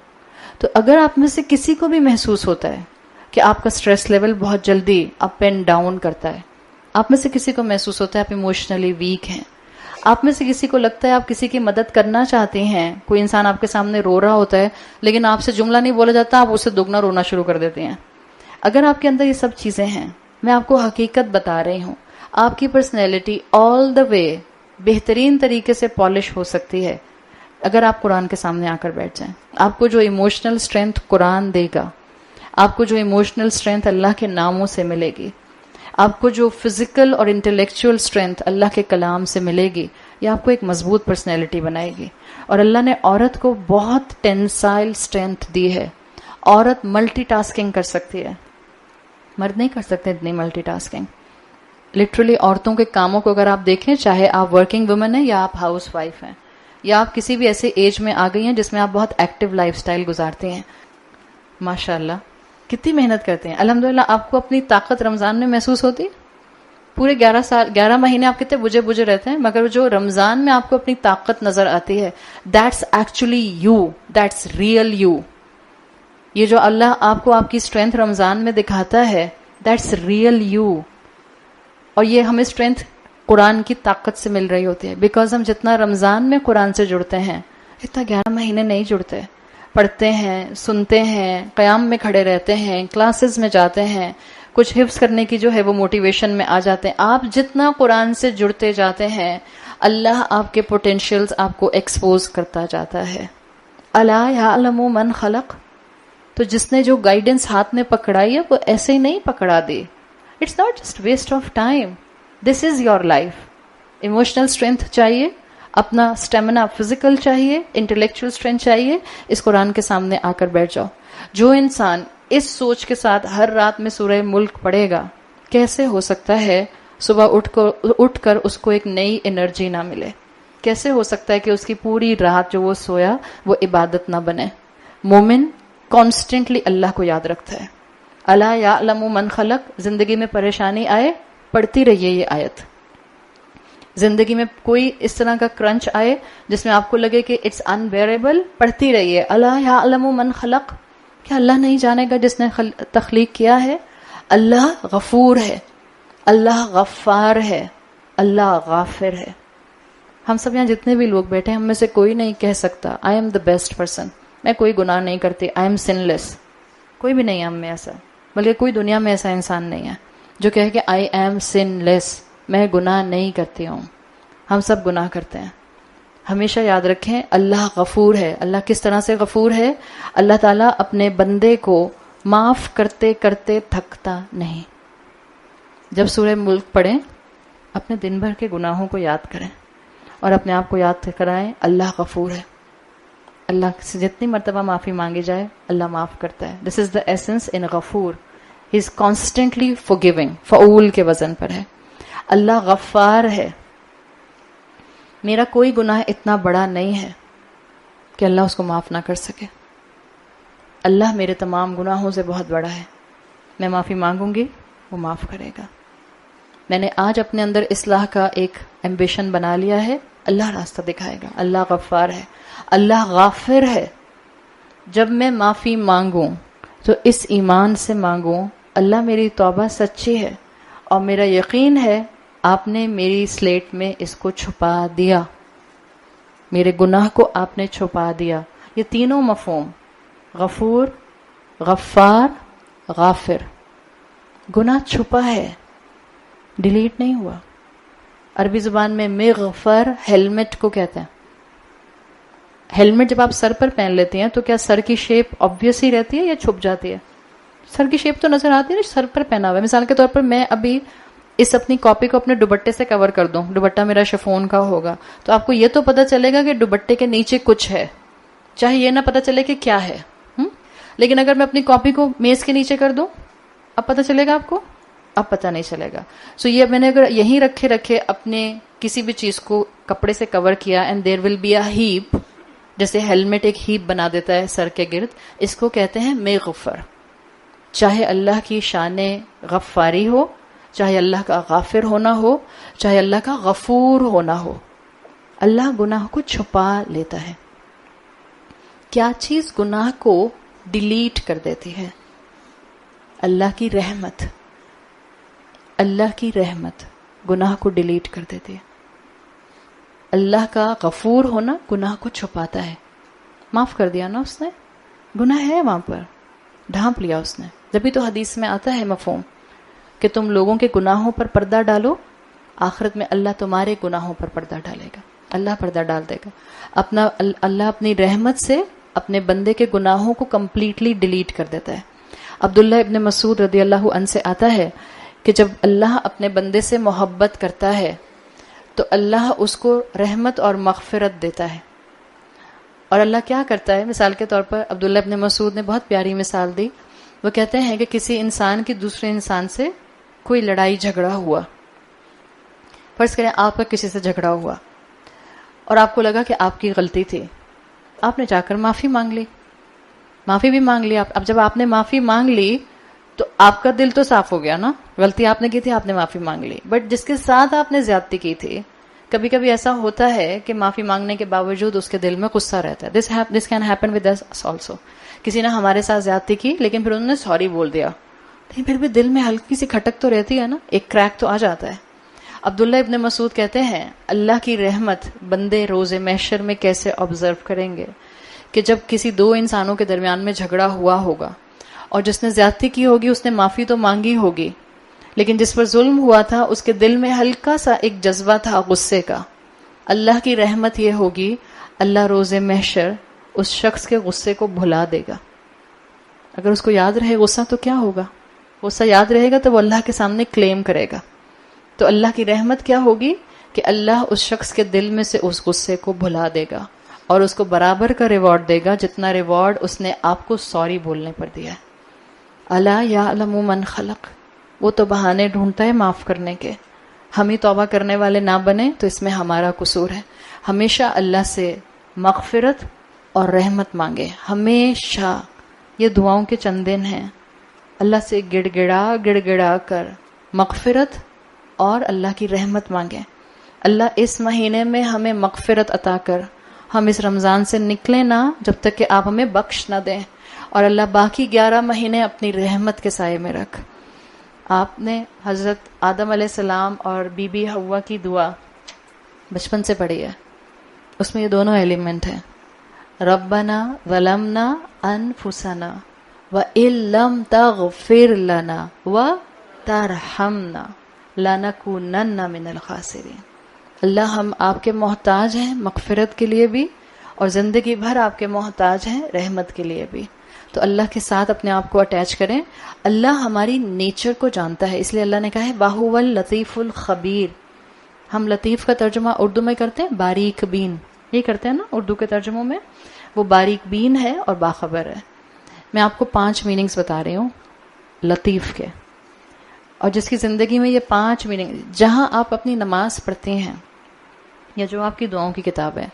تو اگر آپ میں سے کسی کو بھی محسوس ہوتا ہے کہ آپ کا سٹریس لیول بہت جلدی اپ اینڈ ڈاؤن کرتا ہے، آپ میں سے کسی کو محسوس ہوتا ہے آپ ایموشنلی ویک ہیں، آپ میں سے کسی کو لگتا ہے آپ کسی کی مدد کرنا چاہتے ہیں، کوئی انسان آپ کے سامنے رو رہا ہوتا ہے لیکن آپ سے جملہ نہیں بولا جاتا، آپ اسے دگنا رونا شروع کر دیتے ہیں. اگر آپ کے اندر یہ سب چیزیں ہیں، میں آپ کو حقیقت بتا رہی ہوں، آپ کی پرسنالٹی آل دا وے بہترین طریقے سے پالش ہو سکتی ہے اگر آپ قرآن کے سامنے آ کر بیٹھ جائیں. آپ کو جو ایموشنل اسٹرینتھ قرآن دے گا، آپ کو جو ایموشنل اسٹرینتھ اللہ کے ناموں سے ملے گی، آپ کو جو فزیکل اور انٹلیکچوئل اسٹرینتھ اللہ کے کلام سے ملے گی، یہ آپ کو ایک مضبوط پرسنالٹی بنائے گی. اور اللہ نے عورت کو بہت ٹینسائل اسٹرینتھ دی ہے. عورت ملٹی ٹاسکنگ کر سکتی ہے، مرد نہیں کر سکتے اتنی ملٹی ٹاسکنگ. لٹرلی عورتوں کے کاموں کو اگر آپ دیکھیں، چاہے آپ ورکنگ وومن ہیں یا آپ ہاؤس وائف ہیں، یا آپ کسی بھی ایسے ایج میں آ گئی ہیں جس میں آپ بہت ایکٹیو لائف سٹائل گزارتے ہیں، ماشاءاللہ کتنی محنت کرتے ہیں. الحمدللہ آپ کو اپنی طاقت رمضان میں محسوس ہوتی؟ پورے 11 مہینے آپ کتنے بجے بجے رہتے ہیں، مگر جو رمضان میں آپ کو اپنی طاقت نظر آتی ہے، that's actually you, that's real you. یہ جو اللہ آپ کو آپ کی اسٹرینتھ رمضان میں دکھاتا ہے، دیٹس ریئل یو. اور یہ ہمیں اسٹرینتھ قرآن کی طاقت سے مل رہی ہوتی ہے، بیکاز ہم جتنا رمضان میں قرآن سے جڑتے ہیں اتنا 11 مہینے نہیں جڑتے. پڑھتے ہیں، سنتے ہیں، قیام میں کھڑے رہتے ہیں، کلاسز میں جاتے ہیں، کچھ حفظ کرنے کی جو ہے وہ موٹیویشن میں آ جاتے ہیں. آپ جتنا قرآن سے جڑتے جاتے ہیں اللہ آپ کے پوٹینشیلز آپ کو ایکسپوز کرتا جاتا ہے. الا یعلم من خلق، تو جس نے جو گائیڈنس ہاتھ میں پکڑائی ہے وہ ایسے ہی نہیں پکڑا دی. It's not just waste of time, this is your life. Emotional strength چاہیے، اپنا اسٹیمنا فزیکل چاہیے، انٹلیکچوئل اسٹرینتھ چاہیے. اس قرآن کے سامنے آ کر بیٹھ جاؤ. جو انسان اس سوچ کے ساتھ ہر رات میں سورہ ملک پڑھے گا، کیسے ہو سکتا ہے صبح اٹھ کر اس کو ایک نئی انرجی نہ ملے؟ کیسے ہو سکتا ہے کہ اس کی پوری رات جو وہ سویا وہ عبادت نہ بنے؟ مومن کانسٹنٹلی اللہ کو یاد رکھتا ہے. الا یعلم من خلق. زندگی میں پریشانی آئے پڑھتی رہیے یہ آیت. زندگی میں کوئی اس طرح کا کرنچ آئے جس میں آپ کو لگے کہ اٹس انبیئریبل، پڑھتی رہیے الا یعلم من خلق. کیا اللہ نہیں جانے گا جس نے تخلیق کیا ہے؟ اللہ غفور ہے، اللہ غفار ہے، اللہ غافر ہے. ہم سب یہاں جتنے بھی لوگ بیٹھے ہیں ہم میں سے کوئی نہیں کہہ سکتا I am the best person, میں کوئی گناہ نہیں کرتی، آئی ایم سن لیس. کوئی بھی نہیں ہے ہم میں ایسا، بلکہ کوئی دنیا میں ایسا انسان نہیں ہے جو کہے کہ آئی ایم سن لیس، میں گناہ نہیں کرتی ہوں. ہم سب گناہ کرتے ہیں. ہمیشہ یاد رکھیں اللہ غفور ہے. اللہ کس طرح سے غفور ہے؟ اللہ تعالیٰ اپنے بندے کو معاف کرتے کرتے تھکتا نہیں. جب سورہ ملک پڑھیں اپنے دن بھر کے گناہوں کو یاد کریں اور اپنے آپ کو یاد کرائیں اللہ غفور ہے. اللہ سے جتنی مرتبہ معافی مانگی جائے اللہ معاف کرتا ہے. دس از دا ایسنس ان غفور. ہی از کانسٹنٹلی forgiving. فعول کے وزن پر ہے. اللہ غفار ہے. میرا کوئی گناہ اتنا بڑا نہیں ہے کہ اللہ اس کو معاف نہ کر سکے. اللہ میرے تمام گناہوں سے بہت بڑا ہے. میں معافی مانگوں گی وہ معاف کرے گا. میں نے آج اپنے اندر اصلاح کا ایک ایمبیشن بنا لیا ہے، اللہ راستہ دکھائے گا. اللہ غفار ہے، اللہ غافر ہے. جب میں معافی مانگوں تو اس ایمان سے مانگوں اللہ میری توبہ سچی ہے اور میرا یقین ہے آپ نے میری سلیٹ میں اس کو چھپا دیا، میرے گناہ کو آپ نے چھپا دیا. یہ تینوں مفہوم غفور، غفار، غافر. گناہ چھپا ہے، ڈیلیٹ نہیں ہوا. عربی زبان میں مغفر ہیلمٹ کو کہتے ہیں. ہیلمٹ جب آپ سر پر پہن لیتے ہیں تو کیا سر کی شیپ آبویس ہی رہتی ہے یا چھپ جاتی ہے؟ سر کی شیپ تو نظر آتی ہے نا سر پر پہنا ہوا ہے. مثال کے طور پر میں ابھی اس اپنی کاپی کو اپنے دوپٹے سے کور کر دوں، دوپٹہ میرا شفون کا ہوگا تو آپ کو یہ تو پتہ چلے گا کہ دوپٹے کے نیچے کچھ ہے، چاہے یہ نہ پتہ چلے کہ کیا ہے. لیکن اگر میں اپنی کاپی کو میز کے نیچے کر دوں اب پتہ چلے گا آپ کو؟ اب پتہ نہیں چلے گا. سو یہ میں نے اگر یہیں رکھے اپنے کسی بھی چیز کو کپڑے سے کور کیا and there will be a heap, جیسے ہیلمٹ ایک ہیپ بنا دیتا ہے سر کے گرد، اس کو کہتے ہیں مغفر. چاہے اللہ کی شان غفاری ہو، چاہے اللہ کا غافر ہونا ہو، چاہے اللہ کا غفور ہونا ہو، اللہ گناہ کو چھپا لیتا ہے. کیا چیز گناہ کو ڈیلیٹ کر دیتی ہے؟ اللہ کی رحمت. اللہ کی رحمت گناہ کو ڈیلیٹ کر دیتی ہے. اللہ کا غفور ہونا گناہ کو چھپاتا ہے. معاف کر دیا نا اس نے، گناہ ہے وہاں پر، ڈھانپ لیا اس نے. جبھی تو حدیث میں آتا ہے مفہوم کہ تم لوگوں کے گناہوں پر پردہ ڈالو، آخرت میں اللہ تمہارے گناہوں پر پردہ ڈالے گا. اللہ پردہ ڈال دے گا. اللہ اپنی رحمت سے اپنے بندے کے گناہوں کو کمپلیٹلی ڈیلیٹ کر دیتا ہے. عبداللہ ابن مسعود رضی اللہ عنہ سے آتا ہے کہ جب اللہ اپنے بندے سے محبت کرتا ہے تو اللہ اس کو رحمت اور مغفرت دیتا ہے. اور اللہ کیا کرتا ہے؟ مثال کے طور پر عبداللہ ابن مسعود نے بہت پیاری مثال دی. وہ کہتے ہیں کہ کسی انسان کی دوسرے انسان سے کوئی لڑائی جھگڑا ہوا، فرض کریں آپ کا کسی سے جھگڑا ہوا اور آپ کو لگا کہ آپ کی غلطی تھی، آپ نے جا کر معافی مانگ لی، معافی بھی مانگ لی. اب جب آپ نے معافی مانگ لی تو آپ کا دل تو صاف ہو گیا نا، غلطی آپ نے کی تھی، آپ نے معافی مانگ لی. بٹ جس کے ساتھ آپ نے زیادتی کی تھی کبھی کبھی ایسا ہوتا ہے کہ معافی مانگنے کے باوجود اس کے دل میں غصہ رہتا ہے. This can happen with us also. کسی نے ہمارے ساتھ زیادتی کی لیکن پھر انہوں نے سوری بول دیا, لیکن پھر بھی دل میں ہلکی سی کھٹک تو رہتی ہے نا, ایک کریک تو آ جاتا ہے. عبداللہ ابن مسعود کہتے ہیں اللہ کی رحمت بندے روز محشر میں کیسے آبزرو کریں گے کہ جب کسی دو انسانوں کے درمیان میں جھگڑا ہوا ہوگا اور جس نے زیادتی کی ہوگی اس نے معافی تو مانگی ہوگی, لیکن جس پر ظلم ہوا تھا اس کے دل میں ہلکا سا ایک جذبہ تھا غصے کا. اللہ کی رحمت یہ ہوگی, اللہ روز محشر اس شخص کے غصے کو بھلا دے گا. اگر اس کو یاد رہے غصہ تو کیا ہوگا, غصہ یاد رہے گا تو وہ اللہ کے سامنے کلیم کرے گا. تو اللہ کی رحمت کیا ہوگی کہ اللہ اس شخص کے دل میں سے اس غصے کو بھلا دے گا اور اس کو برابر کا ریوارڈ دے گا جتنا ریوارڈ اس نے آپ کو سوری بولنے پر دیا ہے. الا یعلم من خلق, وہ تو بہانے ڈھونڈتا ہے معاف کرنے کے. ہم ہی توبہ کرنے والے نہ بنے تو اس میں ہمارا قصور ہے. ہمیشہ اللہ سے مغفرت اور رحمت مانگے, ہمیشہ. یہ دعاؤں کے چند دن ہیں. اللہ سے گڑ گڑا کر مغفرت اور اللہ کی رحمت مانگیں. اللہ اس مہینے میں ہمیں مغفرت عطا کر, ہم اس رمضان سے نکلیں نہ جب تک کہ آپ ہمیں بخش نہ دیں, اور اللہ باقی 11 مہینے اپنی رحمت کے سائے میں رکھ. آپ نے حضرت آدم علیہ السلام اور بی بی حوا کی دعا بچپن سے پڑھی ہے, اس میں یہ دونوں ایلیمنٹ ہیں. ربنا ظلمنا انفسنا وان لم تغفر لنا وترحمنا لنکونن من الخاسرین. اللہ ہم آپ کے محتاج ہیں مغفرت کے لیے بھی, اور زندگی بھر آپ کے محتاج ہیں رحمت کے لیے بھی. تو اللہ کے ساتھ اپنے آپ کو اٹیچ کریں. اللہ ہماری نیچر کو جانتا ہے, اس لیے اللہ نے کہا ہے وَهُوَ اللطیف الخبیر. ہم لطیف کا ترجمہ اردو میں کرتے ہیں باریک بین, یہ کرتے ہیں نا اردو کے ترجموں میں. وہ باریک بین ہے اور باخبر ہے. میں آپ کو 5 میننگز بتا رہی ہوں لطیف کے, اور جس کی زندگی میں یہ 5 میننگ, جہاں آپ اپنی نماز پڑھتے ہیں یا جو آپ کی دعاؤں کی کتاب ہے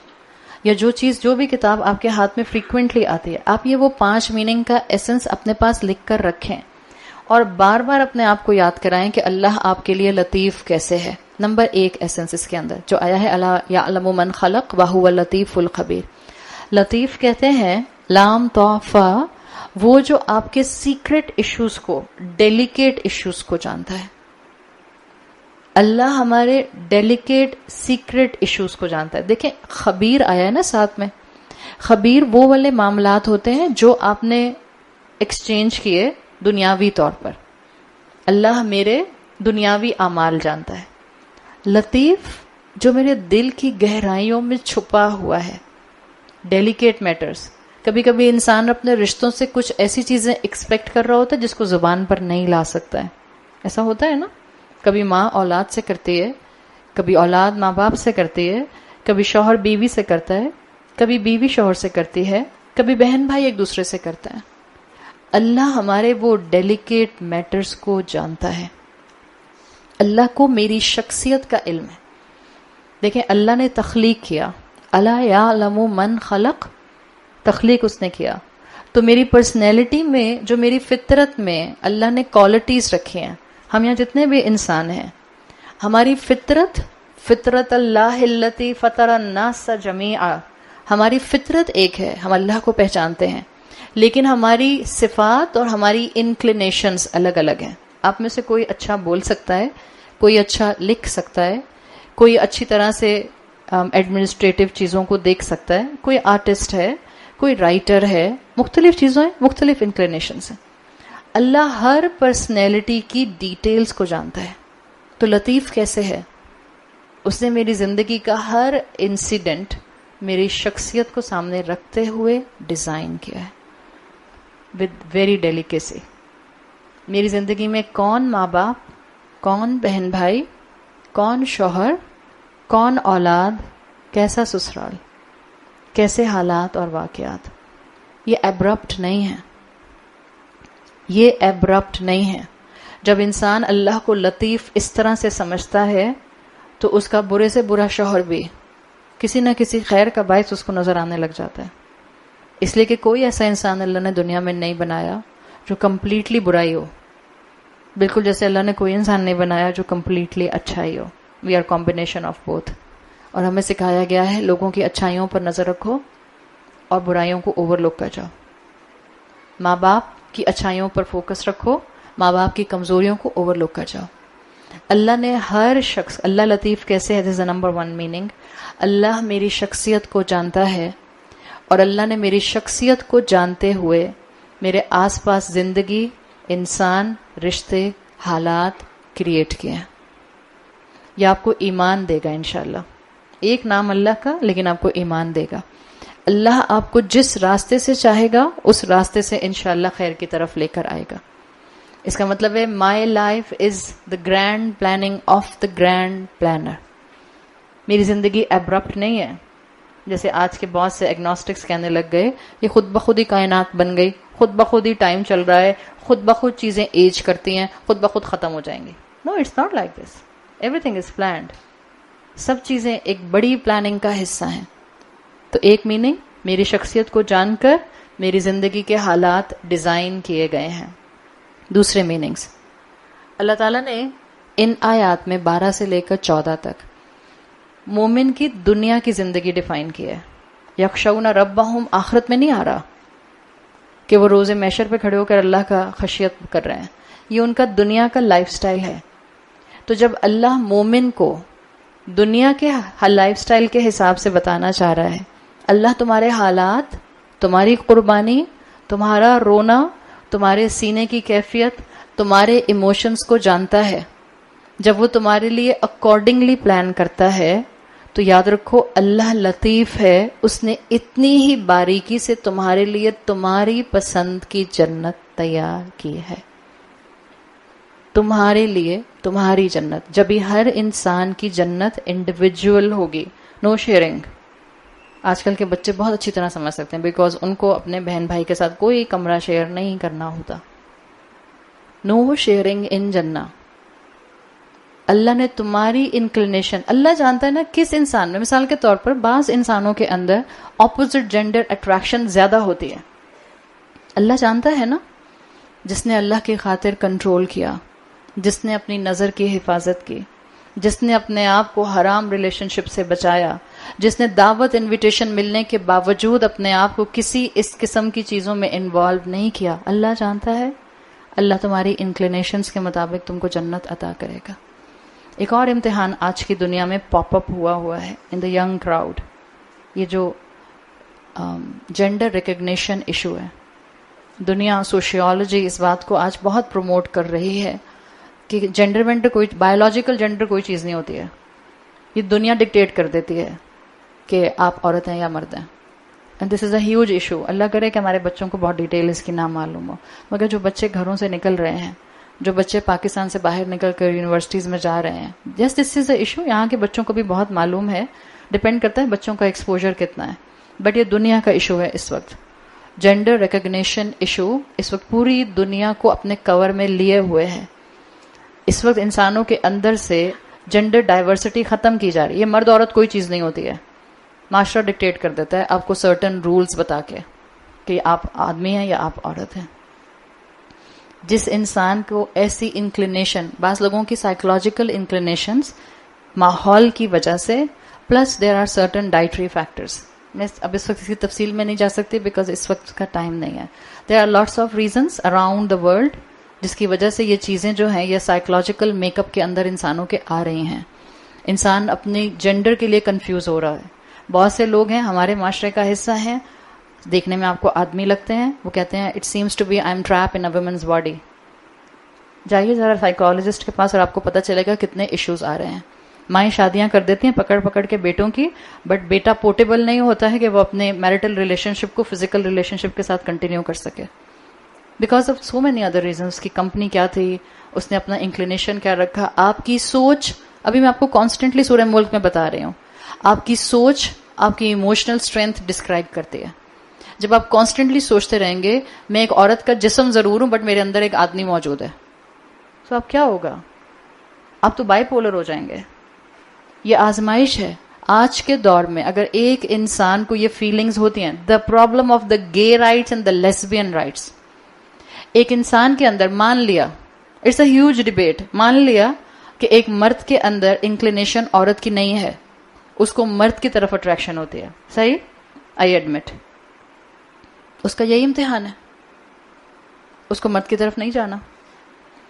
یا جو بھی کتاب آپ کے ہاتھ میں فریکوینٹلی آتی ہے, آپ یہ وہ 5 میننگ کا ایسنس اپنے پاس لکھ کر رکھیں اور بار بار اپنے آپ کو یاد کرائیں کہ اللہ آپ کے لیے لطیف کیسے ہے. نمبر 1 ایسنس اس کے اندر جو آیا ہے الا یعلم من خلق وهو اللطیف الخبیر. لطیف کہتے ہیں لام طوفا, وہ جو آپ کے سیکرٹ ایشوز کو, ڈیلیکیٹ ایشوز کو جانتا ہے. اللہ ہمارے ڈیلیکیٹ سیکرٹ ایشوز کو جانتا ہے. دیکھیں خبیر آیا ہے نا ساتھ میں. خبیر وہ والے معاملات ہوتے ہیں جو آپ نے ایکسچینج کیے دنیاوی طور پر. اللہ میرے دنیاوی اعمال جانتا ہے. لطیف جو میرے دل کی گہرائیوں میں چھپا ہوا ہے, ڈیلیکیٹ میٹرز. کبھی کبھی انسان اپنے رشتوں سے کچھ ایسی چیزیں ایکسپیکٹ کر رہا ہوتا ہے جس کو زبان پر نہیں لا سکتا ہے. ایسا ہوتا ہے نا, کبھی ماں اولاد سے کرتی ہے, کبھی اولاد ماں باپ سے کرتی ہے, کبھی شوہر بیوی سے کرتا ہے, کبھی بیوی شوہر سے کرتی ہے, کبھی بہن بھائی ایک دوسرے سے کرتا ہے. اللہ ہمارے وہ ڈیلیکیٹ میٹرز کو جانتا ہے. اللہ کو میری شخصیت کا علم ہے. دیکھیں اللہ نے تخلیق کیا, الا یعلم من خلق, تخلیق اس نے کیا. تو میری پرسنالٹی میں, جو میری فطرت میں اللہ نے کوالٹیز رکھی ہیں, ہم یہاں جتنے بھی انسان ہیں, ہماری فطرت اللہ التی فطر الناس جمیعا, ہماری فطرت ایک ہے, ہم اللہ کو پہچانتے ہیں, لیکن ہماری صفات اور ہماری انکلینیشنز الگ الگ ہیں. آپ میں سے کوئی اچھا بول سکتا ہے, کوئی اچھا لکھ سکتا ہے, کوئی اچھی طرح سے ایڈمنسٹریٹو چیزوں کو دیکھ سکتا ہے, کوئی آرٹسٹ ہے, کوئی رائٹر ہے, مختلف چیزوں ہیں, مختلف انکلینیشنز ہیں. اللہ ہر پرسنالٹی کی ڈیٹیلز کو جانتا ہے. تو لطیف کیسے ہے؟ اس نے میری زندگی کا ہر انسیڈنٹ میری شخصیت کو سامنے رکھتے ہوئے ڈیزائن کیا ہے ود ویری ڈیلیکیسی. میری زندگی میں کون ماں باپ, کون بہن بھائی, کون شوہر, کون اولاد, کیسا سسرال, کیسے حالات اور واقعات. یہ ایبرپٹ نہیں ہے, یہ ایبرپٹ نہیں ہے. جب انسان اللہ کو لطیف اس طرح سے سمجھتا ہے تو اس کا برے سے برا شوہر بھی کسی نہ کسی خیر کا باعث اس کو نظر آنے لگ جاتا ہے. اس لیے کہ کوئی ایسا انسان اللہ نے دنیا میں نہیں بنایا جو کمپلیٹلی برائی ہو, بالکل جیسے اللہ نے کوئی انسان نہیں بنایا جو کمپلیٹلی اچھائی ہو. We are combination of both. اور ہمیں سکھایا گیا ہے لوگوں کی اچھائیوں پر نظر رکھو اور برائیوں کو اوور لک کر جاؤ. ماں باپ کی اچھائیوں پر فوکس رکھو، ماں باپ کی کمزوریوں کو اوور لک کر جاؤ. اللہ نے ہر شخص، اللہ لطیف کیسے ہے، دس از نمبر 1 میننگ. اللہ میری شخصیت کو جانتا ہے اور اللہ نے میری شخصیت کو جانتے ہوئے میرے آس پاس زندگی، انسان، رشتے، حالات کریٹ کیے ہیں. یہ آپ کو ایمان دے گا انشاءاللہ. ایک نام اللہ کا، لیکن آپ کو ایمان دے گا. اللہ آپ کو جس راستے سے چاہے گا اس راستے سے انشاءاللہ خیر کی طرف لے کر آئے گا. اس کا مطلب ہے my life is the grand planning of the grand planner. میری زندگی ایبرپٹ نہیں ہے جیسے آج کے بہت سے ایگنوسٹکس کہنے لگ گئے یہ خود بخود ہی کائنات بن گئی، خود بخود ہی ٹائم چل رہا ہے، خود بخود چیزیں ایج کرتی ہیں، خود بخود ختم ہو جائیں گی. No, it's not like this. Everything is planned. سب چیزیں ایک بڑی پلاننگ کا حصہ ہیں. تو ایک میننگ، میری شخصیت کو جان کر میری زندگی کے حالات ڈیزائن کیے گئے ہیں. دوسرے میننگز، اللہ تعالیٰ نے ان آیات میں 12 سے لے کر 14 تک مومن کی دنیا کی زندگی ڈیفائن کی ہے. یخشون ربہم آخرت میں نہیں آ رہا کہ وہ روز محشر پہ کھڑے ہو کر اللہ کا خشیت کر رہے ہیں. یہ ان کا دنیا کا لائف سٹائل ہے. تو جب اللہ مومن کو دنیا کے لائف سٹائل کے حساب سے بتانا چاہ رہا ہے، اللہ تمہارے حالات، تمہاری قربانی، تمہارا رونا، تمہارے سینے کی کیفیت، تمہارے ایموشنز کو جانتا ہے. جب وہ تمہارے لیے اکارڈنگلی پلان کرتا ہے تو یاد رکھو اللہ لطیف ہے، اس نے اتنی ہی باریکی سے تمہارے لیے تمہاری پسند کی جنت تیار کی ہے. تمہارے لیے تمہاری جنت. جب بھی ہر انسان کی جنت انڈیویجول ہوگی، نو شیئرنگ. آج کل کے بچے بہت اچھی طرح سمجھ سکتے ہیں بیکاز ان کو اپنے بہن بھائی کے ساتھ کوئی کمرہ شیئر نہیں کرنا ہوتا. نو شیئرنگ ان جنہ. اللہ نے تمہاری انکلینیشن، اللہ جانتا ہے نا کس انسان میں، مثال کے طور پر بعض انسانوں کے اندر اپوزٹ جینڈر اٹریکشن زیادہ ہوتی ہے. اللہ جانتا ہے نا، جس نے اللہ کی خاطر کنٹرول کیا، جس نے اپنی نظر کی حفاظت کی، جس نے اپنے آپ کو حرام ریلیشن شپ سے بچایا، جس نے دعوت انویٹیشن ملنے کے باوجود اپنے آپ کو کسی اس قسم کی چیزوں میں انوالو نہیں کیا. اللہ جانتا ہے. اللہ تمہاری انکلینیشنز کے مطابق تم کو جنت عطا کرے گا. ایک اور امتحان آج کی دنیا میں پاپ اپ ہوا ہے ان دا ینگ کراؤڈ. یہ جو جینڈر ریکگنیشن ایشو ہے، دنیا سوشیالوجی اس بات کو آج بہت پروموٹ کر رہی ہے کہ جینڈر وینڈر کوئی بایولوجیکل جینڈر کوئی چیز نہیں ہوتی ہے. یہ دنیا ڈکٹیٹ کر دیتی ہے کہ آپ عورت ہیں یا مرد ہیں. And this is a huge issue. اللہ کرے کہ ہمارے بچوں کو بہت ڈیٹیل اس کی نہ معلوم ہو، مگر جو بچے گھروں سے نکل رہے ہیں، جو بچے پاکستان سے باہر نکل کر یونیورسٹیز میں جا رہے ہیں، یس دس از اے ایشو. یہاں کے بچوں کو بھی بہت معلوم ہے، ڈپینڈ کرتا ہے بچوں کا ایکسپوجر کتنا ہے. بٹ یہ دنیا کا ایشو ہے اس وقت. جینڈر ریکگنیشن ایشو اس وقت پوری دنیا کو اپنے کور میں لیے ہوئے ہے. اس وقت انسانوں کے اندر سے جینڈر ڈائیورسٹی ختم کی جا رہی ہے. یہ مرد عورت کوئی چیز نہیں ہوتی ہے. معاشرہ ڈکٹیٹ کر دیتا ہے آپ کو سرٹن رولز بتا کے کہ آپ آدمی ہیں یا آپ عورت ہیں. جس انسان کو ایسی انکلینیشن، بعض لوگوں کی سائیکولوجیکل انکلینیشنز ماحول کی وجہ سے، plus there are certain dietary factors. میں اب اس وقت اس کی تفصیل میں نہیں جا سکتی بیکاز اس وقت کا ٹائم نہیں ہے. There are lots of reasons around the world جس کی وجہ سے یہ چیزیں جو ہیں یہ سائیکولوجیکل میک اپ کے اندر انسانوں کے آ رہی ہیں. انسان اپنی جینڈر کے لیے کنفیوز ہو رہا ہے. بہت سے لوگ ہیں ہمارے معاشرے کا حصہ ہیں، دیکھنے میں آپ کو آدمی لگتے ہیں، وہ کہتے ہیں it seems to be I am trap in a women's body. جائیے ذرا سائیکالوجسٹ کے پاس اور آپ کو پتہ چلے گا کتنے ایشوز آ رہے ہیں. مائیں شادیاں کر دیتی ہیں پکڑ پکڑ کے بیٹوں کی، بٹ بیٹا پورٹیبل نہیں ہوتا ہے کہ وہ اپنے میرٹل ریلیشن شپ کو فزیکل ریلیشن شپ کے ساتھ کنٹینیو کر سکے because of so many other reasons. اس کی کمپنی کیا تھی، اس نے اپنا انکلینیشن کیا رکھا. آپ کی سوچ، ابھی میں آپ کو کانسٹنٹلی سورہ ملک میں بتا رہی ہوں، آپ کی سوچ آپ کی ایموشنل اسٹرینتھ ڈسکرائب کرتی ہے. جب آپ کانسٹنٹلی سوچتے رہیں گے میں ایک عورت کا جسم ضرور ہوں بٹ میرے اندر ایک آدمی موجود ہے، تو اب کیا ہوگا؟ آپ تو بائی پولر ہو جائیں گے. یہ آزمائش ہے. آج کے دور میں اگر ایک انسان کو یہ فیلنگز ہوتی ہیں، دا پرابلم آف دا گے rights and the lesbian rights, ایک انسان کے اندر مان لیا، اٹس اے ہیوج ڈبیٹ، مان لیا کہ ایک مرد کے اندر انکلینیشن عورت کی نہیں ہے، اس کو مرد کی طرف اٹریکشن ہوتی ہے. صحیح؟ I admit. اس کا یہی امتحان ہے. اس کو مرد کی طرف نہیں جانا,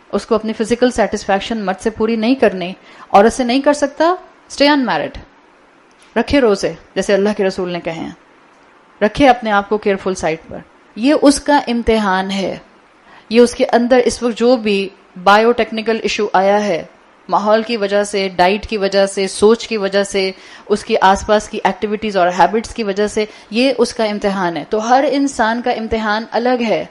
اس کو اپنی فزیکل سیٹسفیکشن مرد سے پوری نہیں کرنی, عورت سے نہیں کر سکتا, اسٹے ان میرڈ. رکھے روزے جیسے اللہ کے رسول نے کہے ہیں, رکھے اپنے آپ کو کیئرفل سائٹ پر. یہ اس کا امتحان ہے. یہ اس کے اندر اس وقت جو بھی بایو ٹیکنیکل ایشو آیا ہے, ماحول کی وجہ سے, ڈائٹ کی وجہ سے, سوچ کی وجہ سے, اس کی آس پاس کی ایکٹیویٹیز اور ہیبٹس کی وجہ سے, یہ اس کا امتحان ہے. تو ہر انسان کا امتحان الگ ہے.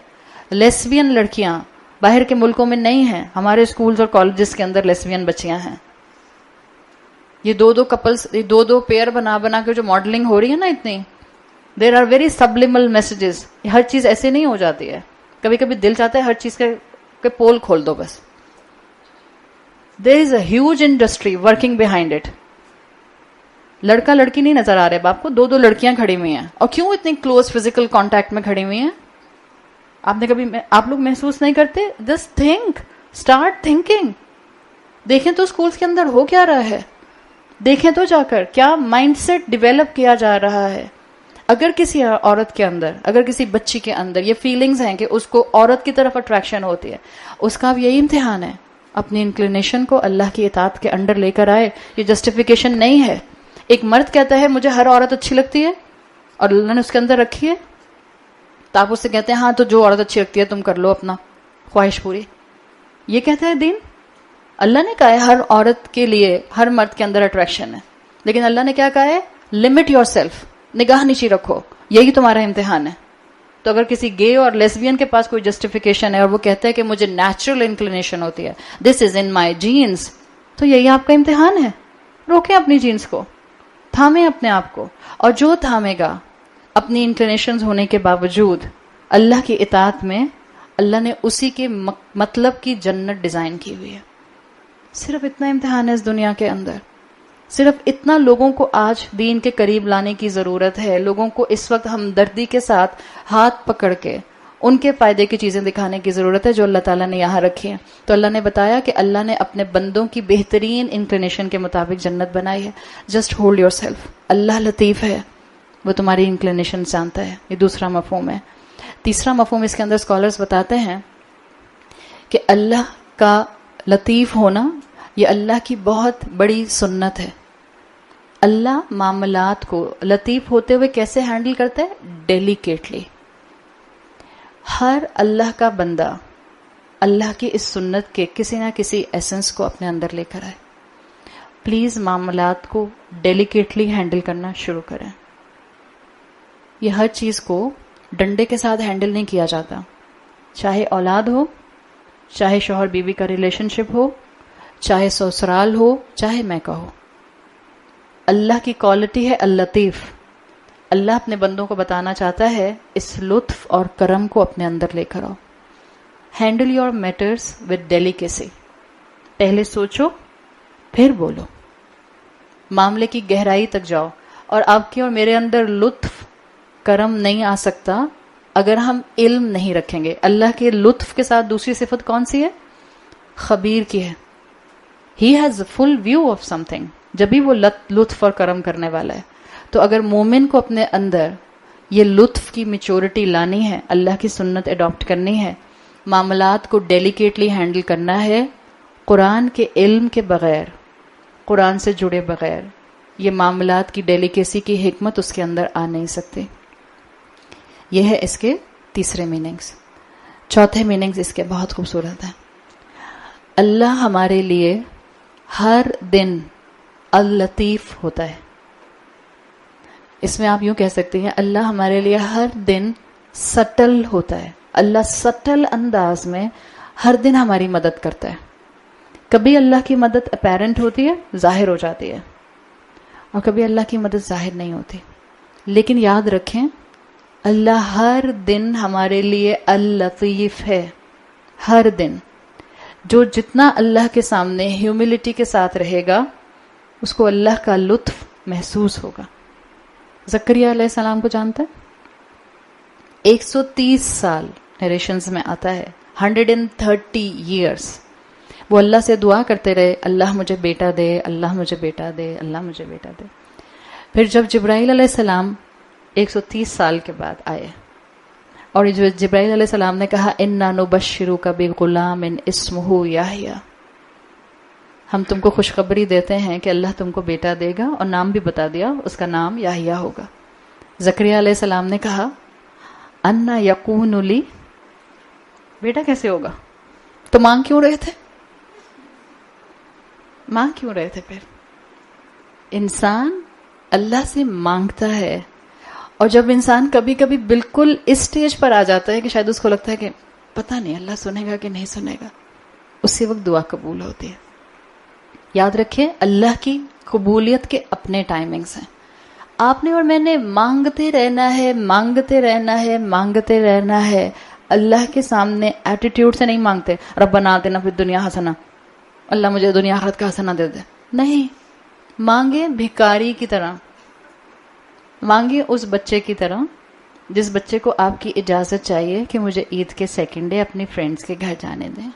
لیسبین لڑکیاں باہر کے ملکوں میں نہیں ہیں, ہمارے اسکولز اور کالجز کے اندر لیسبین بچیاں ہیں. یہ دو کپلز, دو پیئر بنا بنا کے جو ماڈلنگ ہو رہی ہے نا اتنی, دیر آر ویری سبلیمل میسیجز. ہر چیز ایسے نہیں ہو جاتی ہے. کبھی کبھی دل چاہتا ہے ہر چیز کے پول کھول دو بس. There is a huge industry working behind it. لڑکا لڑکی نہیں نظر آ رہے باپ کو, دو لڑکیاں کھڑی ہوئی ہیں. اور کیوں اتنی کلوز فزیکل کانٹیکٹ میں کھڑی ہوئی ہیں؟ آپ نے کبھی, آپ لوگ محسوس نہیں کرتے؟ Just think, start thinking. دیکھیں تو اسکولس کے اندر ہو کیا رہا ہے, دیکھیں تو جا کر کیا مائنڈ سیٹ ڈیولپ کیا جا رہا ہے. اگر کسی عورت کے اندر, اگر کسی بچی کے اندر یہ فیلنگز ہیں کہ اس کو عورت کی طرف اٹریکشن ہوتی ہے, اس کا اب یہی امتحان ہے, اپنی انکلینیشن کو اللہ کی اطاعت کے انڈر لے کر آئے. یہ جسٹیفیکیشن نہیں ہے. ایک مرد کہتا ہے مجھے ہر عورت اچھی لگتی ہے, اور اللہ نے اس کے اندر رکھی ہے, تو آپ اس سے کہتے ہیں ہاں تو جو عورت اچھی لگتی ہے تم کر لو اپنا خواہش پوری. یہ کہتا ہے دین. اللہ نے کہا ہے ہر عورت کے لیے ہر مرد کے اندر اٹریکشن ہے, لیکن اللہ نے کیا کہا ہے؟ لمٹ یور سیلف, نگاہ نیچی رکھو, یہی تمہارا امتحان ہے. تو اگر کسی گے اور لیسبین کے پاس کوئی جسٹیفیکیشن ہے اور وہ کہتا ہے کہ مجھے نیچرل انکلینیشن ہوتی ہے, دس از ان مائی جینز, تو یہی آپ کا امتحان ہے. روکیں اپنی جینز کو, تھامیں اپنے آپ کو. اور جو تھامے گا اپنی انکلینیشنز ہونے کے باوجود اللہ کی اطاعت میں, اللہ نے اسی کے مطلب کی جنت ڈیزائن کی ہوئی ہے. صرف اتنا امتحان ہے اس دنیا کے اندر. صرف اتنا لوگوں کو آج دین کے قریب لانے کی ضرورت ہے. لوگوں کو اس وقت ہمدردی کے ساتھ ہاتھ پکڑ کے ان کے فائدے کی چیزیں دکھانے کی ضرورت ہے جو اللہ تعالیٰ نے یہاں رکھی ہیں. تو اللہ نے بتایا کہ اللہ نے اپنے بندوں کی بہترین انکلینیشن کے مطابق جنت بنائی ہے. Just hold yourself. اللہ لطیف ہے, وہ تمہاری انکلینیشن جانتا ہے. یہ دوسرا مفہوم ہے. تیسرا مفہوم اس کے اندر اسکالرز بتاتے ہیں کہ اللہ کا لطیف ہونا یہ اللہ کی بہت بڑی سنت ہے. اللہ معاملات کو لطیف ہوتے ہوئے کیسے ہینڈل کرتا ہے؟ ڈیلیکیٹلی. ہر اللہ کا بندہ اللہ کی اس سنت کے کسی نہ کسی ایسنس کو اپنے اندر لے کر آئے. پلیز معاملات کو ڈیلیکیٹلی ہینڈل کرنا شروع کریں. یہ ہر چیز کو ڈنڈے کے ساتھ ہینڈل نہیں کیا جاتا. چاہے اولاد ہو, چاہے شوہر بیوی کا ریلیشن شپ ہو, چاہے سسرال ہو, چاہے میں کہوں. اللہ کی کوالٹی ہے اللطیف. اللہ اپنے بندوں کو بتانا چاہتا ہے اس لطف اور کرم کو اپنے اندر لے کر آؤ. Handle your matters with delicacy. پہلے سوچو پھر بولو, معاملے کی گہرائی تک جاؤ. اور آپ کی اور میرے اندر لطف کرم نہیں آ سکتا اگر ہم علم نہیں رکھیں گے. اللہ کے لطف کے ساتھ دوسری صفت کون سی ہے؟ خبیر کی ہے. He has full view of something. جب بھی وہ لطف اور کرم کرنے والا ہے. تو اگر مومن کو اپنے اندر یہ لطف کی میچورٹی لانی ہے, اللہ کی سنت اڈاپٹ کرنی ہے, معاملات کو ڈیلیکیٹلی ہینڈل کرنا ہے, قرآن کے علم کے بغیر, قرآن سے جڑے بغیر یہ معاملات کی ڈیلیکیسی کی حکمت اس کے اندر آ نہیں سکتی. یہ ہے اس کے تیسرے میننگز. چوتھے میننگز اس کے بہت خوبصورت ہیں. اللہ ہمارے لیے ہر دن اللطیف ہوتا ہے. اس میں آپ یوں کہہ سکتے ہیں اللہ ہمارے لیے ہر دن سٹل ہوتا ہے. اللہ سٹل انداز میں ہر دن ہماری مدد کرتا ہے. کبھی اللہ کی مدد اپیرنٹ ہوتی ہے, ظاہر ہو جاتی ہے, اور کبھی اللہ کی مدد ظاہر نہیں ہوتی. لیکن یاد رکھیں اللہ ہر دن ہمارے لیے اللطیف ہے. ہر دن جو جتنا اللہ کے سامنے ہیوملٹی کے ساتھ رہے گا اس کو اللہ کا لطف محسوس ہوگا. زکریا علیہ السلام کو جانتا ہے؟ 130 سال نریشنز میں آتا ہے, 130 years وہ اللہ سے دعا کرتے رہے, اللہ مجھے بیٹا دے, اللہ مجھے بیٹا دے, اللہ مجھے بیٹا دے. پھر جب جبرائیل علیہ السلام 130 سال کے بعد آئے اور جو جبرائیل علیہ السلام نے کہا انا نبشرک بغلام اسمہ یحییٰ، ہم تم کو خوشخبری دیتے ہیں کہ اللہ تم کو بیٹا دے گا، اور نام بھی بتا دیا، اس کا نام یحییٰ ہوگا۔ زکریا علیہ السلام نے کہا انا یکون لی، بیٹا کیسے ہوگا؟ تو مانگ کیوں رہے تھے؟ مانگ کیوں رہے تھے؟ پھر انسان اللہ سے مانگتا ہے، اور جب انسان کبھی کبھی بالکل اس سٹیج پر آ جاتا ہے کہ شاید اس کو لگتا ہے کہ پتہ نہیں اللہ سنے گا کہ نہیں سنے گا، اسی وقت دعا قبول ہوتی ہے۔ یاد رکھیں اللہ کی قبولیت کے اپنے ٹائمنگز ہیں۔ آپ نے اور میں نے مانگتے رہنا ہے، مانگتے رہنا ہے، مانگتے رہنا ہے۔ اللہ کے سامنے ایٹیٹیوڈ سے نہیں مانگتے ربنا آتنا فی الدنیا حسنہ، اللہ مجھے دنیا آخرت کا حسنہ دے دے، نہیں، مانگے بھکاری کی طرح، مانگے اس بچے کی طرح جس بچے کو آپ کی اجازت چاہیے کہ مجھے عید کے سیکنڈ ڈے اپنی فرینڈز کے گھر جانے دیں۔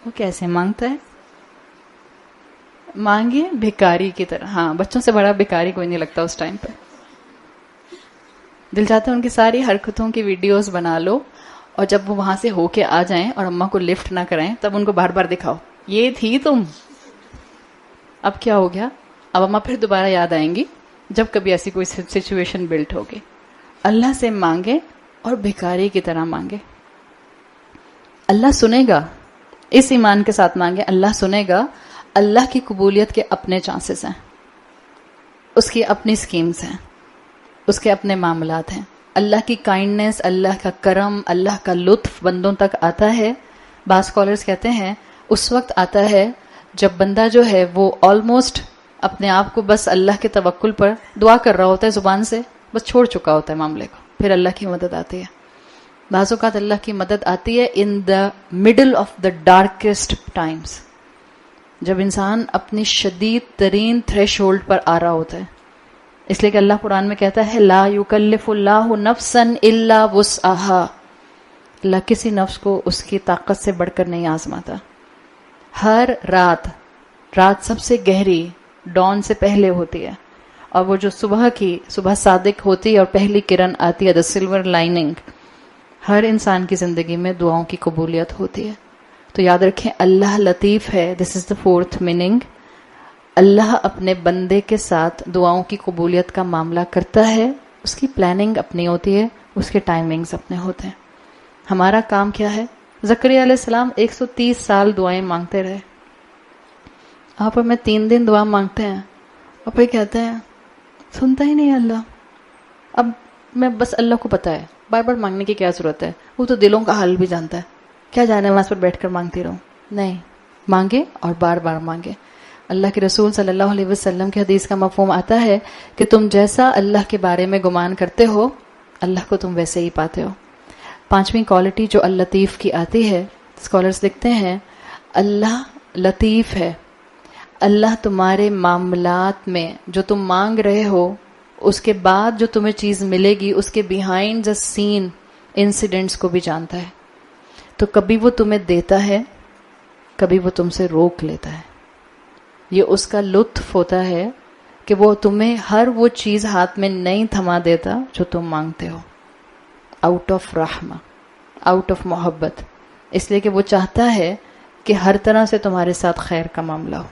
وہ کیسے مانگتا ہے؟ مانگے بھکاری کی طرح۔ ہاں، بچوں سے بڑا بھکاری کوئی نہیں لگتا اس ٹائم پہ۔ دل چاہتا ہے ان کی ساری حرکتوں کی ویڈیوز بنا لو، اور جب وہ وہاں سے ہو کے آ جائیں اور اماں کو لفٹ نہ کریں تب ان کو بار بار دکھاؤ یہ تھی تم۔ اب کیا ہو گیا؟ اب اماں پھر دوبارہ یاد آئیں گی جب کبھی ایسی کوئی سچویشن بلٹ ہوگی۔ اللہ سے مانگے اور بھکاری کی طرح مانگے، اللہ سنے گا۔ اس ایمان کے ساتھ مانگے، اللہ سنے گا۔ اللہ کی قبولیت کے اپنے چانسز ہیں، اس کی اپنی سکیمز ہیں، اس کے اپنے معاملات ہیں۔ اللہ کی کائنڈنس، اللہ کا کرم، اللہ کا لطف بندوں تک آتا ہے۔ بعض اسکالرز کہتے ہیں اس وقت آتا ہے جب بندہ جو ہے وہ آلموسٹ اپنے آپ کو بس اللہ کے توکل پر دعا کر رہا ہوتا ہے، زبان سے بس چھوڑ چکا ہوتا ہے معاملے کو، پھر اللہ کی مدد آتی ہے۔ بعض اوقات اللہ کی مدد آتی ہے in the middle of the darkest times, جب انسان اپنی شدید ترین تھریش ہولڈ پر آ رہا ہوتا ہے۔ اس لیے کہ اللہ قرآن میں کہتا ہے لا یکلف اللہ نفسا الا وسعها، اللہ کسی نفس کو اس کی طاقت سے بڑھ کر نہیں آزماتا۔ ہر رات سب سے گہری ڈان سے پہلے ہوتی ہے، اور وہ جو صبح صادق ہوتی ہے اور پہلی کرن آتی ہے، دا سلور لائننگ، ہر انسان کی زندگی میں دعاؤں کی قبولیت ہوتی ہے۔ تو یاد رکھیں اللہ لطیف ہے، دس از دا فورتھ میننگ۔ اللہ اپنے بندے کے ساتھ دعاؤں کی قبولیت کا معاملہ کرتا ہے، اس کی پلاننگ اپنی ہوتی ہے، اس کے ٹائمنگز اپنے ہوتے ہیں۔ ہمارا کام کیا ہے؟ زکریا علیہ السلام 130 سال دعائیں مانگتے رہے، آپ اور میں 3 دن دعا مانگتے ہیں اور پھر کہتے ہیں سنتا ہی نہیں اللہ۔ اب میں بس اللہ کو پتا ہے، بار بار مانگنے کی کیا ضرورت ہے، وہ تو دلوں کا حال بھی جانتا ہے، کیا جانے میں اس پر بیٹھ کر مانگتی رہوں؟ نہیں، مانگے اور بار بار مانگے۔ اللہ کے رسول صلی اللہ علیہ وسلم کی حدیث کا مفہوم آتا ہے کہ تم جیسا اللہ کے بارے میں گمان کرتے ہو اللہ کو تم ویسے ہی پاتے ہو۔ 5ویں کوالٹی جو اللطیف کی آتی ہے، اسکالرز لکھتے ہیں اللہ لطیف ہے، اللہ تمہارے معاملات میں جو تم مانگ رہے ہو اس کے بعد جو تمہیں چیز ملے گی اس کے بیہائنڈ دا سین انسیڈنٹس کو بھی جانتا ہے۔ تو کبھی وہ تمہیں دیتا ہے، کبھی وہ تم سے روک لیتا ہے۔ یہ اس کا لطف ہوتا ہے کہ وہ تمہیں ہر وہ چیز ہاتھ میں نہیں تھما دیتا جو تم مانگتے ہو، آؤٹ آف رحمہ، آؤٹ آف محبت، اس لیے کہ وہ چاہتا ہے کہ ہر طرح سے تمہارے ساتھ خیر کا معاملہ ہو۔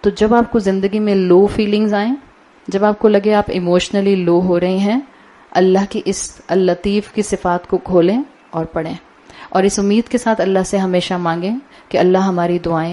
تو جب آپ کو زندگی میں لو فیلنگز آئیں، جب آپ کو لگے آپ ایموشنلی لو ہو رہے ہیں، اللہ کی اس اللطیف کی صفات کو کھولیں اور پڑھیں، اور اس امید کے ساتھ اللہ سے ہمیشہ مانگیں کہ اللہ ہماری دعائیں